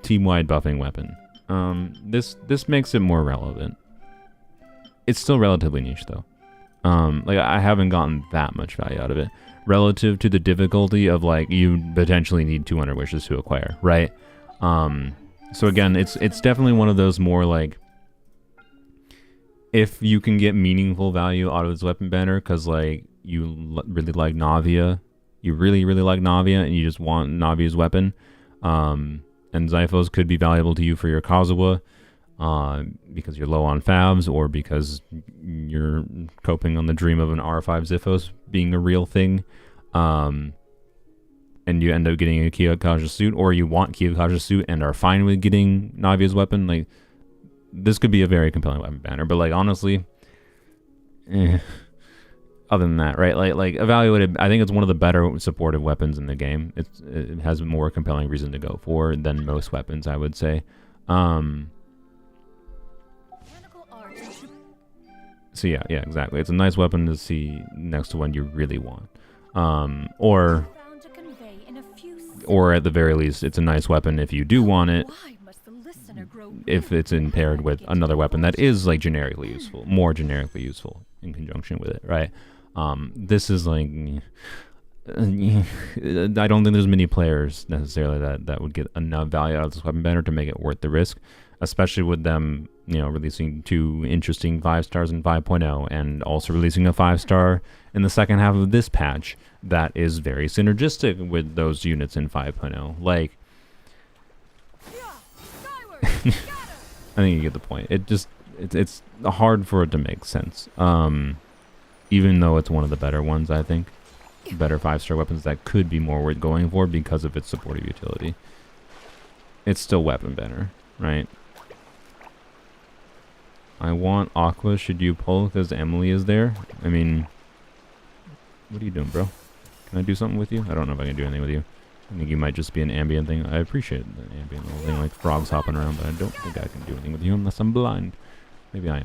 team-wide buffing weapon. This makes it more relevant. It's still relatively niche though. Like, I haven't gotten that much value out of it relative to the difficulty of, like, you potentially need 200 wishes to acquire, right? So again, it's definitely one of those more, like, if you can get meaningful value out of this weapon banner, because, like, you really like Navia, and you just want Navia's weapon, and Zyphos could be valuable to you for your Kazuha, because you're low on favs, or because you're coping on the dream of an R5 Zyphos being a real thing, and you end up getting a Kiwawawawa suit, or you want Kiwawawawa suit and are fine with getting Navia's weapon. Like, this could be a very compelling weapon banner, but, like, honestly, other than that, right? Like evaluated, I think it's one of the better supportive weapons in the game. It has a more compelling reason to go for than most weapons, I would say. So yeah, exactly. It's a nice weapon to see next to one you really want. Or at the very least, it's a nice weapon if you do want it, if it's paired with another weapon that is, like, generically useful, more generically useful in conjunction with it, right? This is, like, I don't think there's many players necessarily that would get enough value out of this weapon banner to make it worth the risk, especially with them, you know, releasing 2 interesting 5-stars in 5.0 and also releasing a 5-star in the second half of this patch that is very synergistic with those units in 5.0. Like, I think you get the point. It's hard for it to make sense. Even though it's one of the better ones, I think. Better 5-star weapons that could be more worth going for because of its supportive utility. It's still weapon banner, right? I want Aqua. Should you pull because Emily is there? I mean, what are you doing, bro? Can I do something with you? I don't know if I can do anything with you. I think you might just be an ambient thing. I appreciate the ambient little thing, like frogs hopping around, but I don't think I can do anything with you unless I'm blind. Maybe I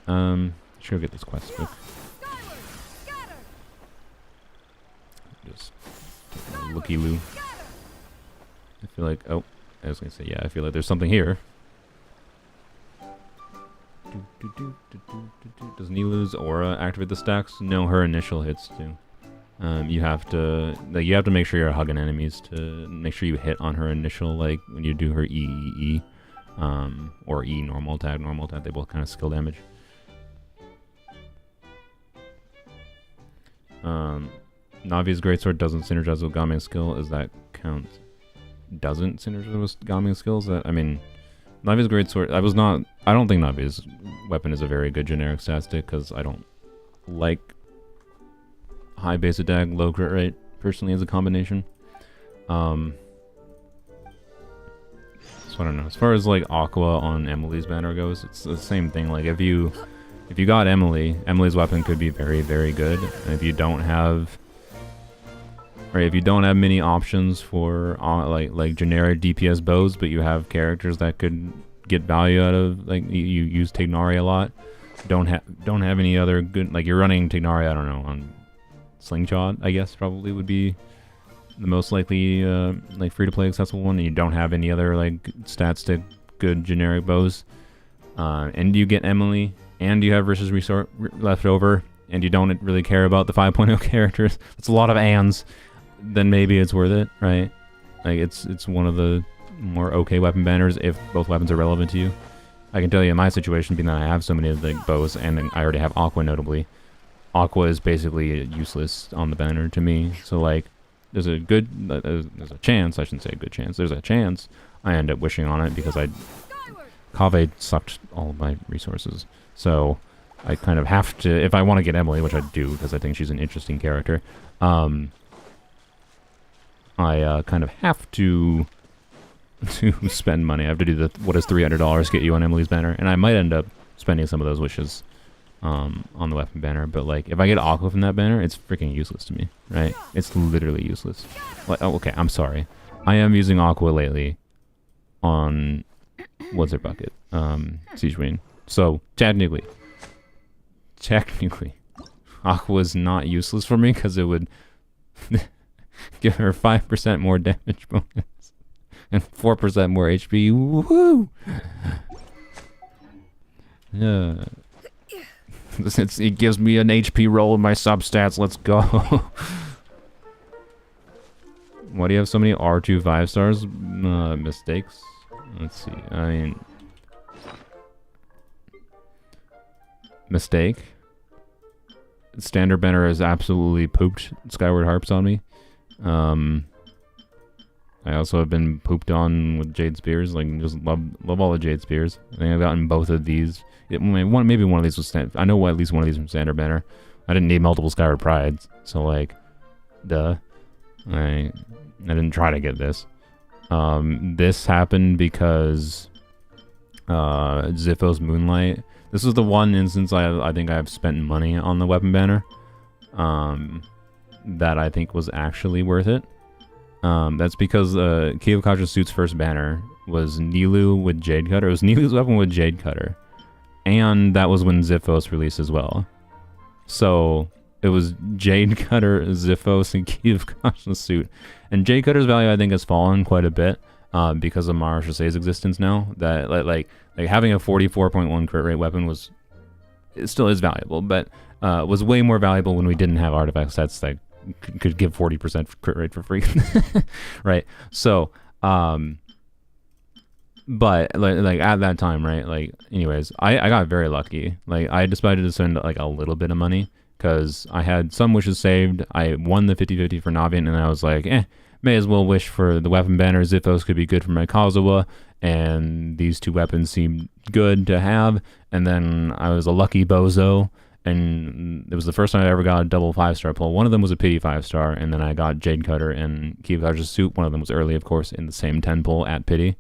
am. Should go get this quest quick. Just looky-loo. I feel like, oh, I was gonna say, yeah, I feel like there's something here. Does Nilu's aura activate the stacks? No, her initial hits do. You have to make sure you're hugging enemies to make sure you hit on her initial, like when you do her E, or E normal attack. They both kind of skill damage. Navi's greatsword doesn't synergize with Gaming's skill. Is that count? Doesn't synergize with Gaming's skills? That, I mean, Navi's greatsword. I don't think Navi's weapon is a very good generic stat stick because I don't like high base attack, low crit rate personally as a combination. So I don't know. As far as like Aqua on Emily's banner goes, it's the same thing. Like if you got Emily's weapon could be very, very good. And if you don't have many options for like generic DPS bows, but you have characters that could get value out of, like you use Tignari a lot, don't have any other good, like you're running Tignari, I don't know, on Slingshot, I guess probably would be the most likely like free to play accessible one, and you don't have any other like stat stick good generic bows, and you get Emily, and you have Versus Resort left over, and you don't really care about the 5.0 characters. That's a lot of ands. Then maybe it's worth it, right? Like it's one of the more okay weapon banners if both weapons are relevant to you. I can tell you in my situation, being that I have so many of the bows, and then I already have Aqua notably. Aqua is basically useless on the banner to me. So like, there's a chance, I shouldn't say a good chance, there's a chance I end up wishing on it because Kaveh sucked all of my resources. So I kind of have to, if I want to get Emily, which I do because I think she's an interesting character, I kind of have to spend money. I have to do what does $300 get you on Emily's banner, and I might end up spending some of those wishes on the weapon banner. But like, if I get Aqua from that banner, it's freaking useless to me, right? It's literally useless. Like, oh, okay, I'm sorry. I am using Aqua lately on what's her bucket, Siege Queen. So technically, Aqua is not useless for me because it would give her 5% more damage bonus and 4% more HP. Woohoo! Yeah. It gives me an HP roll in my substats. Let's go. Why do you have so many R2 5 stars? Mistakes? Let's see. I mean, mistake. Standard banner has absolutely pooped Skyward Harps on me. I also have been pooped on with Jade Spears. Like, just love all the Jade Spears. I think I've gotten both of these. Maybe one of these was I know at least one of these from Standard banner. I didn't need multiple Skyward Prides, so like, duh. I didn't try to get this. This happened because Zipho's Moonlight. This is the one instance I think I've spent money on the weapon banner. That I think was actually worth it. That's because Kiyokawa's suit's first banner was Nilu with Jade Cutter. It was Nilu's weapon with Jade Cutter. And that was when Ziphos released as well. So it was Jade Cutter, Ziphos, and Kiyokawa's suit. And Jade Cutter's value I think has fallen quite a bit because of Mara Chase's existence now. That like having a 44.1 crit rate weapon it still is valuable, but was way more valuable when we didn't have artifact sets that could give 40% crit rate for free. Right? So, but like at that time, right? Like, anyways, I got very lucky. Like, I decided to spend like a little bit of money because I had some wishes saved. I won the 50-50 for Navian, and I was like, may as well wish for the weapon banner. Ziphos could be good for my Kazuha, and these two weapons seemed good to have. And then I was a lucky bozo, and it was the first time I ever got a double 5-star pull. One of them was a pity 5-star, and then I got Jade Cutter and Kiyokawa's suit. One of them was early, of course, in the same 10 pull at pity.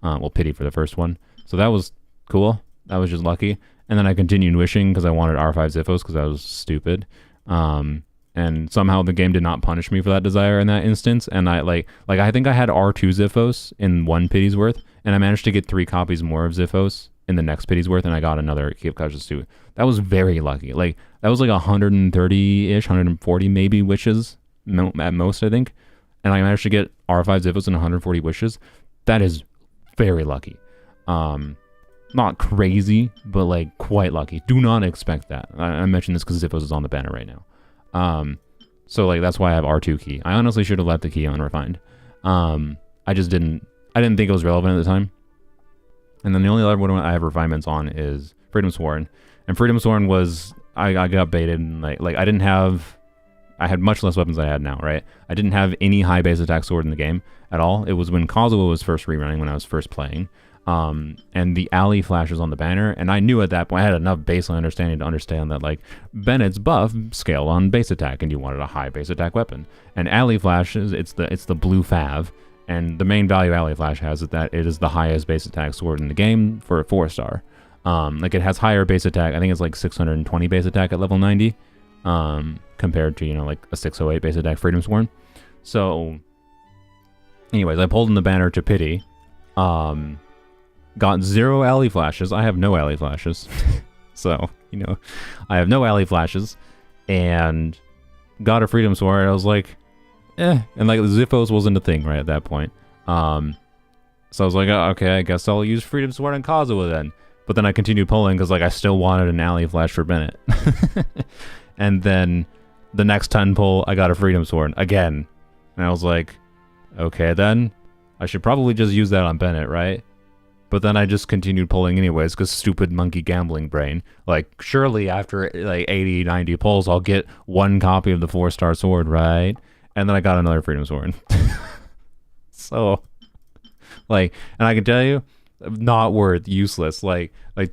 Well, pity for the first one. So that was cool. That was just lucky. and then I continued wishing because I wanted R5 Ziphos because I was stupid. And somehow the game did not punish me for that desire in that instance. And I I think I had R2 Ziphos in one pity's worth, and I managed to get 3 copies more of Ziphos in the next pity's worth, and I got another Key of Cautious too. That was very lucky. Like, that was like 130-ish, 140 maybe wishes at most, I think. And I managed to get R5 Ziphos and 140 wishes. That is very lucky. Not crazy, but like quite lucky. Do not expect that. I mentioned this because Ziphos is on the banner right now. So like that's why I have R2 key. I honestly should have left the key unrefined. I just didn't. I didn't think it was relevant at the time. And then the only other one I have refinements on is Freedom Sworn. And Freedom Sworn was I got baited. And like I didn't have. I had much less weapons than I had now, right? I didn't have any high base attack sword in the game at all. It was when Kazuha was first rerunning, when I was first playing. And the alley flash was on the banner, and I knew at that point I had enough baseline understanding to understand that like Bennett's buff scaled on base attack, and you wanted a high base attack weapon. And alley flash it's the blue fav, and the main value alley flash has is that it is the highest base attack sword in the game for a 4-star. Like it has higher base attack. I think it's like 620 base attack at level 90, compared to like a 608 base attack Freedom Sworn. So, anyways, I pulled in the banner to pity. Got 0 alley flashes. I have no alley flashes. So, I have no alley flashes. And got a Freedom Sword. I was like, And like, Ziphos wasn't a thing right at that point. So I was like, oh, okay, I guess I'll use Freedom Sword and Kazuha then. But then I continued pulling because like I still wanted an alley flash for Bennett. And then the next 10 pull, I got a Freedom Sword again. And I was like, okay then. I should probably just use that on Bennett, right? But then I just continued pulling anyways, because stupid monkey gambling brain. Like, surely after like 80, 90 pulls, I'll get 1 copy of the 4-star sword, right? And then I got another Freedom Sword. So, like, and I can tell you, not worth, useless. Like I've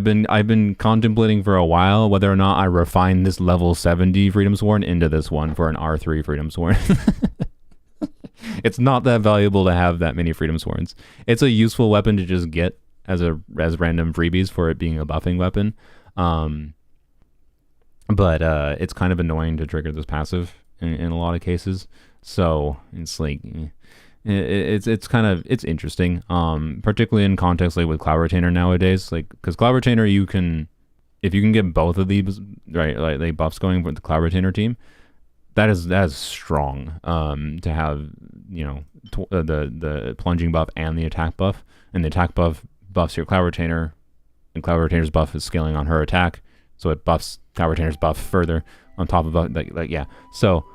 been contemplating for a while whether or not I refine this level 70 Freedom Sword into this one for an R3 Freedom Sword. It's not that valuable to have that many Freedom Swords. It's a useful weapon to just get as random freebies for it being a buffing weapon. But it's kind of annoying to trigger this passive in a lot of cases. So it's like it's interesting. Particularly in context like with Cloud Retainer nowadays, like because Cloud Retainer if you can get both of these right, like buffs going with the Cloud Retainer team. That is strong to have, the plunging buff and the attack buff. And the attack buff buffs your Cloud Retainer, and Cloud Retainer's buff is scaling on her attack, so it buffs Cloud Retainer's buff further on top of yeah. So,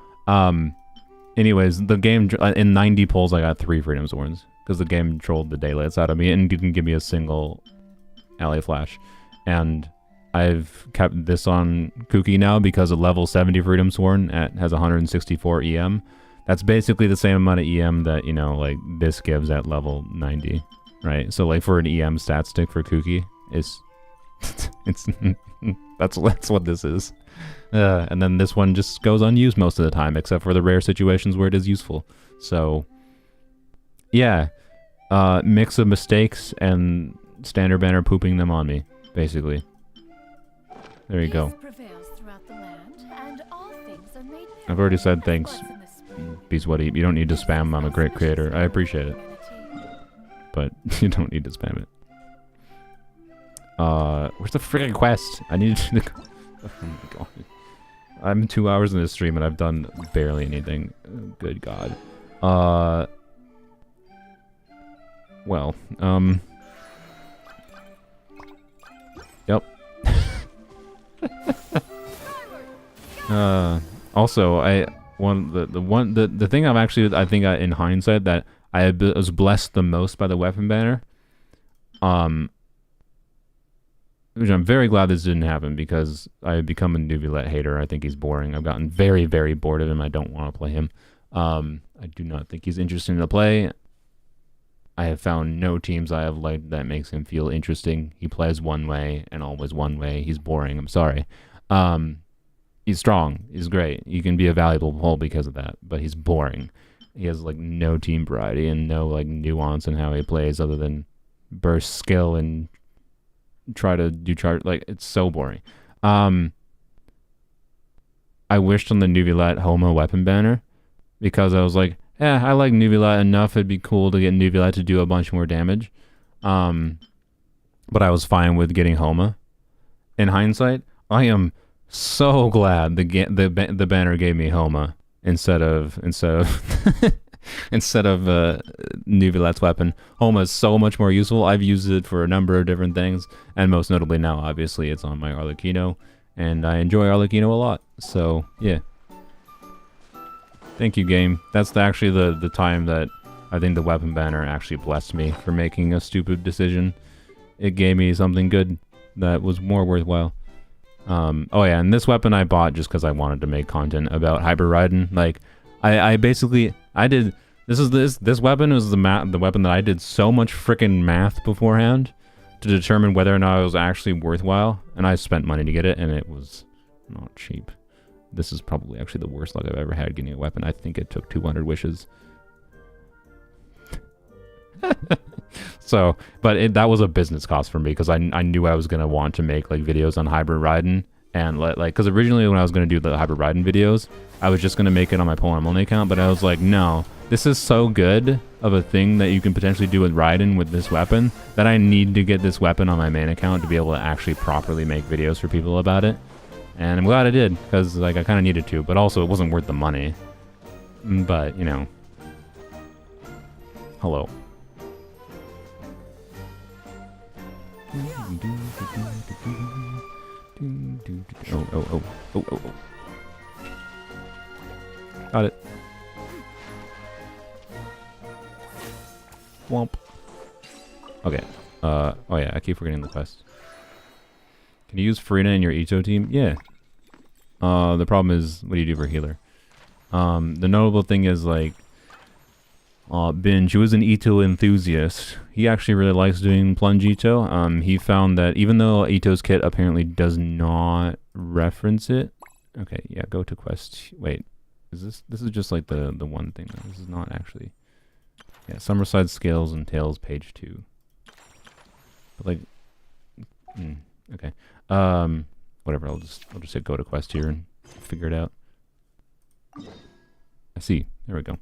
anyways, the game in 90 pulls I got 3 Freedom Swords because the game trolled the daylights out of me and didn't give me a single alley flash, and I've kept this on Kuki now because a level 70 Freedom Sword has 164 EM. That's basically the same amount of EM that, like this gives at level 90, right? So like for an EM stat stick for Kuki, it's that's what this is. And then this one just goes unused most of the time, except for the rare situations where it is useful. So yeah, mix of mistakes and standard banner pooping them on me, basically. There you go. I've already said thanks, Beeswuddy. You don't need to spam. I'm a great creator. I appreciate it. But you don't need to spam it. Where's the freaking quest? I need to... Oh my god. I'm 2 hours in this stream and I've done barely anything. Good god. Well, Yep. Also, the thing I think in hindsight that I was blessed the most by the weapon banner, which I'm very glad this didn't happen because I have become a Nuvulet hater. I think he's boring. I've gotten very, very bored of him. I don't want to play him. I do not think he's interesting to play. I have found no teams I have liked that makes him feel interesting. He plays one way and always one way. He's boring. I'm sorry. He's strong. He's great. You can be a valuable pull because of that, but he's boring. He has like no team variety and no like nuance in how he plays other than burst skill and try to do charge. Like, it's so boring. I wished on the Nuvilat Homa weapon banner because I was like, I like Nuvilat enough. It'd be cool to get Nuvilat to do a bunch more damage. But I was fine with getting Homa. In hindsight, I am so glad the banner gave me Homa instead of Nuvilat's weapon. Homa is so much more useful. I've used it for a number of different things, and most notably now, obviously, it's on my Arlecchino, and I enjoy Arlecchino a lot. So yeah, thank you, game. That's actually the time that I think the weapon banner actually blessed me for making a stupid decision. It gave me something good that was more worthwhile. Oh yeah, and this weapon I bought just because I wanted to make content about Hyper Riding. Like, I did this weapon was the weapon that I did so much freaking math beforehand to determine whether or not it was actually worthwhile, and I spent money to get it, and it was not cheap. This is probably actually the worst luck I've ever had getting a weapon. I think it took 200 wishes. So, but that was a business cost for me because I knew I was gonna want to make like videos on hybrid riding, and like because originally when I was gonna do the hybrid riding videos, I was just gonna make it on my Poland only account, but I was like, no, this is so good of a thing that you can potentially do with riding with this weapon that I need to get this weapon on my main account to be able to actually properly make videos for people about it. And I'm glad I did because like I kind of needed to, but also it wasn't worth the money. But you know, hello. Oh. Got it. Womp. Okay. Oh yeah, I keep forgetting the quest. Can you use Farina in your Ito team? Yeah. The problem is, what do you do for healer? The notable thing is, like, Binge, who is an Ito enthusiast, he actually really likes doing plunge Ito. He found that even though Ito's kit apparently does not reference it. Okay, yeah, go to quest. Wait, this is just like the one thing. This is not actually. Yeah, Summerside Scales and Tails, page 2. But like, okay. Whatever. I'll just hit go to quest here and figure it out. I see. There we go.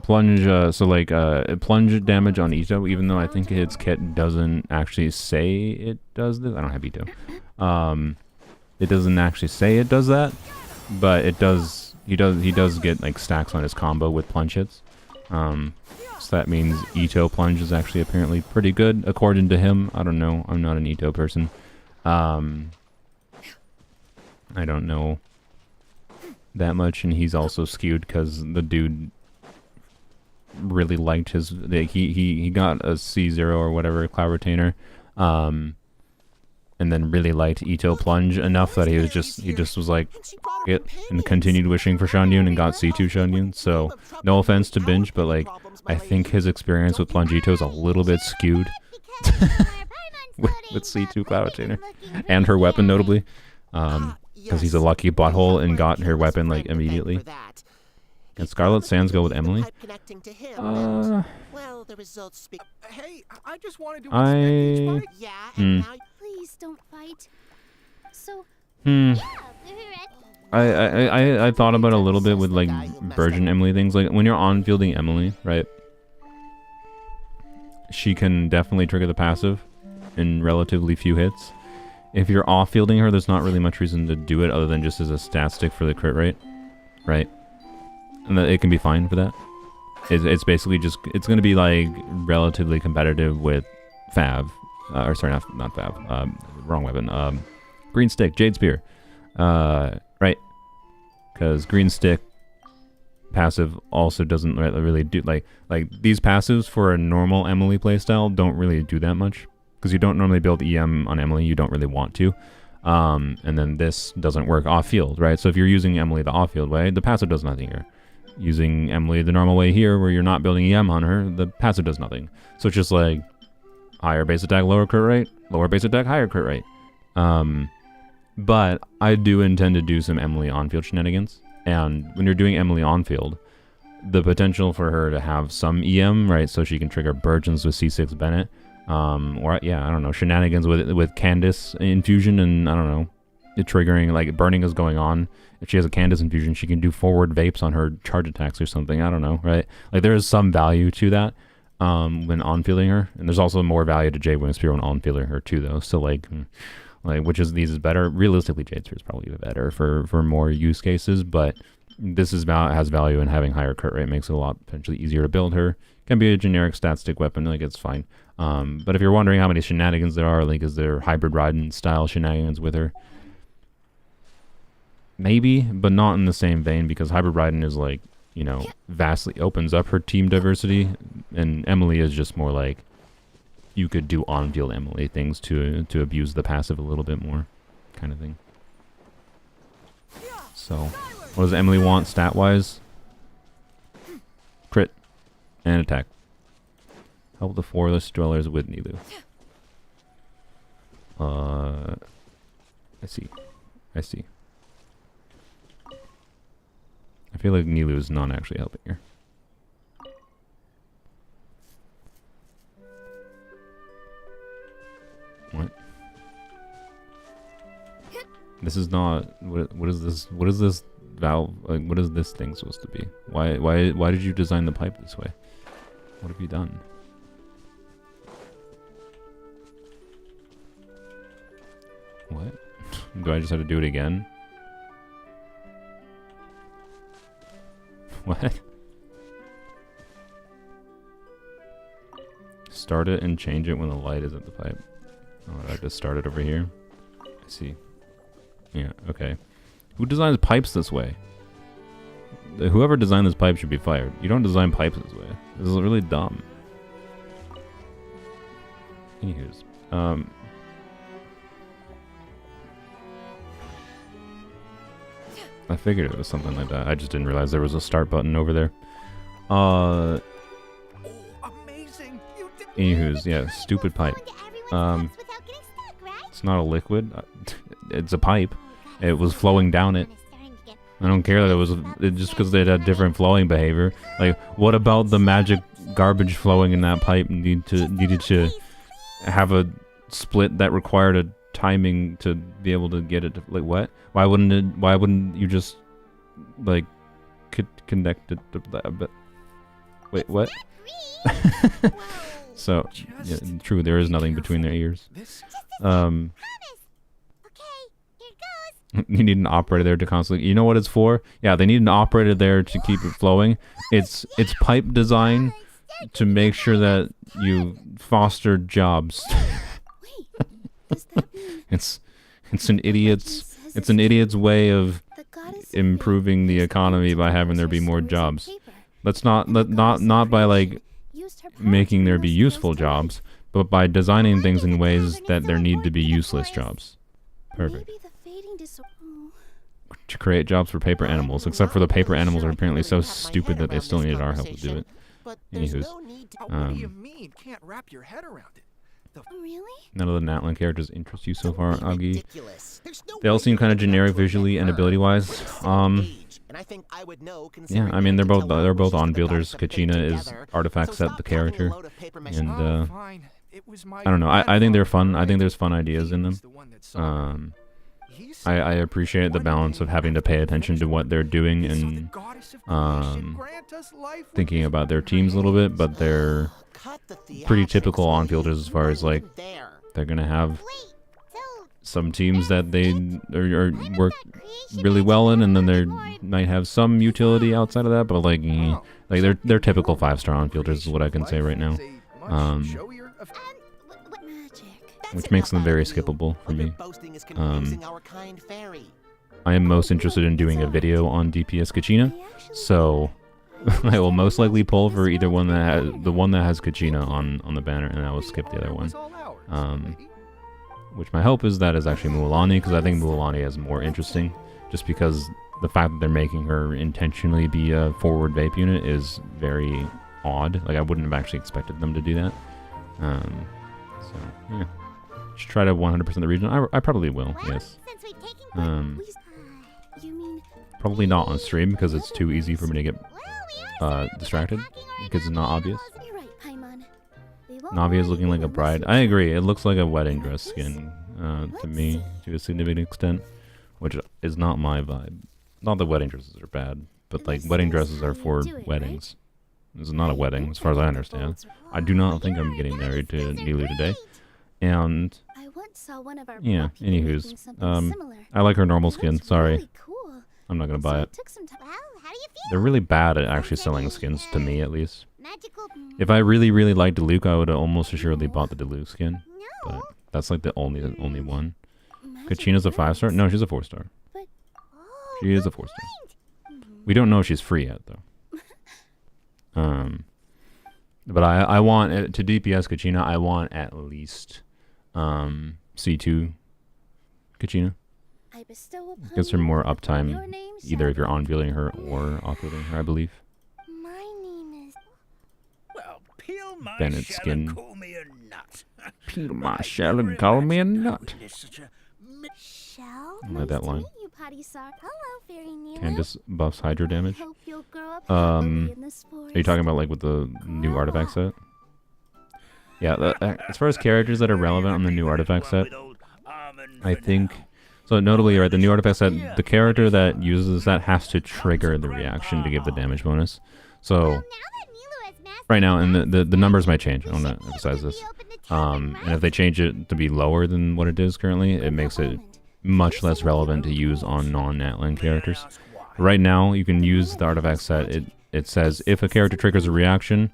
Plunge. So like, plunge damage on Ito, even though I think its kit doesn't actually say it does this. I don't have Ito. It doesn't actually say it does that, but it does. He does get like stacks on his combo with plunge hits. So that means Ito plunge is actually apparently pretty good according to him. I don't know. I'm not an Ito person. I don't know that much, and he's also skewed because the dude really liked his. He got a C0 or whatever cloud retainer, and then really liked Ito plunge enough that he just was like it and continued wishing for Shandyun and got C2 Shandyun. So no offense to Binge, but like I think his experience with plunge Ito is a little bit skewed with C2 cloud retainer and her weapon notably, because he's a lucky butthole and got her weapon like immediately. Can Scarlet Sands go with Emily? Well, the results speak. Hey, I just wanted to inspect each part. Yeah, and now Please don't fight. So, I thought about it a little bit with like Virgin Emily things. Like when you're on fielding Emily, right? She can definitely trigger the passive in relatively few hits. If you're off fielding her, there's not really much reason to do it other than just as a stat stick for the crit rate, right? And that it can be fine for that. It's basically just, it's going to be like relatively competitive with Fav. Or sorry, not Fav. Wrong weapon. Green Stick, Jade Spear. Right? Because Green Stick passive also doesn't really do, like these passives for a normal Emily playstyle don't really do that much. Because you don't normally build EM on Emily, you don't really want to. And then this doesn't work off-field, right? So if you're using Emily the off-field way, the passive does nothing here. Using Emily the normal way here, where you're not building EM on her, the passive does nothing. So it's just like higher base attack, lower crit rate, lower base attack, higher crit rate. But I do intend to do some Emily on-field shenanigans. And when you're doing Emily on-field, the potential for her to have some EM, right? So she can trigger Burgeons with C6 Bennett. Or, yeah, I don't know, shenanigans with Candace infusion, and I don't know, it triggering, like, burning is going on. If she has a Candace infusion, she can do forward vapes on her charge attacks or something. I don't know, right? Like, there is some value to that when on-feeling her. And there's also more value to Jade Wing Spear when on-feeling her, too, though. So, like, which of these is better? Realistically, Jade Spear is probably better for more use cases, but this has value in having higher crit rate. Makes it a lot potentially easier to build her. Can be a generic stat stick weapon, like, it's fine. But if you're wondering how many shenanigans there are, like, is there hybrid riding style shenanigans with her? Maybe, but not in the same vein, because hybrid riding is, like, you know, vastly opens up her team diversity, and Emily is just more like, you could do on-field Emily things to abuse the passive a little bit more, kind of thing. So, what does Emily want stat-wise? Crit and attack. Help the Forest Dwellers with Nilu. I see. I feel like Nilu is not actually helping her. What? This is not. What is this? What is this valve? Like, what is this thing supposed to be? Why did you design the pipe this way? What have you done? What? Do I just have to do it again? What? Start it and change it when the light is at the pipe. Oh, I just start it over here? I see. Yeah, okay. Who designs pipes this way? Whoever designed this pipe should be fired. You don't design pipes this way. This is really dumb. Anywho's. I figured it was something like that. I just didn't realize there was a start button over there. Oh, amazing. Anywho's, yeah, stupid pipe. It's not a liquid. It's a pipe. It was flowing down it. I don't care that it just because they had different flowing behavior. Like, what about the magic garbage flowing in that pipe needed to have a split that required a timing to be able to get it to, like, what? Why wouldn't you just, like, connect it to that? But wait, what? So, yeah, true, there is nothing between their ears. You need an operator there to constantly, you know what it's for? Yeah, they need an operator there to keep it flowing. It's pipe design to make sure that you foster jobs. It's an idiot's way of improving the economy by having there be more jobs. Let's not by, like, making there be useful jobs, but by designing things in ways that there need to be useless jobs. Perfect. To create jobs for paper animals, except for the paper animals are apparently so stupid that they still needed our help to do it. Anywho's. What do you mean? Can't wrap your head around it. Really? None of the Natlan characters interest you so far, Augie. They all seem kind of generic visually and ability-wise. Yeah, I mean they're both on-builders. Kachina is artifact set the character, and I don't know. I think they're fun. I think there's fun ideas in them. I appreciate the balance of having to pay attention to what they're doing and thinking about their teams a little bit, but they're pretty typical on-fielders as far as, like, they're gonna have some teams that they work really well in, and then they might have some utility outside of that, but like they're typical 5-star on-fielders is what I can say right now, which makes them very skippable for me. I am most interested in doing a video on DPS Kachina, so I will most likely pull for either one that has Kachina on the banner, and I will skip the other one. Which my hope is that is actually Mualani, because I think Mualani is more interesting, just because the fact that they're making her intentionally be a forward vape unit is very odd. Like, I wouldn't have actually expected them to do that. So yeah, just try to 100% the region. I probably will. Yes. Probably not on stream because it's too easy for me to get distracted because it's not obvious. You're right, Paimon. We won't Navi is worry looking you like a unless bride. you I try. agree. It looks like a wedding dress skin to me, to a significant extent, which is not my vibe. Not that wedding dresses are bad, but like This wedding is dresses how are you for do it, right? weddings. This is not a wedding, as far as I understand. I do not think I'm getting married to Nilu today. And I once saw one of our yeah, people making anywho's, something similar. I like her normal It skin. looks Sorry, really cool. I'm not gonna So buy it it. took some time. Well, how do you feel? They're really bad at actually selling skins, to me at least. Magical. If I really, really liked Diluc, I would have almost assuredly bought the Diluc skin. But that's like the only one. Kachina's a 5-star? No, she's a 4-star. But She is a 4-star. We don't know if she's free yet, though. But I want, to DPS Kachina, I want at least C2 Kachina. I bestow upon Gives her you more your uptime, name either shall if you're be- on-building her or off-building her, I believe. My name is. Well, peel my Bennett shell skin. and call me a nut. Peel my I shell never and call me a imagined I nut. would witness such a Shell. I like that line. To meet you, Potty Sock. Hello, Fairy Nilo. Candace buffs Hydro damage. I hope you'll grow up Um, happily in this forest. Are you talking about like with the new artifact set? Yeah, as far as characters that are relevant on the new artifact set, I think... So notably, right, the new artifact set, the character that uses that has to trigger the reaction to give the damage bonus. So, right now, and the numbers might change, I want to emphasize this. And if they change it to be lower than what it is currently, it makes it much less relevant to use on non-Natlan characters. Right now, you can use the artifact set. It says if a character triggers a reaction,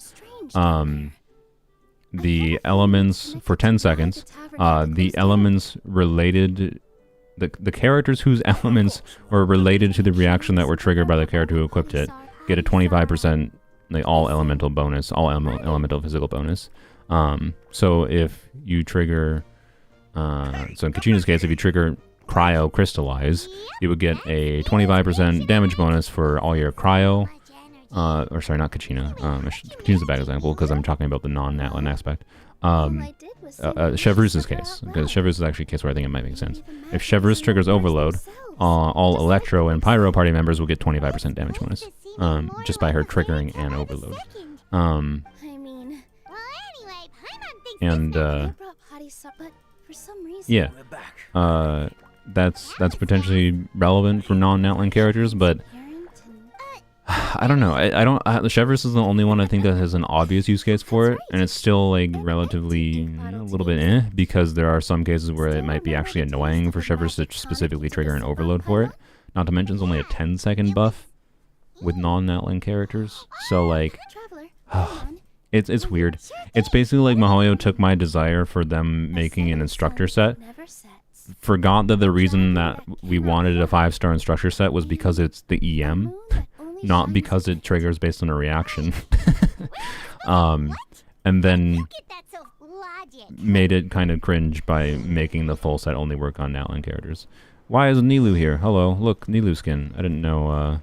the elements for 10 seconds, the elements related, the characters whose elements were related to the reaction that were triggered by the character who equipped it get a 25% like all elemental bonus, elemental physical bonus. So if you trigger, so in Kachina's case, if you trigger Cryo Crystallize, you would get a 25% damage bonus for all your Cryo, or sorry, not Kachina. Kachina's a bad example because I'm talking about the non-Natlan aspect. Chevreuse' case, because Chevreuse is actually a case where I think it might make sense. If Chevreuse triggers Overload, all Electro and Pyro party members will get 25% damage bonus, just by her triggering an Overload. I mean, And I brought Potty Sock, but for some reason, yeah, that's potentially relevant for non-Natlan characters, but I don't know. I don't. Chevreuse is the only one I think that has an obvious use case for it, and it's still like relatively a little bit because there are some cases where it might be actually annoying for Chevreuse to specifically trigger an Overload for it. Not to mention, it's only a 10-second buff with non-Natlan characters, so like, it's weird. It's basically like Mihoyo took my desire for them making an instructor set, forgot that the reason that we wanted a 5-star instructor set was because it's the EM. Not because it triggers based on a reaction. And then made it kind of cringe by making the full set only work on Natlan characters. Why is Nilu here? Hello, look, Nilu skin. I didn't know,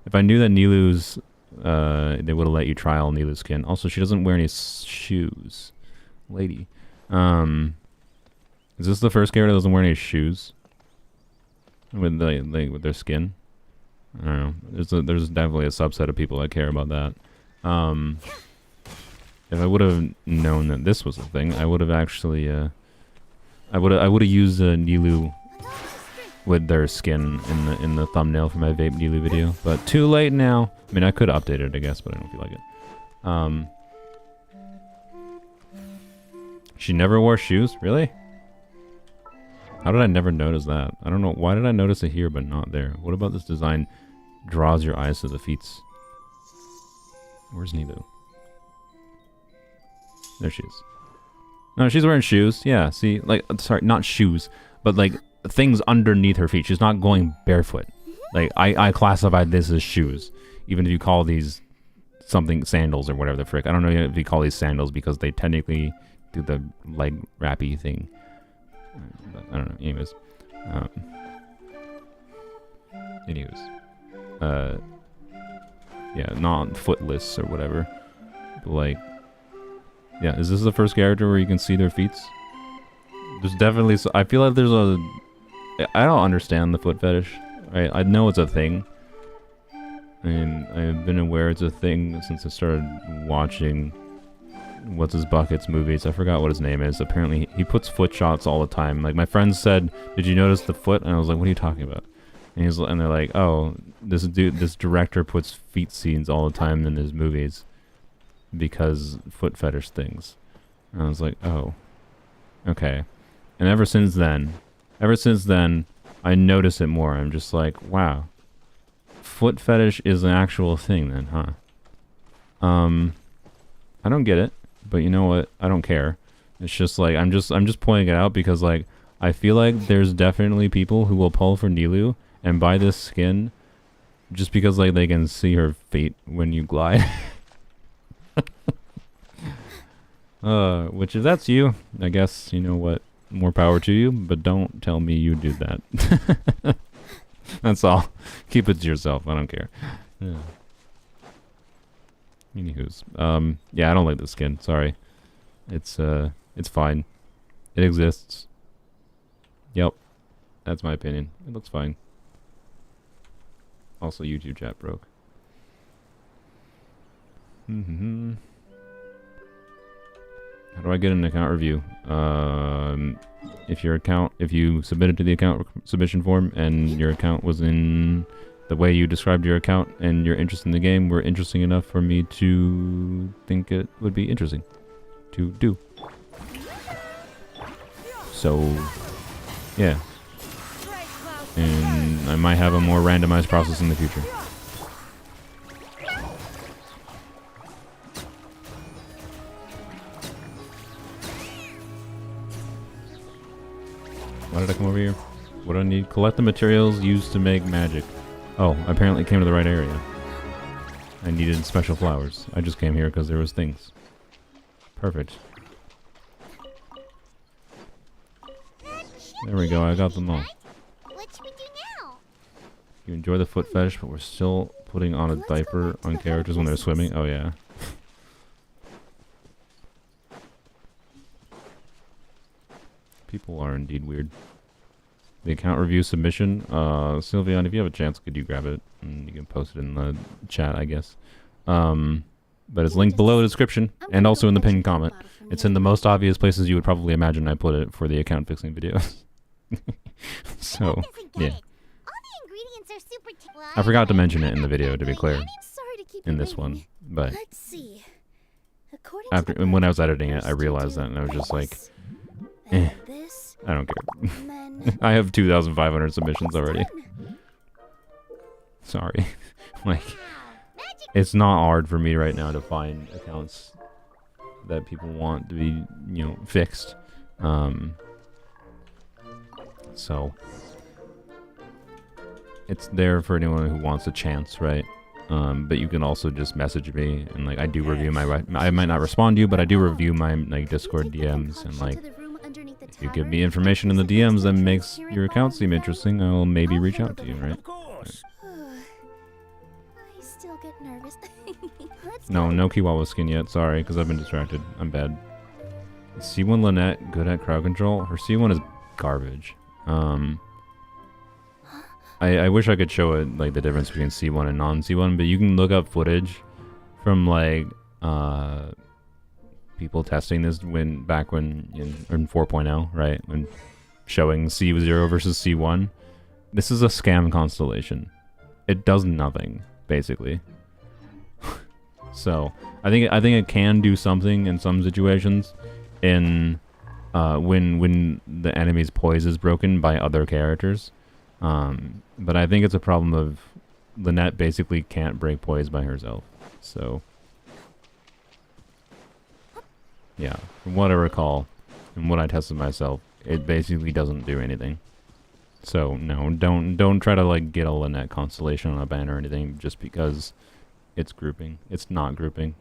if I knew that Nilu's, they would have let you trial Nilu skin. Also, she doesn't wear any shoes. Lady. Is this the first character that doesn't wear any shoes? With with their skin? I don't know. There's definitely a subset of people that care about that. If I would have known that this was a thing, I would have actually, I would have used Nilu with their skin in the thumbnail for my vape Nilu video, but too late now. I mean, I could update it, I guess, but I don't feel like it. She never wore shoes, really? How did I never notice that? I don't know. Why did I notice it here but not there? What about this design? Draws your eyes to the feet. Where's Nilu? There she is. No, she's wearing shoes. Yeah, see, like, sorry, not shoes, but like things underneath her feet. She's not going barefoot. Like, I classified this as shoes, even if you call these something sandals or whatever the frick. I don't know if you call these sandals because they technically do the leg wrappy thing. But I don't know. Anyways. Yeah, not footless or whatever. But like, yeah, is this the first character where you can see their feet? There's definitely, I feel like there's I don't understand the foot fetish. Right? I know it's a thing. And I've been aware it's a thing since I started watching What's His Bucket's movies. I forgot what his name is. Apparently, he puts foot shots all the time. Like, my friends said, did you notice the foot? And I was like, what are you talking about? And they're like, oh, this director puts feet scenes all the time in his movies because foot fetish things. And I was like, oh, okay. And ever since then, I notice it more. I'm just like, wow, foot fetish is an actual thing then, huh? I don't get it, but you know what? I don't care. It's just like, I'm just pointing it out because, like, I feel like there's definitely people who will pull for Nilu and buy this skin just because, like, they can see her feet when you glide. Which if that's you, I guess, you know what, more power to you, but don't tell me you do that. That's all. Keep it to yourself. I don't care. Yeah. Anywho's, yeah, I don't like the skin. Sorry. It's fine. It exists. Yep. That's my opinion. It looks fine. Also, YouTube chat broke. How do I get an account review? If you submitted to the account submission form and your account was in the way you described your account and your interest in the game were interesting enough for me to think it would be interesting to do. So, yeah. And I might have a more randomized process in the future. Why did I come over here? What do I need? Collect the materials used to make magic. Oh, I apparently came to the right area. I needed special flowers. I just came here because there was things. Perfect. There we go, I got them all. What should we do now? You enjoy the foot fetish, but we're still putting on a diaper on characters when they're swimming? Oh yeah. People are indeed weird. The account review submission, Sylvian, if you have a chance, could you grab it? And you can post it in the chat, I guess. But it's linked below the description, and also in the pinned comment. It's in the most obvious places you would probably imagine I put it for the account fixing videos. So, yeah. I forgot to mention it in the video, to be clear. In this one, but Let's see. after when I was editing it, I realized that, and I was just like, eh, I don't care. I have 2,500 submissions already. Sorry. Like, it's not hard for me right now to find accounts that people want to be, you know, fixed. So it's there for anyone who wants a chance, right? But you can also just message me, and like I do review I might not respond to you, but I do review my like Discord DMs, and like if you give me information in the DMs that makes your account seem interesting, I'll maybe reach out to you, right? Of course. I still get nervous. No Kiwawawa skin yet, sorry, because I've been distracted. I'm bad. Is C1 Lynette good at crowd control? Her C1 is garbage. I wish I could show it, like, the difference between C1 and non-C1, but you can look up footage from, like, people testing this back when in 4.0, right? When showing C0 versus C1. This is a scam constellation. It does nothing, basically. So, I think it can do something in some situations in when the enemy's poise is broken by other characters. But I think it's a problem of Lynette basically can't break poise by herself. So, yeah, from what I recall and what I tested myself, it basically doesn't do anything. So no, don't try to like get a Lynette constellation on a banner or anything just because it's grouping. It's not grouping.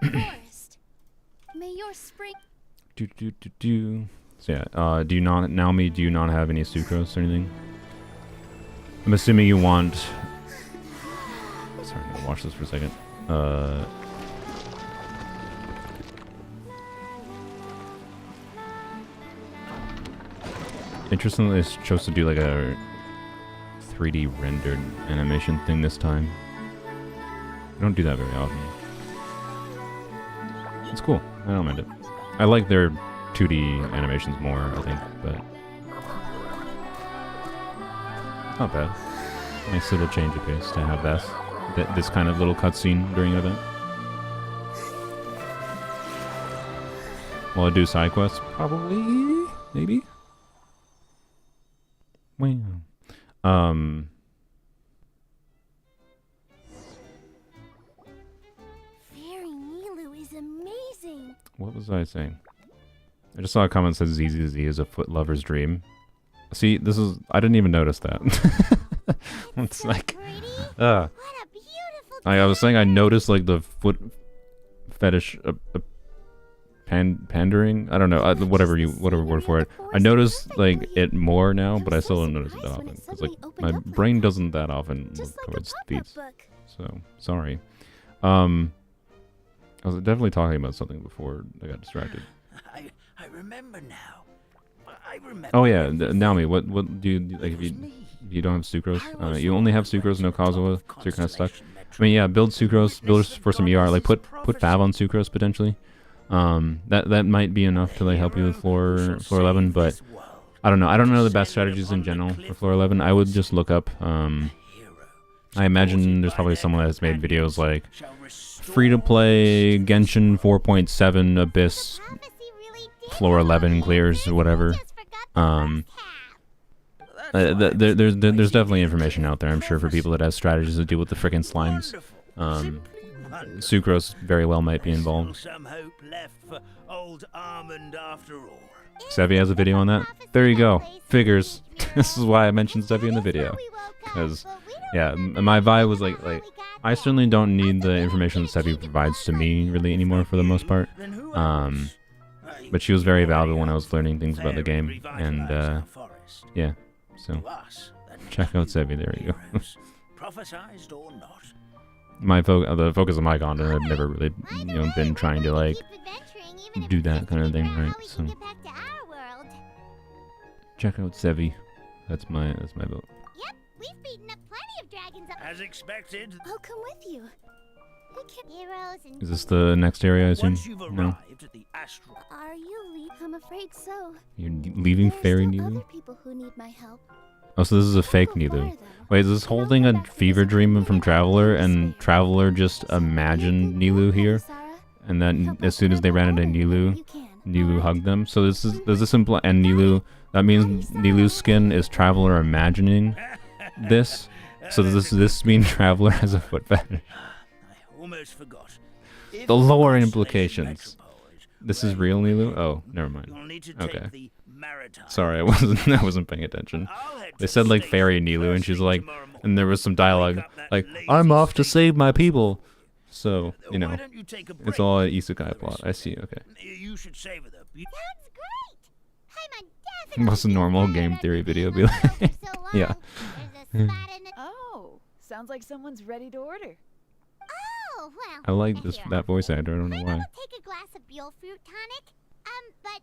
Forest. May your spring. So yeah, do you not, Naomi, do you not have any sucrose or anything? I'm assuming you want... Sorry, I'm gonna watch this for a second. Interestingly, it's supposed to do like a 3D rendered animation thing this time. I don't do that very often. It's cool. I don't mind it. I like their 2D animations more, I think, but not bad. Nice little change of pace to have this kind of little cutscene during an event. Will I do side quests? Probably, maybe. Wow. Fairy Nilu is amazing. What was I saying? I just saw a comment that says ZZZ is a foot lover's dream. See, this is... I didn't even notice that. It's So like... pretty. What a beautiful I was saying I noticed, like, the foot fetish... pandering? I don't know. Whatever word for it. I noticed, like, it more now, but I still don't notice it that often. It's like, my brain doesn't that often look just like towards a feet. pop-up book. So, sorry. I was definitely talking about something before I got distracted. I remember now. I remember. Oh yeah, everything. Naomi, what do you like if It was you me. don't have sucrose? I was You only have the sucrose, no Kazuha, so you're kind of stuck. Constellation I mean, yeah, build sucrose, build Witness for some the ER, like put goddess's Fav on sucrose potentially. That might be enough to like help you with floor 11, but I don't know. I don't know the best strategies in general for floor 11. I would just look up. I imagine there's probably someone that has made videos like free to play Genshin 4.7 Abyss Prophecy really did floor 11 clears or whatever. There's definitely information out there, I'm sure, for people that have strategies to deal with the frickin' slimes. Sucrose very well might be involved. Some hope left for old Almond after all. Sevi has a video on that. There you go. Figures. This is why I mentioned Sevi in the video. Because, yeah, my vibe was like I certainly don't need the information that Sevi provides to me really anymore for the most part. Then who else? But she was very valuable when I was learning things about the game, and yeah, so check out Sevi. There you go. Prophesized or not. The focus of my content, I've never really, been trying to like do that kind of thing, right? So check out Sevi. That's my vote. Yep, we've beaten up plenty of dragons. As expected. I'll come with you. Heroes and Is this the next area? I assume. Once you've No, arrived at the astral. Are you I'm afraid so. you're leaving Fairy There are still Nilu. other people who need my help. Oh, so this is a fake Go far, Nilu. though. Wait, is this whole thing a fever dream from Traveler, and Traveler just imagined Nilu here, and then as soon as they ran into Nilu, Nilu hugged them? So does this imply, and Nilu, that means Nilu's skin is Traveler imagining this? So does this mean Traveler has a foot fetish? I almost forgot. If The lore Constellation implications. Metropole This is real Nilu? Oh, never You'll mind. need to take Okay. the maritime. Sorry, I wasn't paying attention. I'll head They to said the like station Fairy Nilu, and first she's thing like, tomorrow morning. and there was some dialogue Wake up that like, lazy I'm off to station. save my people. So, Why don't you take a it's break? all an isekai plot. I see, okay. You should savor them. Sounds great. I'm definitely What's a normal game theory video be like? Yeah. Oh, sounds like someone's ready to order. Oh, well. I like here. that voice actor, I don't know Maybe why. we'll take a glass of Buell fruit tonic. But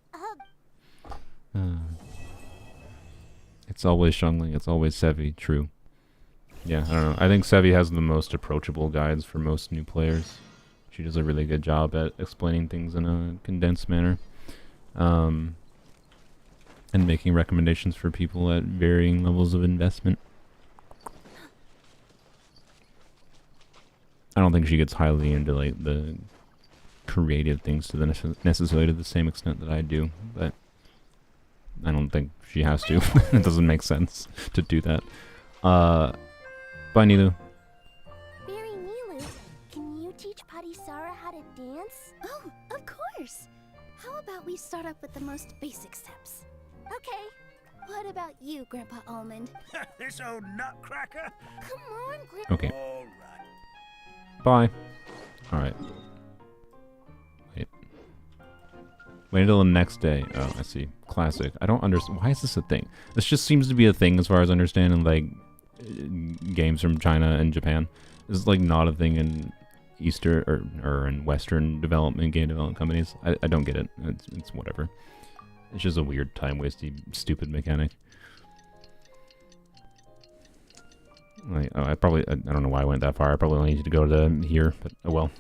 It's always Shungling, it's always Sevi, true. Yeah, I don't know. I think Sevi has the most approachable guides for most new players. She does a really good job at explaining things in a condensed manner. And making recommendations for people at varying levels of investment. I don't think she gets highly into like the creative things to the necessarily to the same extent that I do, but I don't think she has to. It doesn't make sense to do that. Bye, Nilu. Fairy Nilu, can you teach Patisara how to dance? Oh, of course. How about we start up with the most basic steps? Okay. What about you, Grandpa Almond? This old nutcracker. Come on, Grandpa. Okay, All right. bye. Alright. Wait until the next day. Oh, I see. Classic. I don't understand. Why is this a thing? This just seems to be a thing as far as I understand in, like, games from China and Japan. This is, like, not a thing in Eastern or in Western game development companies. I don't get it. It's whatever. It's just a weird time-wasting, stupid mechanic. Like, oh, I don't know why I went that far. I probably only needed to go to here, but oh well.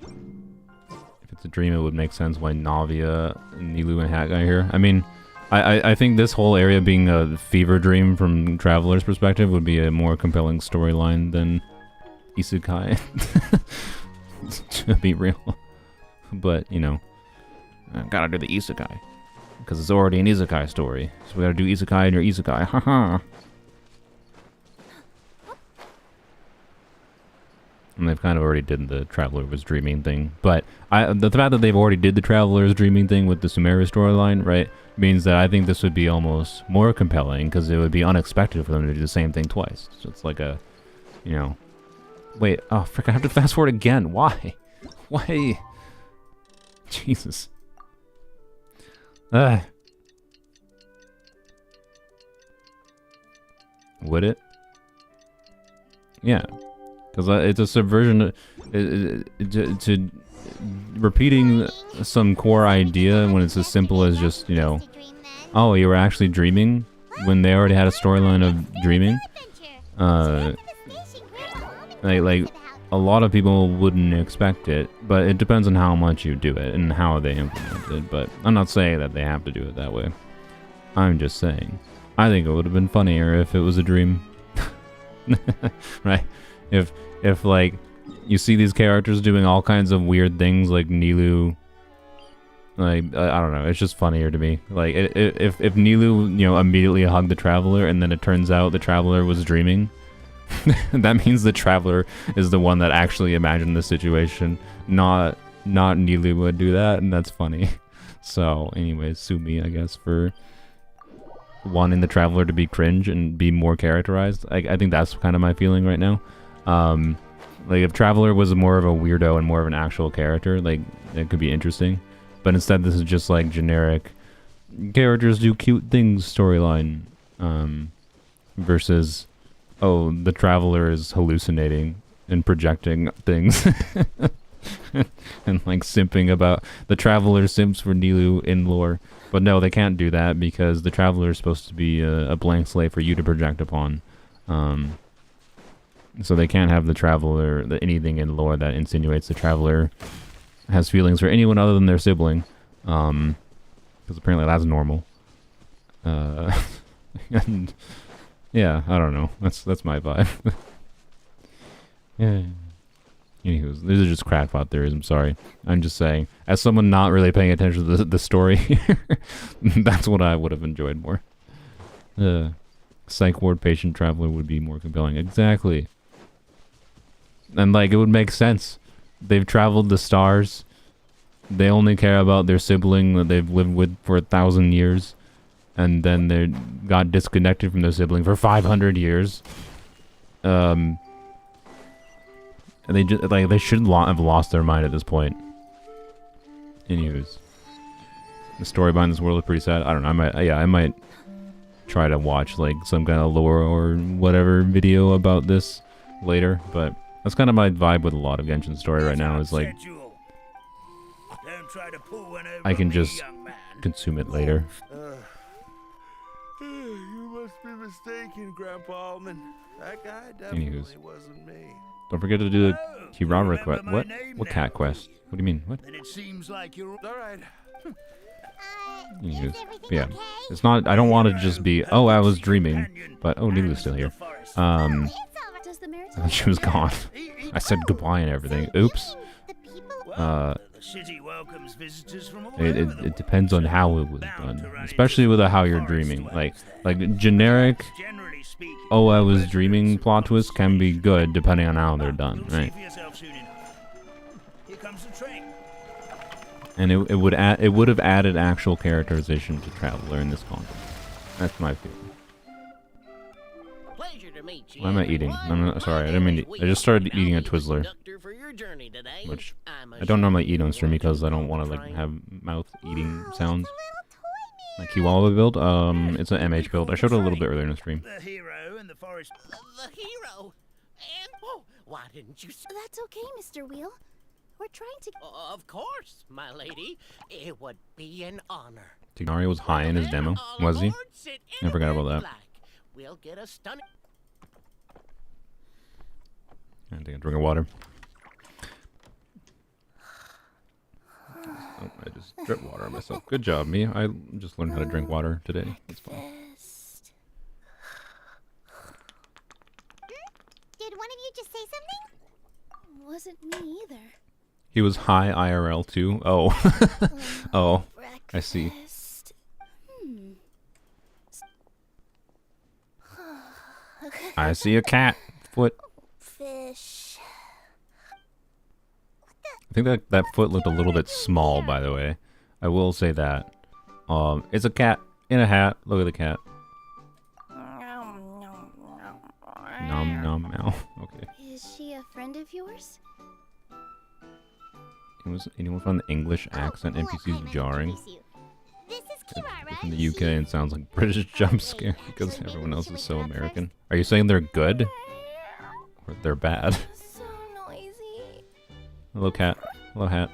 If it's a dream, it would make sense why Navia, Nilu, and Hat are here. I mean, I think this whole area being a fever dream from Traveler's perspective would be a more compelling storyline than Isekai. To be real. But, you know, I gotta do the Isekai. Because it's already an Isekai story. So we gotta do Isekai in your Isekai. Haha. And they've kind of already did the Traveler was Dreaming thing. But the fact that they've already did the Traveler's Dreaming thing with the Sumeru storyline, right, means that I think this would be almost more compelling because it would be unexpected for them to do the same thing twice. So it's like a, you know... Wait, oh frick, I have to fast forward again. Why? Why? Jesus. Would it? Yeah. Because it's a subversion to repeating some core idea when it's as simple as just, you know, oh, you were actually dreaming when they already had a storyline of dreaming. Like a lot of people wouldn't expect it, but it depends on how much you do it and how they implement it. But I'm not saying that they have to do it that way. I'm just saying, I think it would have been funnier if it was a dream. Right? If like you see these characters doing all kinds of weird things, like Nilu, like I don't know, it's just funnier to me. Like if Nilu, you know, immediately hugged the Traveler and then it turns out the Traveler was dreaming, that means the Traveler is the one that actually imagined the situation, not Nilu would do that, and that's funny. So anyways, sue me, I guess, for wanting the Traveler to be cringe and be more characterized. I think that's kind of my feeling right now. Like if Traveler was more of a weirdo and more of an actual character, like it could be interesting. But instead this is just like generic characters do cute things storyline, versus, oh, the Traveler is hallucinating and projecting things. And like simping about the Traveler simps for Nilu in lore. But no, they can't do that because the Traveler is supposed to be a blank slate for you to project upon. So they can't have the Traveler, anything in lore that insinuates the Traveler has feelings for anyone other than their sibling. Because apparently that's normal. And yeah, I don't know. That's my vibe. Yeah. Anywho, these are just crackpot theories, I'm sorry. I'm just saying, as someone not really paying attention to the story, that's what I would have enjoyed more. Psych ward patient Traveler would be more compelling. Exactly. And like, it would make sense. They've traveled the stars. They only care about their sibling that they've lived with for 1,000 years. And then they got disconnected from their sibling for 500 years. And they just, like, they should have lost their mind at this point. Anyways, the story behind this world is pretty sad. I don't know. I might try to watch like some kind of lore or whatever video about this later. But that's kind of my vibe with a lot of Genshin story right now. Is like I can just consume it later. You must be mistaken, Grandpa Almond. That guy definitely wasn't me. Don't forget to do the Kiwawawawa quest. What cat quest? What do you mean? What? Then it seems like you're All right. Is everything Yeah. okay? It's not. I don't want to just be. Oh, I was dreaming. But oh, Nilu's still here. It's all right. Does the maritime She was gone. I said goodbye and everything. Oops. the people the city welcomes visitors from all over the It depends on how it was done, especially with how you're dreaming. Like generic. Generally speaking, Oh, I was dreaming plot twists can be good depending on how they're done, you'll see right? for yourself soon enough. Here comes the train. And it would have added actual characterization to Traveler in this content. That's my feeling. Pleasure to meet you. Why am I eating? I'm sorry, I didn't mean to. I just started eating a Twizzler, which I don't normally eat on stream because I don't want to like have mouth eating sounds. My Kiwawawawa build, it's an MH build. I showed it a little bit earlier in the stream. The hero in the forest. The hero? And oh, why didn't you That's okay, Mr. Wheel. We're trying to. Of course, my lady. It would be an honor. Tignaria was high in his demo, All was he? aboard, sit I forgot anywhere about you that. like. We'll get a stunning. And take a drink of water. Oh, I just dripped water on myself. Good job, me. I just learned how to drink water today. That's fun. Breakfast. Did one of you just say something? Wasn't me either. He was high IRL too. Oh. Oh, I see. Breakfast. I see a cat foot. Fish. I think that foot looked a little bit small, by the way. I will say that. It's a cat in a hat. Look at the cat. Nom nom meow. Okay. Is she a friend of yours? Anyone found the English accent NPCs jarring? This is Kiwawawawa. From the UK and sounds like British jump scare because everyone else is so American. Are you saying they're good? Or they're bad? So noisy. Hello cat. Hello hat.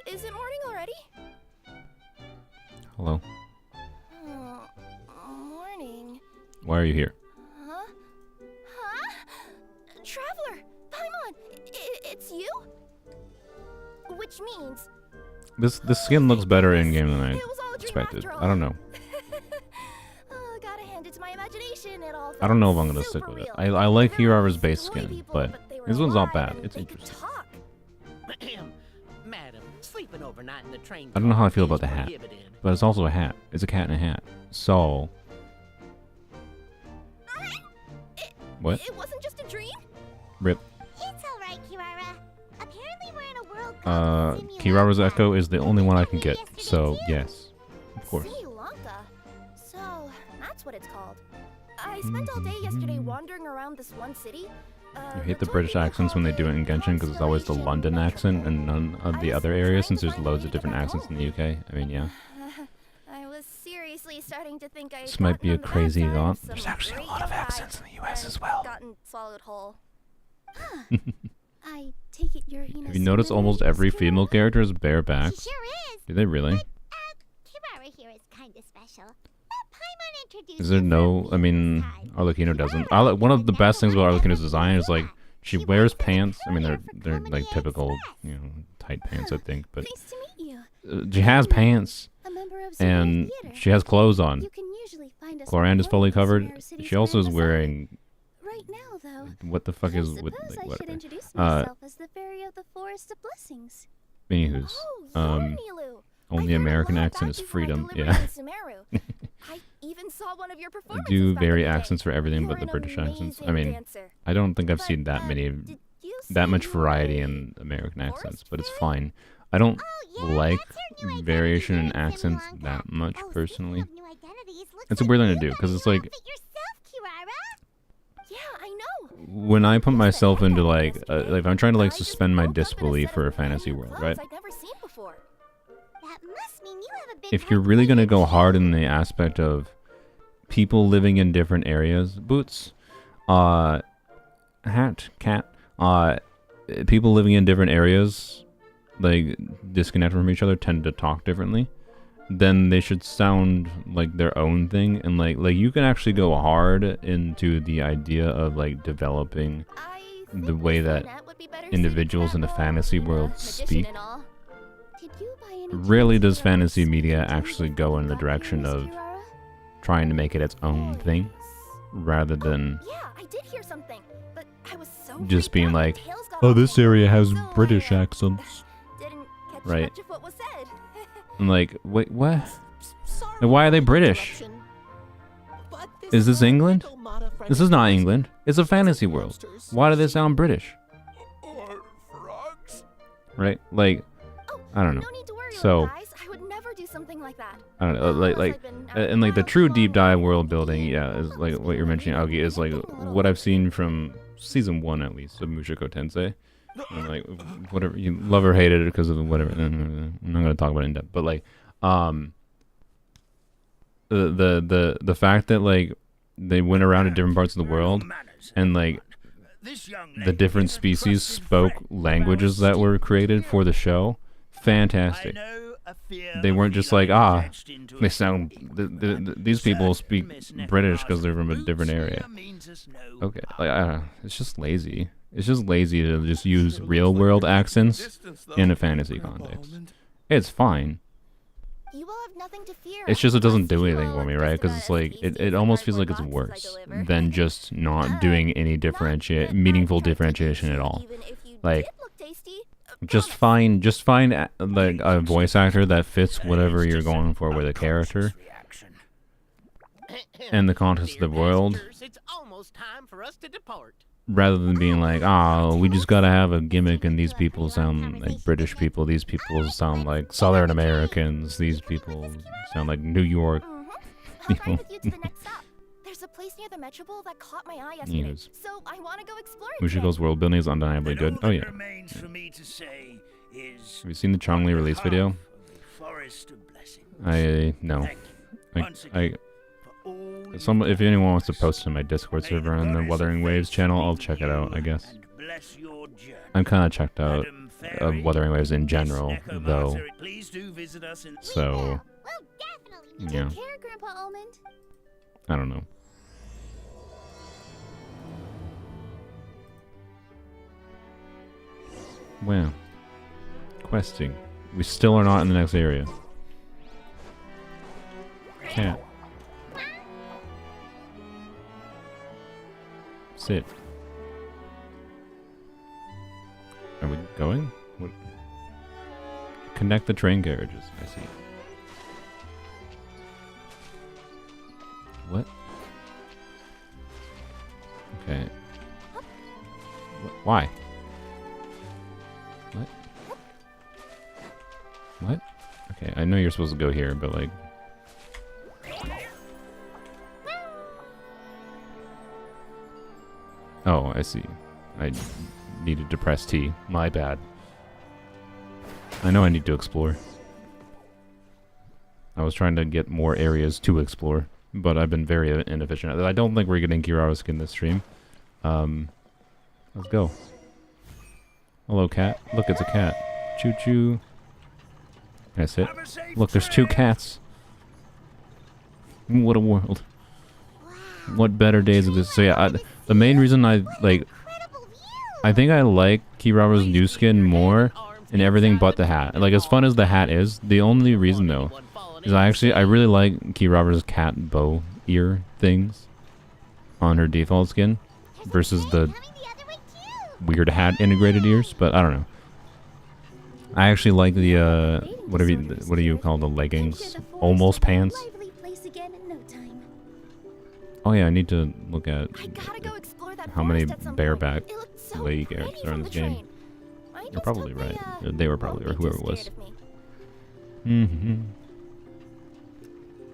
Is it morning already? Hello. Oh, morning. Why are you here? Huh? Huh? Traveler! Paimon! It's you? Which means... This skin looks better in game than I It was all a dream expected. after all. I don't know. Oh, gotta hand it to my imagination. It all I don't know if I'm felt gonna stick super with it. real. I like There were Hirara's base toy skin, people, but they were this one's not alive bad. and It's they could interesting. talk. Madam, sleeping overnight in the train. I don't know how I feel car about the is hat, prohibited. but it's also a hat. It's a cat in a hat. So what? It wasn't just a dream? Rip. It's alright, Kirara. Apparently we're in a world Kirara's Echo is the only one I can get. So yes, of course. Sri Lanka. So, that's what it's called. I spent all day yesterday wandering around this one city. You hate the British accents when they do it in Genshin because it's always the London accent and none of the other areas since there's loads of different accents in the UK. I mean, yeah. I was seriously starting to think I This might be a crazy thought. There's actually a lot of accents in the US as well. Gotten swallowed whole. I take it you're Have you noticed almost every female character is bareback? She sure is. Do they really? Kirara here is kind of special. Paimon introduced Is there no? I mean, Arlecchino doesn't. One of the best things about Arlecchino's design is like she wears pants. I mean, they're like typical, tight pants, I think. But Nice to meet you. she has pants A member of and Sumeru Theater. she has clothes on. You can usually find us Chlorand is fully performing covered. Sumeru City She also is Square Bazaar. wearing Right now, though, what the fuck I is suppose with I like should whatever. introduce myself as the Fairy of the Forest of Blessings. Anywho's, Oh, Nilu. only American accent is freedom. Yeah. I even saw one of your I performances do back in vary the day. accents for everything You're but the an British accents. I amazing mean, dancer. I don't think I've But, seen that many did you that say much you variety were in American forest accents, but it's fairy? fine. I don't Oh, yeah, like that's her new identity variation in here in accents Sri Lanka. that much Oh, personally. speaking of new identities, looks It's a like weird thing to you do got because a it's new like outfit yourself, Kirara. Yeah, I know. when I put myself into like Yesterday, I'm trying to like I just suspend my woke up in a disbelief set for a of brand fantasy new world, clothes right? I'd never seen before. That must mean you have a big If you're heart really for gonna go beauty. hard in the aspect of people living in different areas, boots, hat, cat, people living in different areas, like disconnected from each other, tend to talk differently. Then they should sound like their own thing, and like you can actually go hard into the idea of like developing I the think way Miss that Lynette would be better individuals suited in to the that fantasy role, world magician speak. and all. Did you by any Rarely chance does hear about fantasy the media secret actually identity go in the you got here, direction Miss of Kirara? trying to make it its own thing, rather than Yeah, I did hear something, but I was so just freaked being out my like, tails got oh, all this tangled area up, has so British I, accents. didn't catch Right. much of what was said. I'm like, wait, what? Sorry And why are they for the British? interruption, but Is this a England? little mother-friendly This is not place. England. It's a fantasy world. Monsters, Why do they sound British? Or frogs? Right? Like, Oh, I don't know. no need to worry, So- little guys. I would never do something like that. I don't know. And like the true deep dive world building, yeah, is like what you're mentioning, Augie, is like what I've seen from season 1 at least of Mushoku Tensei. And like whatever you love or hate it because of whatever. I'm not gonna talk about it in depth, but like, the fact that like they went around to different parts of the world and like This young the lady different is a species trusted spoke friend of languages our that were esteemed created for the hero. show, I fantastic. know a fear They of weren't just like, felines ah, etched into they a sound, equipment. these people Certain speak Miss British because they're Necromancer's from a different boots area. here means us no Okay, harm. like, I don't know, it's just lazy. It's just lazy to just use real world accents in a fantasy context. It's fine. You will have nothing to fear. It's just it doesn't do You anything all for me, look right? just Because about it's as like tasty it as the almost feels like cardboard it's boxes I worse deliver. than just not doing any meaningful differentiation at all. Even if you Like, did look tasty, just find like a voice actor that fits whatever you're going for with a character and the context of the world, It's almost time for us to depart. rather than being like, oh, we just gotta have a gimmick and these people sound like British people, these people sound like Southern Americans, these people sound like New York I'll people. ride with you to the next stop. There's a place near the Metro Bowl that caught my eye yesterday, Yes. so I want to go explore it. Ushiko's world building is undeniably And good. all Oh that yeah. remains for me to say is, Have you seen the Chongli on release behalf video? of the Forest of Blessings, No. thank you once again for all If anyone wants to post it in my Discord server on the Wuthering Waves channel, I'll check it out, I guess. and bless your journey. I'm kind of checked out Madam of Fairy, Wuthering Waves in Miss general, Necromancer, though. please do visit us in So, Well, definitely. yeah, Take care, Grandpa Almond. I don't know. Well, questing. We still are not in the next area. Cat. Sit. Are we going? What? Connect the train carriages. I see. What? Okay. Why? What? What? Okay, I know you're supposed to go here, but like... Oh, I see. I needed to press T. My bad. I know I need to explore. I was trying to get more areas to explore, but I've been very inefficient. I don't think we're getting Kiwawawa's skin this stream. Let's go. Hello, cat. Look, it's a cat. Choo-choo. That's it. Have a safe Look, there's two trip. cats. What a world. What better days exist? So yeah, the main reason I think I like Kiwawawa's new skin more and everything but the hat. Like, as fun as the hat is, the only reason though is I really like Kiwawawa's cat bow ear things on her default skin versus the weird hat integrated ears. But I don't know. I actually like the what do you call the leggings? Almost pants. Lively place again in no time. Oh yeah, I need to look at I gotta go explore that how many forest at some bareback point. It looked so leg pretty characters are in from this the game. train. I You're just probably hope right. They were probably, or won't be whoever too it was. scared of me. Mm-hmm.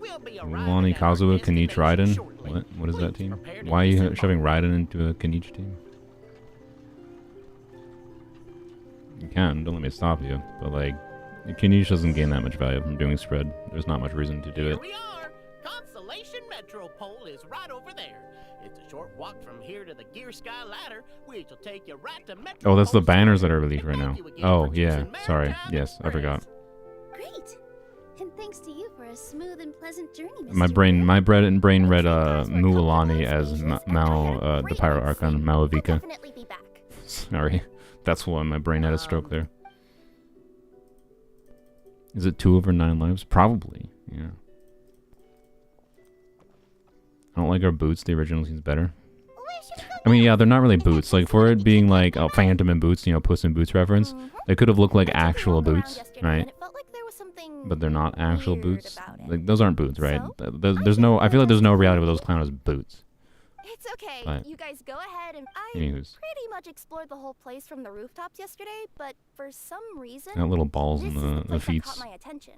We'll be Lonnie arriving at our Kazuha, Kenichi destination Raiden. shortly. What is that Please team? prepare to Why are you disembark. shoving Raiden into a Kenichi team? You can, don't let me stop you. But like, Kenichi doesn't gain that much value from doing spread. There's not much reason to do Here it. we are. Constellation Metropole is right over there. It's a short walk from here to the Gear Sky Ladder, which will take you right to Metropole. Oh, that's the banners that Square. are released right And now. thank you again Oh, for yeah. choosing Sorry. Maritime Yes, I forgot. Express. Great. And thanks to you for a smooth and pleasant journey, Mr. My brain read Looks like you guys were Mualani comfortable as and spacious after I Mao, had a the great Pyro night's Archon, sleep. Mao I'll Avika. definitely be back. Sorry. That's why my brain had a stroke there. Is it 2 over 9 lives? Probably, yeah. I don't like our boots. The original seems better. I mean, yeah, they're not really boots. Like, for it being like a Phantom in Boots, you know, Puss in Boots reference, they could have looked like actual boots, right? But they're not actual boots. Like, those aren't boots, right? There's no, I feel like there's no reality with those clowns as boots. It's okay. But- You guys go ahead and I Anywho's, pretty much explored the whole place from the rooftops yesterday, but for some reason got little balls this in is the the place that feet, caught my attention.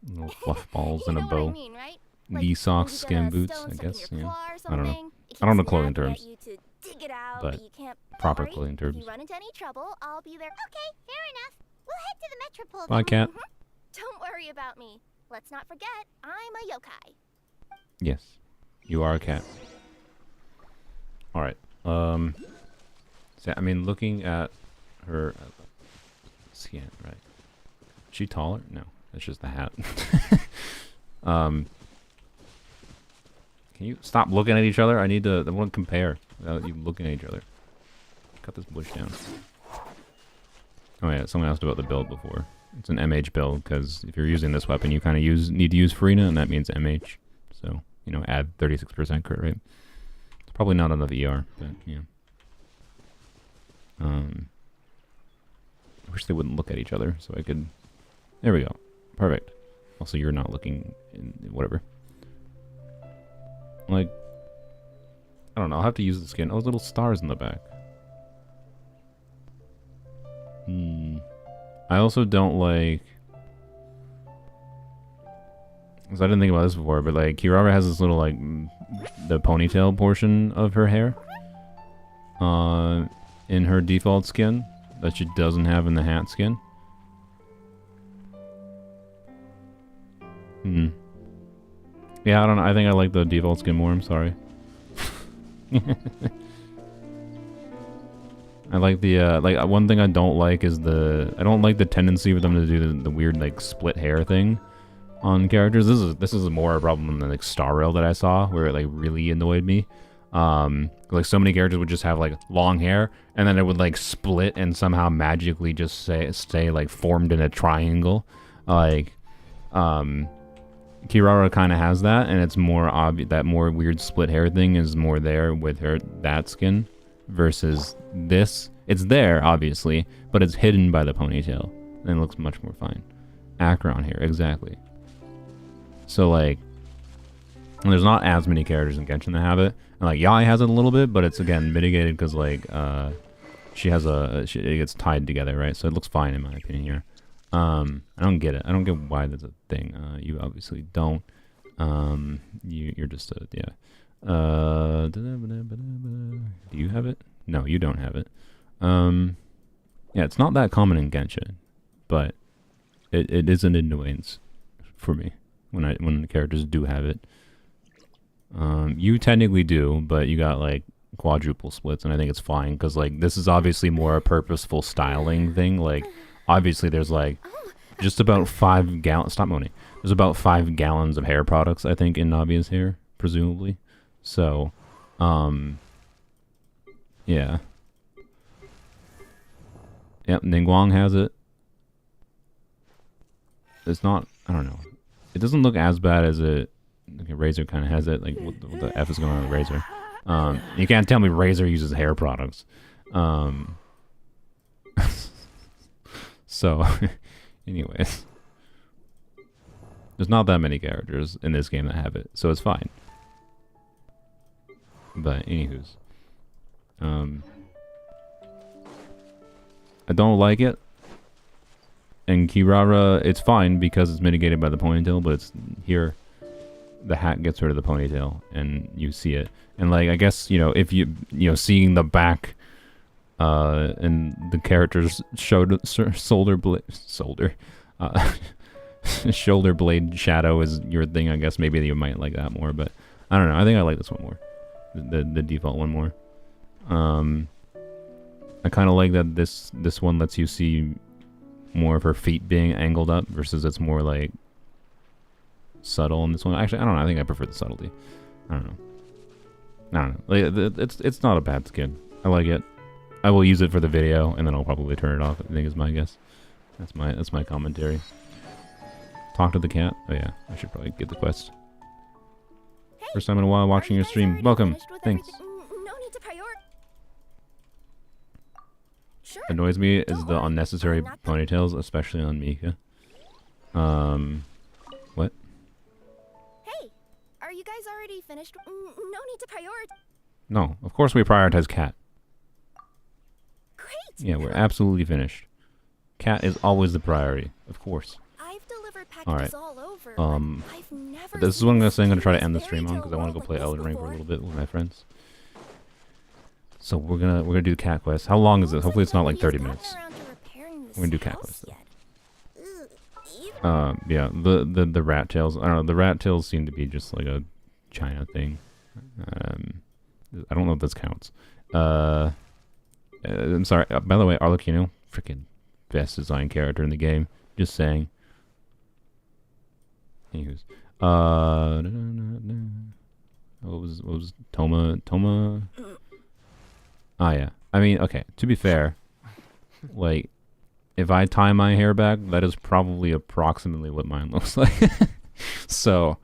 little fluff balls You and a know what I bow. mean, right? Knee socks, maybe skin get a boots, stone I stuck in guess, your yeah. claw or I don't know. something. It I don't know keeps clothing nagging at terms, you to dig it out, but but you can't. proper Don't worry. clothing If terms. you run into any trouble, I'll be there. Okay, fair enough. We'll head to the Metropole. Bye, cat. Don't worry about me. Let's not forget, I'm a yokai. Yes, you are a cat. Alright, So, I mean, looking at her skin, right? Is she taller? No, it's just the hat. Can you stop looking at each other? I want to compare without you looking at each other. Cut this bush down. Oh yeah, someone asked about the build before. It's an MH build, because if you're using this weapon, you kind of need to use Farina, and that means MH. So, you know, add 36% crit rate. It's probably not enough ER, but, yeah. I wish they wouldn't look at each other, so I could... There we go. Perfect. Also, you're not looking in whatever. Like... I don't know, I'll have to use the skin. Oh, little stars in the back. I also don't like... Because I didn't think about this before, but like, Kiwawawawa has this little, like, the ponytail portion of her hair. In her default skin. That she doesn't have in the hat skin. Yeah, I don't know. I think I like the default skin more. I'm sorry. I like the, like, one thing I don't like is I don't like the tendency for them to do the weird, like, split hair thing on characters. This is more a problem than, like, Star Rail that I saw, where it, like, really annoyed me. Like, so many characters would just have, like, long hair, and then it would, like, split and somehow magically just stay, like, formed in a triangle. Like, Kiwawawawa kind of has that, and it's more obvious. That more weird split hair thing is more there with that skin. Versus this, it's there obviously, but it's hidden by the ponytail, and it looks much more fine. Akron here, exactly. So like, there's not as many characters in Genshin that have it, and like Yai has it a little bit, but it's again mitigated because like she has it gets tied together, right? So it looks fine in my opinion here. I don't get it. I don't get why that's a thing. You obviously don't. You're just a yeah. Do you have it? No, you don't have it. Yeah, it's not that common in Genshin, but it is an annoyance for me when the characters do have it. You technically do, but you got like quadruple splits, and I think it's fine because like this is obviously more a purposeful styling thing. Like obviously there's like just about 5 gallons. Stop moaning. There's about 5 gallons of hair products, I think, in Navia's hair, presumably. So, yeah. Yep, Ningguang has it. It's not, I don't know. It doesn't look as bad as it, like Razor kind of has it, like what the F is going on with Razor. You can't tell me Razor uses hair products. So, anyways. There's not that many characters in this game that have it, so it's fine. But anywho's, I don't like it. And Kiwawawawa, it's fine because it's mitigated by the ponytail, but it's here. The hat gets rid of the ponytail, and you see it. And like, I guess if seeing the back, and the character's shoulder blade shadow is your thing. I guess maybe you might like that more, but I don't know. I think I like this one more. The default one more. I kind of like that this one lets you see more of her feet being angled up versus it's more like subtle in this one. Actually, I don't know. I think I prefer the subtlety. I don't know. Like, it's not a bad skin. I like it. I will use it for the video and then I'll probably turn it off. I think is my guess. That's my commentary. Talk to the cat. Oh yeah, I should probably get the quest. First time in a while watching your stream. Welcome. Thanks. No need to Sure. Annoys me is the unnecessary ponytails, especially on Mika. What? Hey, are you guys already finished? No need to prioritize. No, of course we prioritize Cat. Great. Yeah, we're absolutely finished. Cat is always the priority, of course. I've delivered packages all over. I've never this is what I'm gonna say. I'm gonna try to end the stream on because I want to go play Elden Ring for a little bit with my friends. So we're gonna do Cat Quest. How long is it? Hopefully it's not like 30 minutes. We're gonna do Cat Quest though. Yeah, the rat tails. I don't know. The rat tails seem to be just like a China thing. I don't know if this counts. I'm sorry. By the way, Arlecchino, freaking best design character in the game. Just saying. Anyways, what was Toma? Ah, yeah. I mean, okay. To be fair, like, if I tie my hair back, that is probably approximately what mine looks like. So,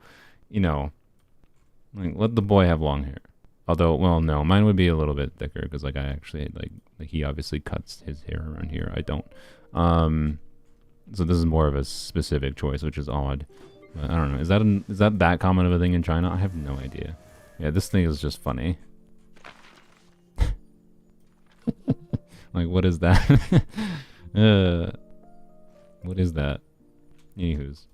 you know, like, let the boy have long hair. Although, well, no, mine would be a little bit thicker because, like, I actually like he obviously cuts his hair around here. I don't. So this is more of a specific choice, which is odd. But I don't know. Is that common of a thing in China? I have no idea. Yeah, this thing is just funny. Like, what is that? What is that? Anywho's.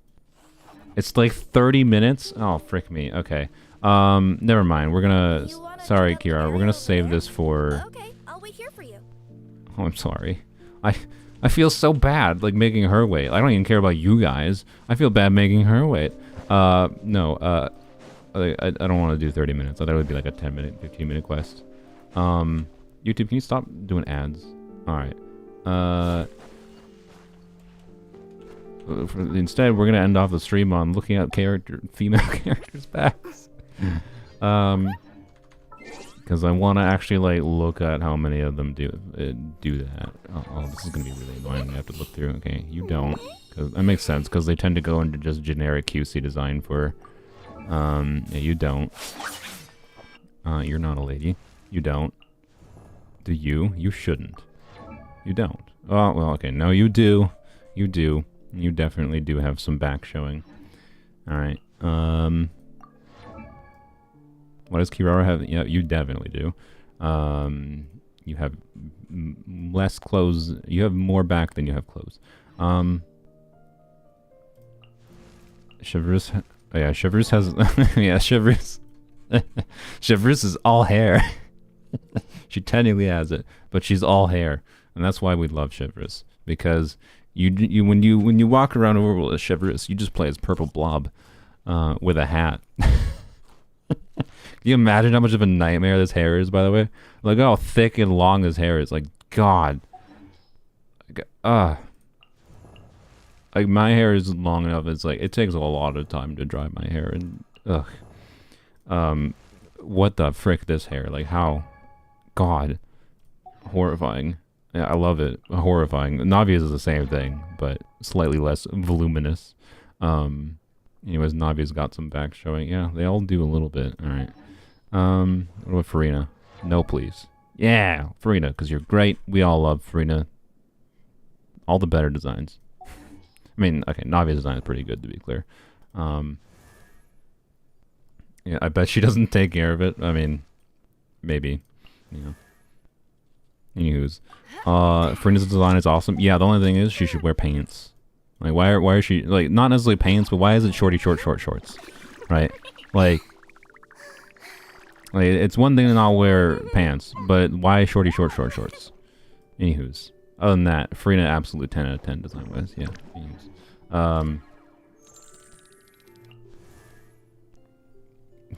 It's like 30 minutes? Oh, frick me. Okay. Never mind. We're gonna... Sorry, Kira. We're gonna save this for... Okay, I'll wait here for you. Oh, I'm sorry. I feel so bad, like, making her wait. I don't even care about you guys. I feel bad making her wait. No, I don't want to do 30 minutes. I thought it would be like a 10-minute, 15-minute quest. YouTube, can you stop doing ads? Alright. Instead, we're gonna end off the stream on looking at female characters' backs. Because I want to actually like look at how many of them do that. Oh, this is gonna be really annoying. I have to look through. Okay, you don't. Cause that makes sense. Because they tend to go into just generic QC design for. Yeah, you don't. You're not a lady. You don't. Do you? You shouldn't. You don't. Oh well. Okay. No, you do. You do. You definitely do have some back showing. All right. What does Kirara have? Yeah, you definitely do. You have less clothes. You have more back than you have clothes. Chevreuse. Oh yeah, Chevreuse has. Yeah, Chevreuse. Chevreuse is all hair. She technically has it, but she's all hair, and that's why we love Chevreuse, because you when you walk around overworld as Chevreuse, you just play as Purple Blob, with a hat. Can you imagine how much of a nightmare this hair is, by the way? Look how thick and long his hair is. Like, God. Like, my hair is long enough. It's like, it takes a lot of time to dry my hair. And, ugh. What the frick, this hair? Like, how? God. Horrifying. Yeah, I love it. Horrifying. Navia's is the same thing, but slightly less voluminous. Anyways, Navia's got some back showing. Yeah, they all do a little bit. Alright. What about Farina? No, please. Yeah, Farina, because you're great. We all love Farina. All the better designs. I mean, okay, Navia's design is pretty good, to be clear. Yeah, I bet she doesn't take care of it. I mean, maybe. You know. Anywho's. Farina's design is awesome. Yeah, the only thing is she should wear pants. Like, why is she, like, not necessarily pants, but why is it short shorts? Right? Like, it's one thing to not wear pants, but why short shorts? Anywho's. Other than that, Farina absolutely 10 out of 10 design-wise. Yeah. Anywho's.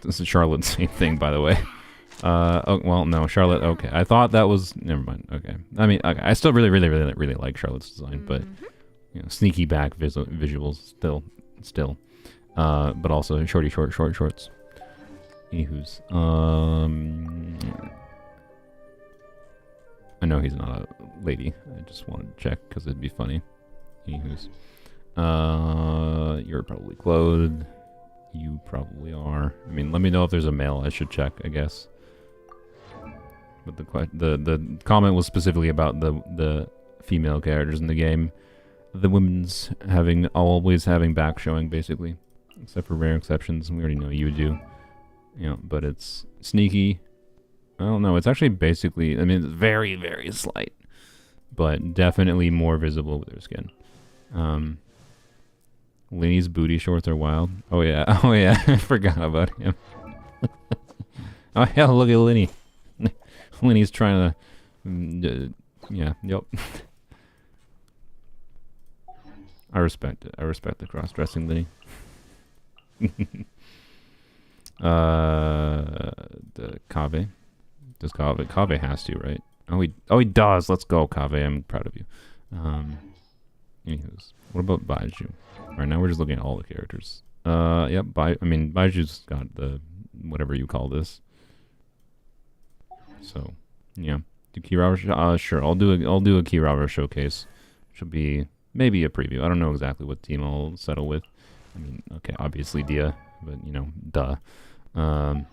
This is Charlotte's same thing, by the way. Oh, well, no, Charlotte, okay. I thought that was, never mind, okay. I mean, okay, I still really like Charlotte's design, but... You know, sneaky back visuals still, but also short shorts. Anywho's, I know he's not a lady. I just wanted to check because it'd be funny. Anywho's, you're probably clothed. You probably are. I mean, let me know if there's a male. I should check, I guess. But the comment was specifically about the female characters in the game. The women's always having back showing, basically. Except for rare exceptions. We already know you do. You know, but it's sneaky. I don't know. It's actually basically, I mean, it's very, very slight. But definitely more visible with her skin. Linny's booty shorts are wild. Oh, yeah. Oh, yeah. I forgot about him. Oh, yeah. Look at Linny. Linny's trying to... yeah. Yep. I respect it. I respect the cross-dressing, Linny. The Kave. Does Kave has to, right? he does. Let's go, Kave. I'm proud of you. Anyways, what about Baiju? Alright, now we're just looking at all the characters. Yep, Baiju's got the whatever you call this. So, yeah. Do Kiwawawa? Sure. I'll do a Kiwawawa showcase. Should be maybe a preview. I don't know exactly what team I'll settle with. I mean, okay, obviously Dia, but you know, duh. I'm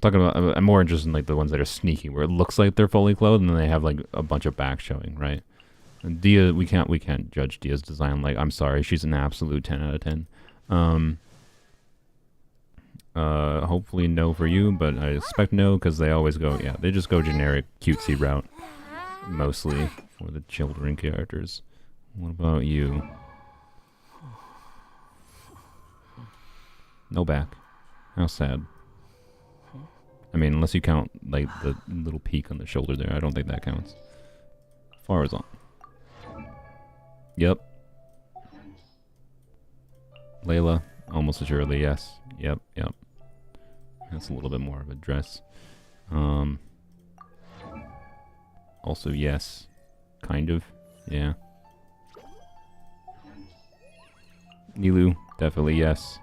talking about. I'm more interested in like the ones that are sneaky, where it looks like they're fully clothed and then they have like a bunch of back showing, right? And Dia, we can't judge Dia's design. Like, I'm sorry, she's an absolute 10 out of 10. Hopefully no for you, but I expect no because they always go, yeah, they just go generic cutesy route mostly for the children characters. What about you? No back. How sad. I mean, unless you count like the little peak on the shoulder there, I don't think that counts. Far as on. Yep. Layla, almost assuredly yes. Yep. That's a little bit more of a dress. Also yes. Kind of. Yeah. Nilu, definitely yes.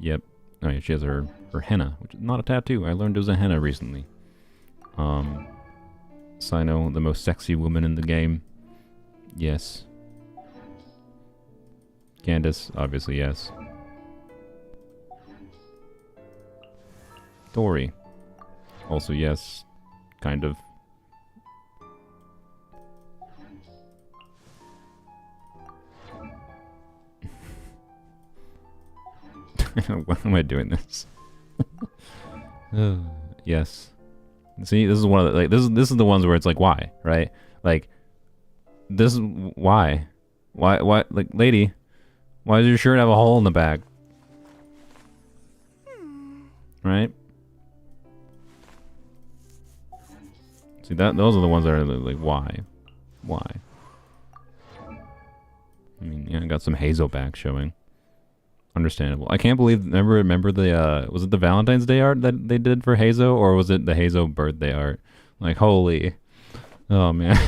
Yep. Oh yeah, she has her henna, which is not a tattoo. I learned it was a henna recently. Sino, the most sexy woman in the game. Yes. Candace, obviously yes. Dory. Also yes. Kind of. Why am I doing this? Yes. See, this is one of the, like, this is the ones where it's like, why, right? Like, this is why, like, lady, why does your shirt have a hole in the back? Right? See, those are the ones that are like, why? I mean, yeah, I got some Hazel back showing. Understandable. I can't believe. Remember the was it the Valentine's Day art that they did for Hazo, or was it the Hazo birthday art? Like, holy, oh man,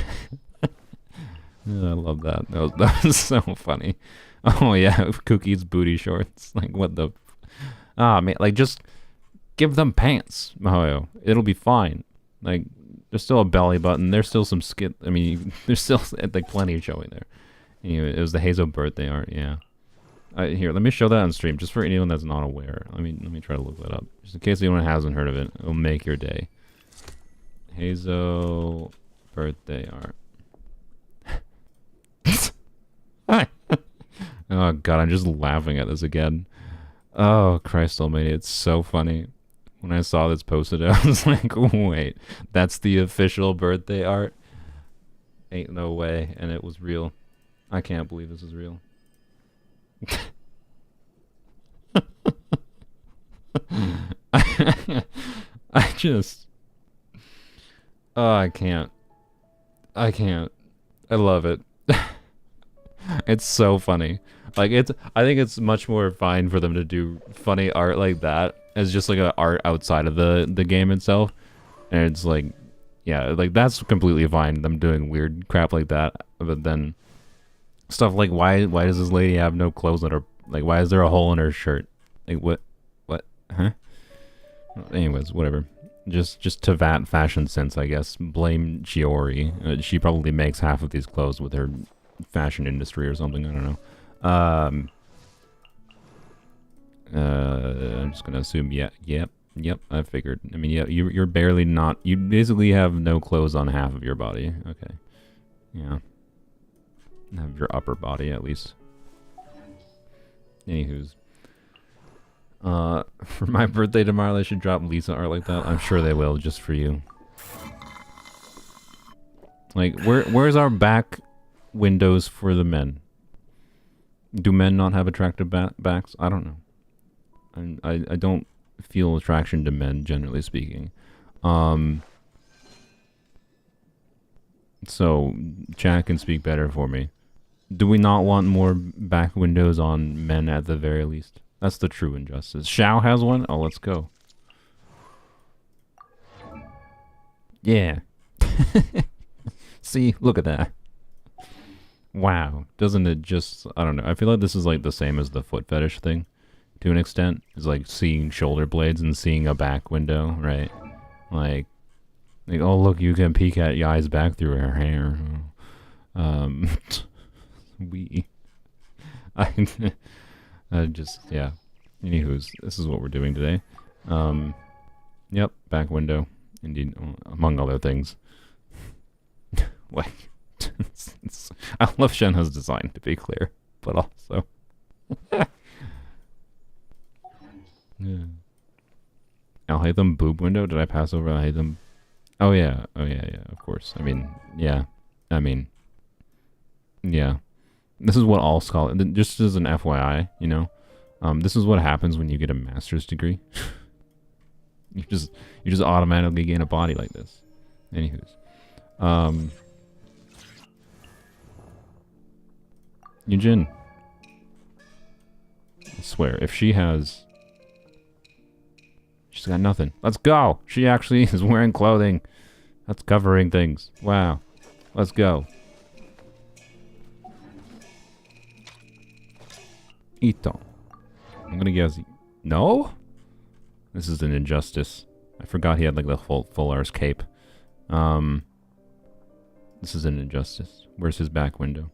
yeah, I love that. That was so funny. Oh yeah, Cookie's booty shorts. Like, what the? Ah man, like, just give them pants, Mahoyo. It'll be fine. Like, there's still a belly button. There's still some skin. I mean, there's still like plenty showing there. Anyway, it was the Hazo birthday art. Yeah. Here, let me show that on stream, just for anyone that's not aware. Let me try to look that up, just in case anyone hasn't heard of it. It'll make your day. Hazo birthday art. Oh god, I'm just laughing at this again. Oh Christ Almighty, it's so funny. When I saw this posted, I was like, wait, that's the official birthday art? Ain't no way, and it was real. I can't believe this is real. I just, oh, I can't. I love it. It's so funny. Like, I think it's much more fine for them to do funny art like that as just like an art outside of the game itself. And it's like, yeah, like that's completely fine, them doing weird crap like that. But then stuff like, why does this lady have no clothes on her? Like, why is there a hole in her shirt? Like, what, huh? Anyways, whatever. Just to that fashion sense, I guess. Blame Chiori. She probably makes half of these clothes with her fashion industry or something. I don't know. I'm just gonna assume, yep. I figured. I mean, yeah, you're barely not. You basically have no clothes on half of your body. Okay. Yeah. Have your upper body at least. Anywho's. For my birthday tomorrow, they should drop Lisa art like that. I'm sure they will, just for you. Like, where's our back windows for the men? Do men not have attractive backs? I don't know. I don't feel attraction to men, generally speaking. So, chat can speak better for me. Do we not want more back windows on men at the very least? That's the true injustice. Shao has one? Oh, let's go. Yeah. See, look at that. Wow, doesn't it just, I don't know, I feel like this is like the same as the foot fetish thing, to an extent. It's like seeing shoulder blades and seeing a back window, right? Like oh look, you can peek at Yai's back through her hair. We. I just, yeah. Anywho's, this is what we're doing today. Yep, back window, indeed, among other things. Like, I love Shenhe's design, to be clear, but also. Yeah. Alhaitham boob window? Did I pass over Alhaitham? Oh yeah, of course. I mean, yeah. Yeah. This is what all scholars, just as an FYI, you know, this is what happens when you get a master's degree. you just automatically gain a body like this. Anywho's. Yujin. I swear, if she's got nothing. Let's go! She actually is wearing clothing. That's covering things. Wow. Let's go. Ito. I'm gonna guess. No? This is an injustice. I forgot he had like the full arse cape. This is an injustice. Where's his back window?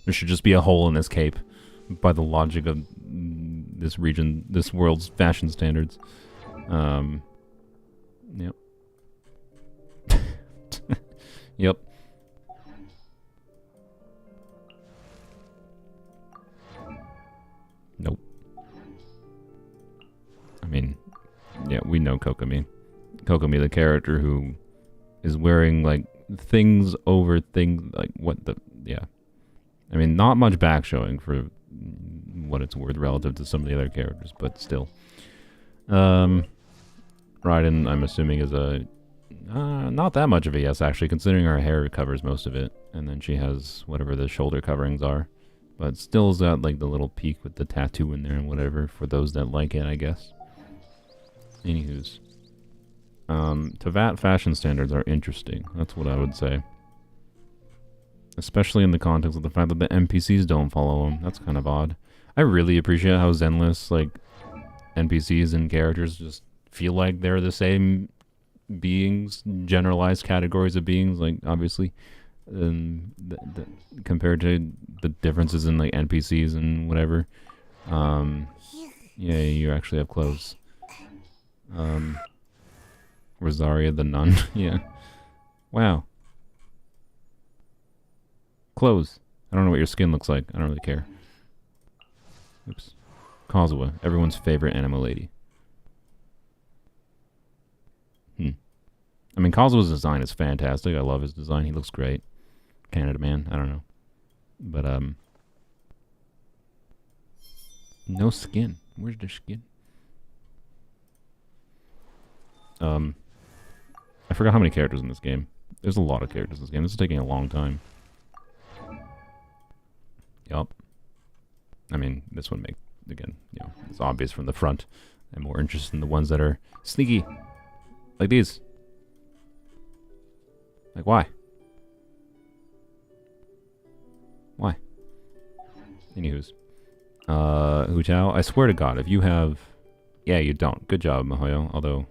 There should just be a hole in his cape. By the logic of this region, this world's fashion standards. Yep. Yep. Nope. I mean, yeah, we know Kokomi. Kokomi, the character who is wearing, like, things over things, like, what the, yeah. I mean, not much back showing for what it's worth relative to some of the other characters, but still. Raiden, I'm assuming, is a, not that much of a yes, actually, considering her hair covers most of it, and then she has whatever the shoulder coverings are. But still's got, like, the little peak with the tattoo in there and whatever, for those that like it, I guess. Anywho's. Teyvat fashion standards are interesting. That's what I would say. Especially in the context of the fact that the NPCs don't follow them. That's kind of odd. I really appreciate how Zenless, like, NPCs and characters just feel like they're the same beings, generalized categories of beings, like, obviously. Compared to the differences in, like, NPCs and whatever. Yeah, you actually have clothes. Rosaria the nun. Yeah. Wow. Clothes. I don't know what your skin looks like. I don't really care. Oops. Kazuha, everyone's favorite anime lady. I mean, Kazuha's design is fantastic. I love his design. He looks great. Canada man. I don't know. But, no skin. Where's the skin? I forgot how many characters in this game. There's a lot of characters in this game. This is taking a long time. Yup. I mean, this one again, you know, it's obvious from the front. I'm more interested in the ones that are sneaky. Like these. Like, why? Why? Anywho's. Hu Tao, I swear to God, if you have... Yeah, you don't. Good job, Mihoyo. Although,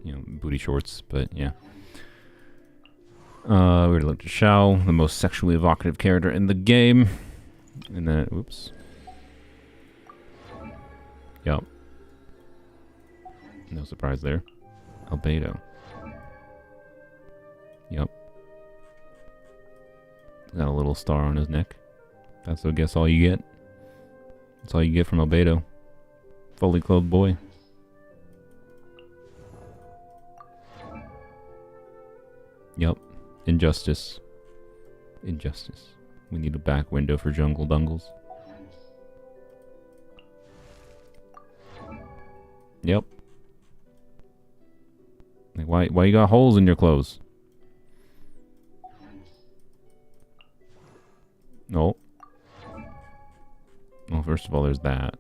you know, booty shorts, but yeah. We're gonna look to Xiao, the most sexually evocative character in the game. And then, oops. Yup. No surprise there. Albedo. Yup. Got a little star on his neck. That's, I guess, all you get. That's all you get from Albedo. Fully clothed boy. Yup. Injustice. Injustice. We need a back window for Jungle Dungles. Yep. Like, why you got holes in your clothes? No. Well, first of all, there's that.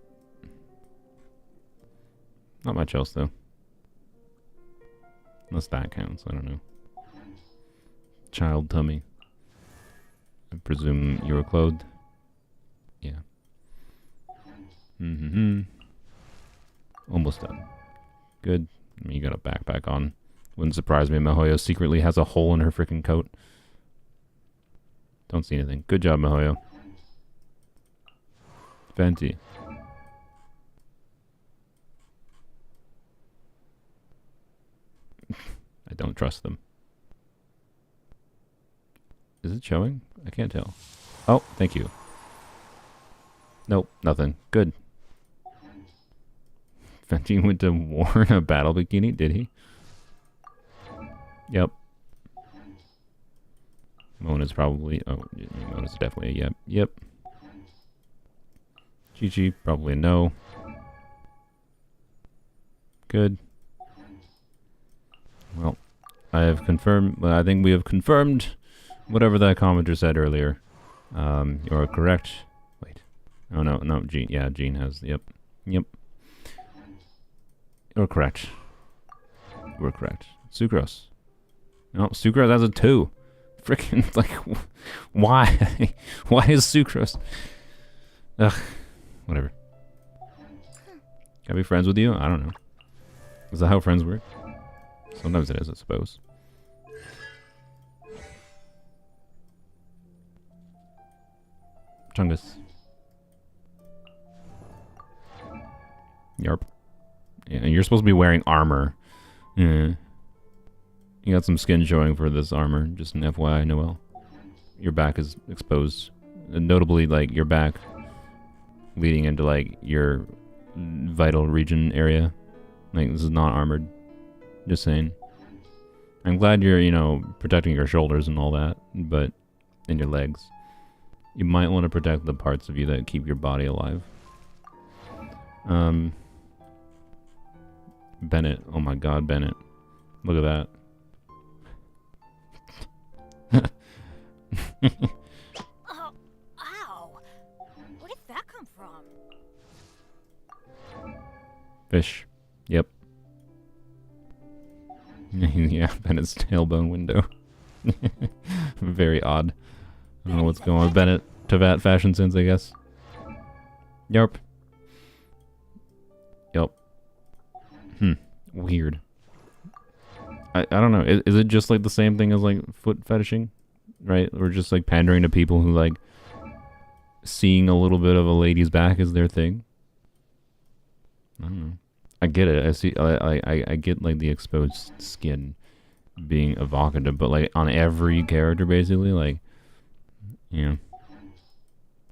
Not much else, though. Unless that counts, I don't know. child tummy. I presume you were clothed. Yeah. Almost done. Good. I mean, you got a backpack on. Wouldn't surprise me. Mihoyo secretly has a hole in her freaking coat. Don't see anything. Good job, Mihoyo. Fenty. I don't trust them. Is it showing? I can't tell. Oh, thank you. Nope, nothing. Good. Fenty went to war in a battle bikini, did he? Yep. Mona's probably... Oh, Mona's definitely a yep. Yep. Chi-Chi, probably a no. Good. Well, I have confirmed... I think we have confirmed whatever that commenter said earlier. You are correct. Wait. Oh, no, Jean. Yeah, Jean has... Yep. Yep. You're correct. We're correct. Sucrose. No, Sucrose has a 2. Freaking, like, why? Why is Sucrose? Ugh. Whatever. Can I be friends with you? I don't know. Is that how friends work? Sometimes it is, I suppose. Chungus. Yarp. Yeah, you're supposed to be wearing armor. Yeah. You got some skin showing for this armor. Just an FYI, Noel. Your back is exposed. And notably, like, your back leading into, like, your vital region area. Like, this is not armored. Just saying. I'm glad you're, you know, protecting your shoulders and all that, but... and your legs. You might want to protect the parts of you that keep your body alive. Bennett. Oh my god, Bennett. Look at that. Oh, ow. Where did that come from? Fish. Yep. Yeah, Bennett's tailbone window. Very odd. I don't know what's going on with Bennett. Tavat fashion sense, I guess. Yarp. Yup. Weird. I don't know. Is it just like the same thing as like foot fetishing? Right? Or just like pandering to people who like seeing a little bit of a lady's back is their thing? I don't know. I get it. I see. I get like the exposed skin being evocative, but like on every character basically, like, you know,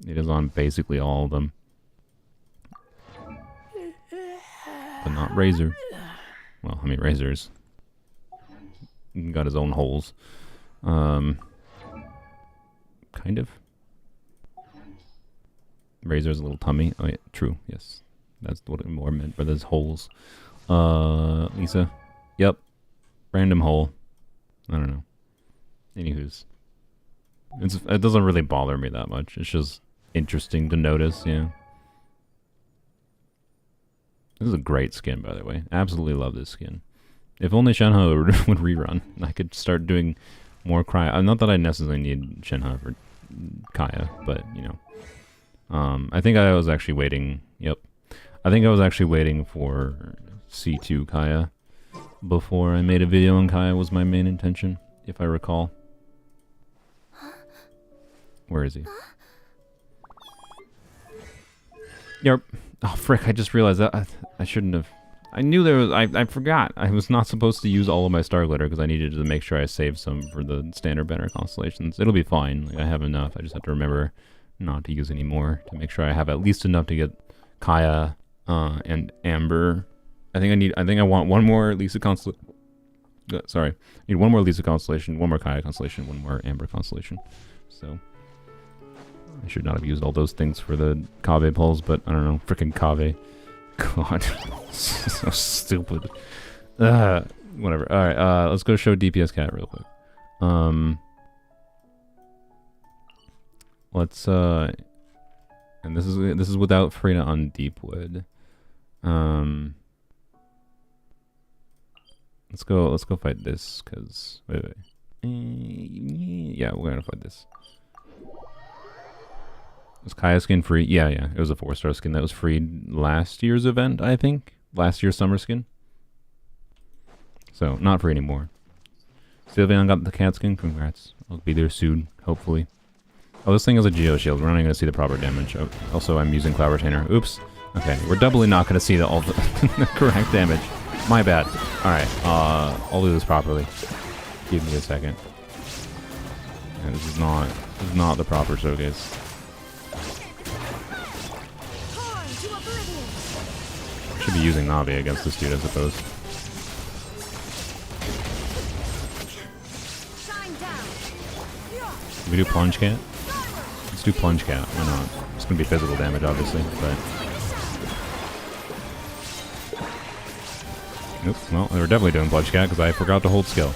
it is on basically all of them, but not Razor. Well, I mean, Razor's got his own holes. Kind of. Razor's a little tummy. Oh yeah, true. Yes. That's what it more meant by those holes. Lisa. Yep. Random hole. I don't know. Anywho's. It doesn't really bother me that much. It's just interesting to notice, yeah. This is a great skin, by the way. Absolutely love this skin. If only Shenhe would rerun, I could start doing more Kaya. Not that I necessarily need Shenhe for Kaya, but, you know. I think I was actually waiting... Yep. I think I was actually waiting for C2 Kaya before I made a video on Kaya was my main intention, if I recall. Where is he? Yep. Oh, frick, I just realized that I shouldn't have... I knew there was... I forgot. I was not supposed to use all of my star glitter because I needed to make sure I saved some for the standard banner constellations. It'll be fine. Like, I have enough. I just have to remember not to use any more to make sure I have at least enough to get Kaya and Amber. I think I want one more Lisa constellation. Sorry. I need one more Lisa constellation, one more Kaya constellation, one more Amber constellation. So... I should not have used all those things for the Kave pulls, but I don't know. Frickin' Kave. God. So stupid. Whatever. Alright, let's go show DPS Cat real quick. Let's, and this is without Frida on Deepwood. Let's go fight this, cause, wait. Yeah, we're gonna fight this. Was Kaya skin free? Yeah, yeah. It was a 4-star skin that was free last year's event, I think. Last year's summer skin. So, not free anymore. Sylveon got the cat skin. Congrats. I'll be there soon, hopefully. Oh, this thing is a Geo Shield. We're not even going to see the proper damage. Oh, also, I'm using Cloud Retainer. Oops. Okay, we're doubly not going to see all the correct damage. My bad. Alright, I'll do this properly. Give me a second. Yeah, this is not the proper showcase. Should be using Navi against this dude, I suppose. Can we do Plunge Cat? Let's do Plunge Cat. Why not? It's gonna be physical damage, obviously, but... Oops, well, they were definitely doing Plunge Cat because I forgot to hold skill.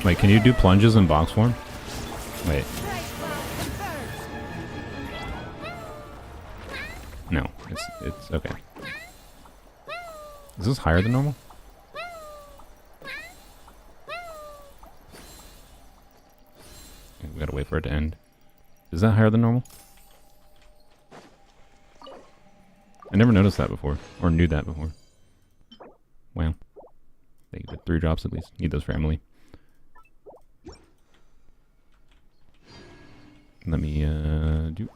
Wait, can you do plunges in box form? Wait. No, it's okay. Is this higher than normal? Okay, we gotta wait for it to end. Is that higher than normal? I never noticed that before, or knew that before. Wow. They get 3 drops at least. Need those for Emily. Let me do.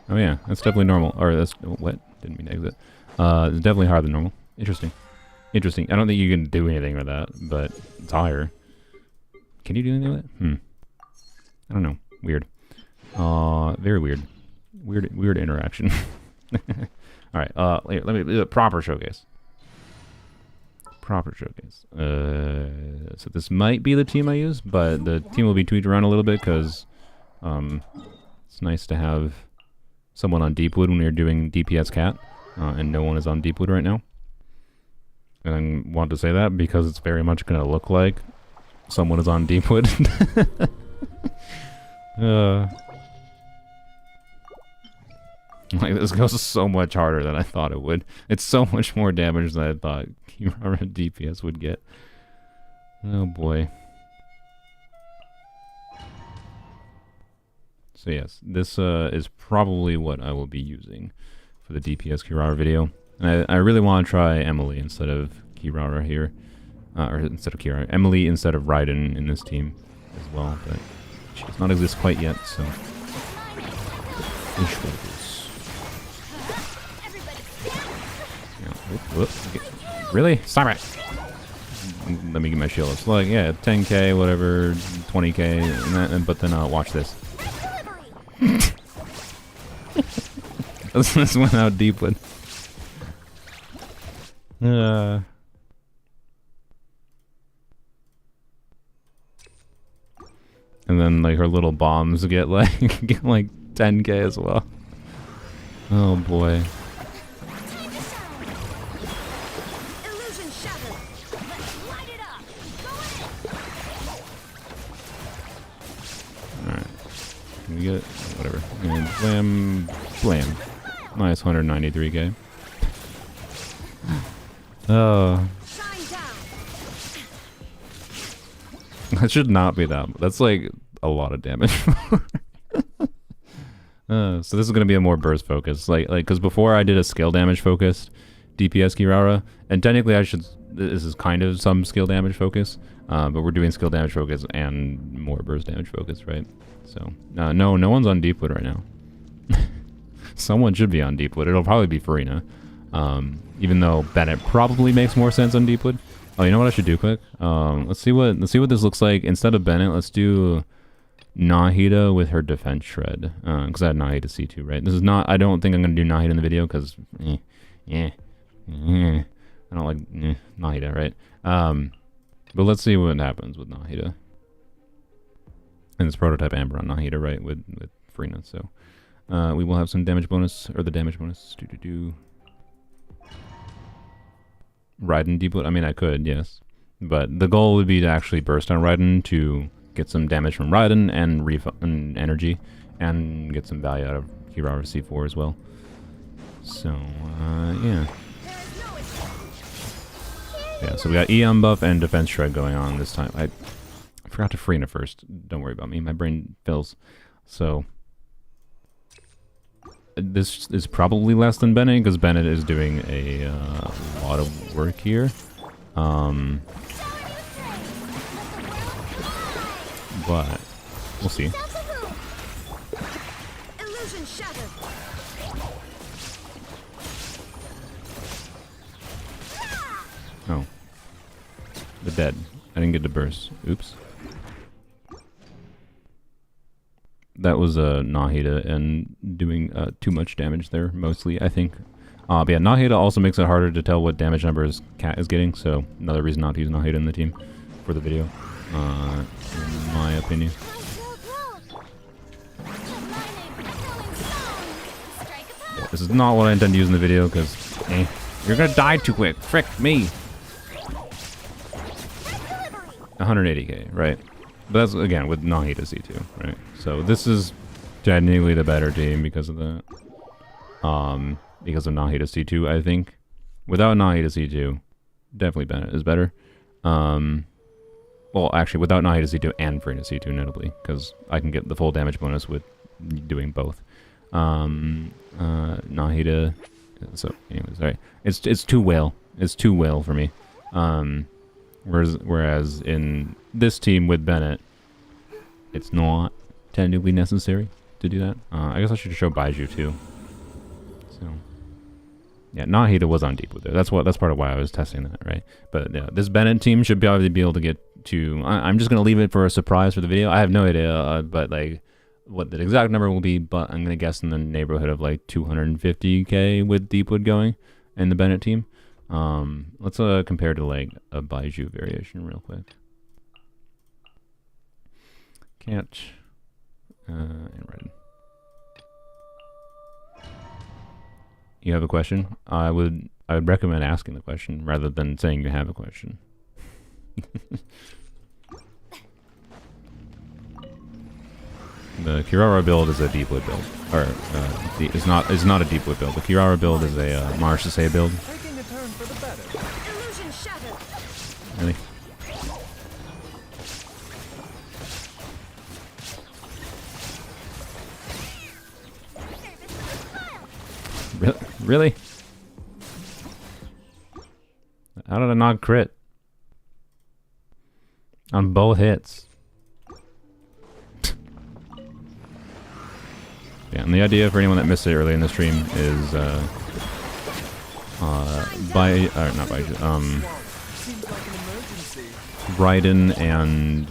Oh yeah, that's definitely normal. Or that's what? Didn't mean to exit. It's definitely higher than normal. Interesting. Interesting. I don't think you can do anything with that, but it's higher. Can you do anything with it? I don't know. Weird. Very weird. Weird interaction. All right. Let me do a proper showcase. Proper showcase. So this might be the team I use, but the team will be tweaked around a little bit because. It's nice to have someone on Deepwood when we're doing DPS Cat, and no one is on Deepwood right now. And I want to say that because it's very much going to look like someone is on Deepwood. Like, this goes so much harder than I thought it would. It's so much more damage than I thought Kiwawawawa DPS would get. Oh boy. So yes, this is probably what I will be using for the DPS Kiwawawawa video. And I really want to try Emily instead of Kiwawawawa here. Or instead of Kiwawawawa. Emily instead of Raiden in this team as well. But she does not exist quite yet, so... Really? Stop it! Let me get my shield. It's like, yeah, 10k, whatever, 20k, but then watch this. This went out Deepwood. And then like her little bombs get like 10k as well. Oh boy. Alright. Can we get whatever? And blam blam. Nice 193k. Oh. That should not be that. That's like a lot of damage. So this is gonna be a more burst focus, like because before I did a skill damage focused DPS Kiwawawawa, and technically this is kind of some skill damage focus, but we're doing skill damage focus and more burst damage focus, right? So no one's on Deepwood right now. Someone should be on Deepwood. It'll probably be Farina, even though Bennett probably makes more sense on Deepwood. Oh, you know what I should do quick? Let's see what this looks like. Instead of Bennett, let's do Nahida with her defense shred. Because I had Nahida C2, right? This is not. I don't think I'm gonna do Nahida in the video because, I don't like Nahida, right? But let's see what happens with Nahida. And it's prototype Amber on Nahida, right? With Farina, so we will have some damage bonus, or the damage bonus. Raiden Deepwood. I mean, I could, yes, but the goal would be to actually burst on Raiden to get some damage from Raiden and energy, and get some value out of Kiwawawa C4 as well. So, yeah. Yeah, so we got EM buff and defense shred going on this time. I forgot to Frina first. Don't worry about me. My brain fills. So, this is probably less than Bennett, because Bennett is doing a lot of work here. But we'll see. Oh. The dead. I didn't get to burst. Oops. That was Nahida and doing too much damage there, mostly, I think. But yeah, Nahida also makes it harder to tell what damage numbers Cat is getting, so another reason not to use Nahida in the team for the video, in my opinion. Yeah, this is not what I intend to use in the video, because, you're gonna die too quick. Frick me! 180k, right? But that's, again, with Nahida C2, right? So this is genuinely the better team because of that. Because of Nahida C2, I think. Without Nahida C2, definitely Bennett is better. Well, actually, without Nahida C2 and Frina C2, notably, because I can get the full damage bonus with doing both. Nahida... So, anyways, alright. It's too whale. It's too whale for me. Whereas in this team with Bennett, it's not technically necessary to do that. I guess I should show Baiju too. So, yeah, Nahida was on deep with it. That's part of why I was testing that, right? But yeah, this Bennett team should probably be able to get to. I'm just gonna leave it for a surprise for the video. I have no idea, but like what the exact number will be. But I'm gonna guess in the neighborhood of like 250k with Deepwood going in the Bennett team. Let's compare to like a Baiju variation real quick. Catch and Raiden. You have a question? I would recommend asking the question rather than saying you have a question. The Kiwawawa build is a Deepwood build, or it's not a Deepwood build. The Kiwawawa build is a Mars Sasei build. Really? Really? How did I not crit? On both hits. Yeah, and the idea for anyone that missed it early in the stream is Raiden and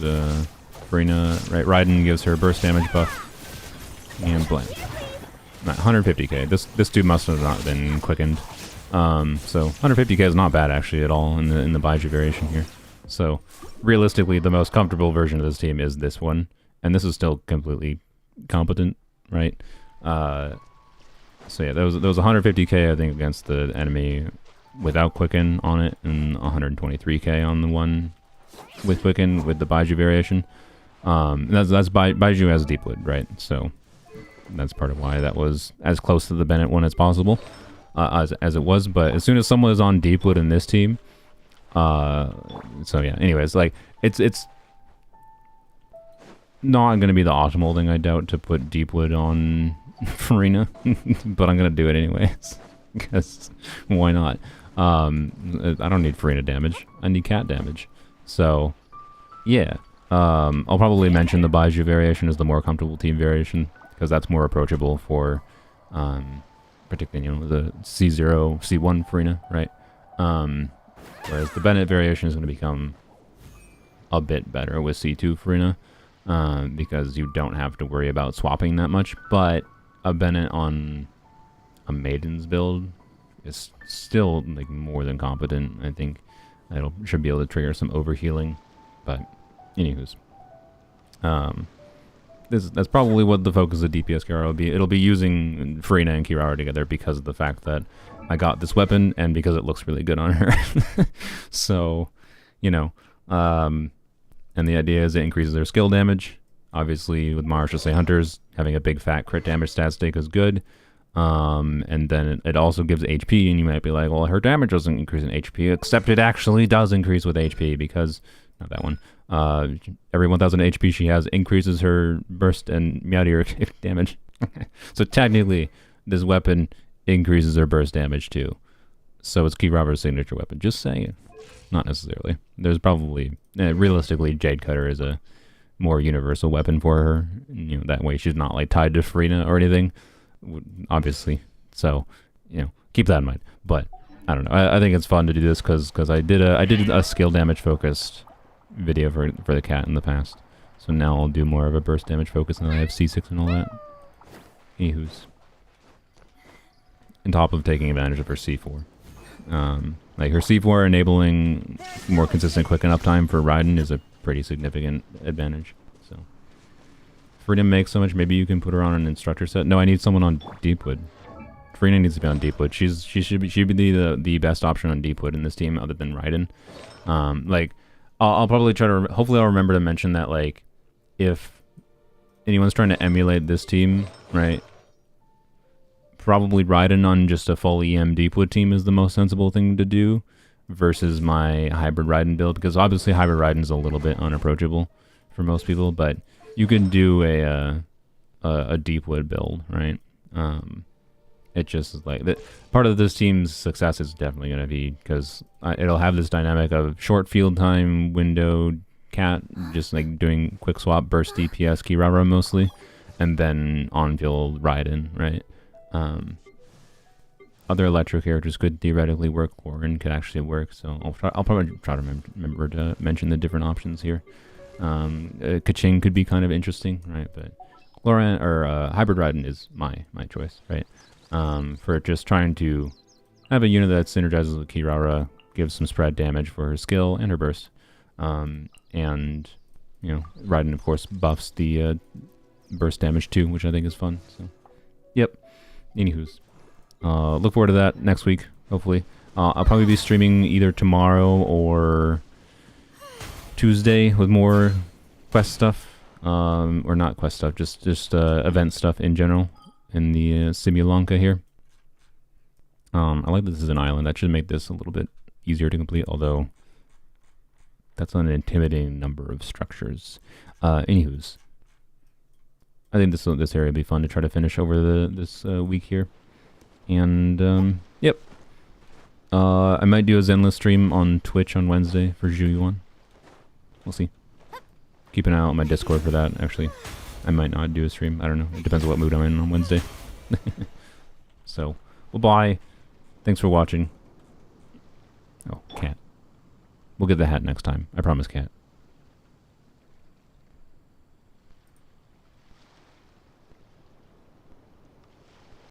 Frina, right? Raiden gives her burst damage buff and blend. 150k. This dude must have not been quickened. So 150k is not bad actually at all in the Baiju variation here. So realistically, the most comfortable version of this team is this one, and this is still completely competent, right? So yeah, there was 150k I think against the enemy without quicken on it, and 123k on the one with quicken with the Baiju variation. That's Baiju has Deepwood, right? So that's part of why that was as close to the Bennett one as possible, as it was. But as soon as someone is on Deepwood in this team, so yeah. Anyways, like it's not going to be the optimal thing, I doubt, to put Deepwood on Farina, but I'm going to do it anyways because why not? I don't need Farina damage. I need cat damage. So yeah, I'll probably mention the Baiju variation as the more comfortable team variation, because that's more approachable for, particularly, the C0, C1 Farina, right? Whereas the Bennett variation is going to become a bit better with C2 Farina, because you don't have to worry about swapping that much. But a Bennett on a Maiden's build is still like more than competent. I think should be able to trigger some overhealing. But anywho's, that's probably what the focus of DPS Kiwawawa will be. It'll be using Farina and Kiwawawa together because of the fact that I got this weapon and because it looks really good on her. So, And the idea is it increases their skill damage. Obviously, with Marshall Hunters, having a big fat crit damage stat stake is good. And then it also gives HP, and you might be like, well, her damage doesn't increase in HP, except it actually does increase with HP, because, not that one, every 1000 HP she has increases her burst and meteor damage. So technically, this weapon increases her burst damage too. So it's Kiwawawa's signature weapon. Just saying. Not necessarily. There's probably, realistically, Jade Cutter is a more universal weapon for her. You know, that way she's not like tied to Farina or anything, obviously. So, you know, keep that in mind. But I don't know. I think it's fun to do this because I did a skill damage focused video for the cat in the past. So now I'll do more of a burst damage focus, and then I have C6 and all that. Anywho's. On top of taking advantage of her C4. Like her C4 enabling more consistent quick enough time for Raiden is a pretty significant advantage. So Freedom makes so much, maybe you can put her on an instructor set. No, I need someone on Deepwood. Farina needs to be on Deepwood. She should be the best option on Deepwood in this team other than Raiden. Like I'll probably try to, hopefully I'll remember to mention that, like, if anyone's trying to emulate this team, right? Probably Raiden on just a full EM Deepwood team is the most sensible thing to do versus my hybrid Raiden build, because obviously hybrid Raiden is a little bit unapproachable for most people, but you can do a Deepwood build, right? It just is like that. Part of this team's success is definitely going to be because it'll have this dynamic of short field time window cat, just like doing quick swap burst DPS Kiwawawa mostly, and then on field Raiden, right? Other electro characters could theoretically work. Lauren could actually work, so I'll probably try to remember to mention the different options here. Kaching could be kind of interesting, right? But Lauren or hybrid Raiden is my choice, right? For just trying to have a unit that synergizes with Kiwawawa, gives some spread damage for her skill and her burst, and you know, Raiden of course buffs the burst damage too, which I think is fun. So, yep. Anywho's, look forward to that next week, hopefully. I'll probably be streaming either tomorrow or Tuesday with more quest stuff, or not quest stuff, just event stuff in general in the Simulanka here. I like that this is an island. That should make this a little bit easier to complete, although that's an intimidating number of structures. Anywho's, I think this area will be fun to try to finish over this week here. And, yep. I might do a Zenless stream on Twitch on Wednesday for Zhuyuan. We'll see. Keep an eye out on my Discord for that, actually. I might not do a stream. I don't know. It depends on what mood I'm in on Wednesday. So, well, bye. Thanks for watching. Oh, cat. We'll get the hat next time. I promise, cat.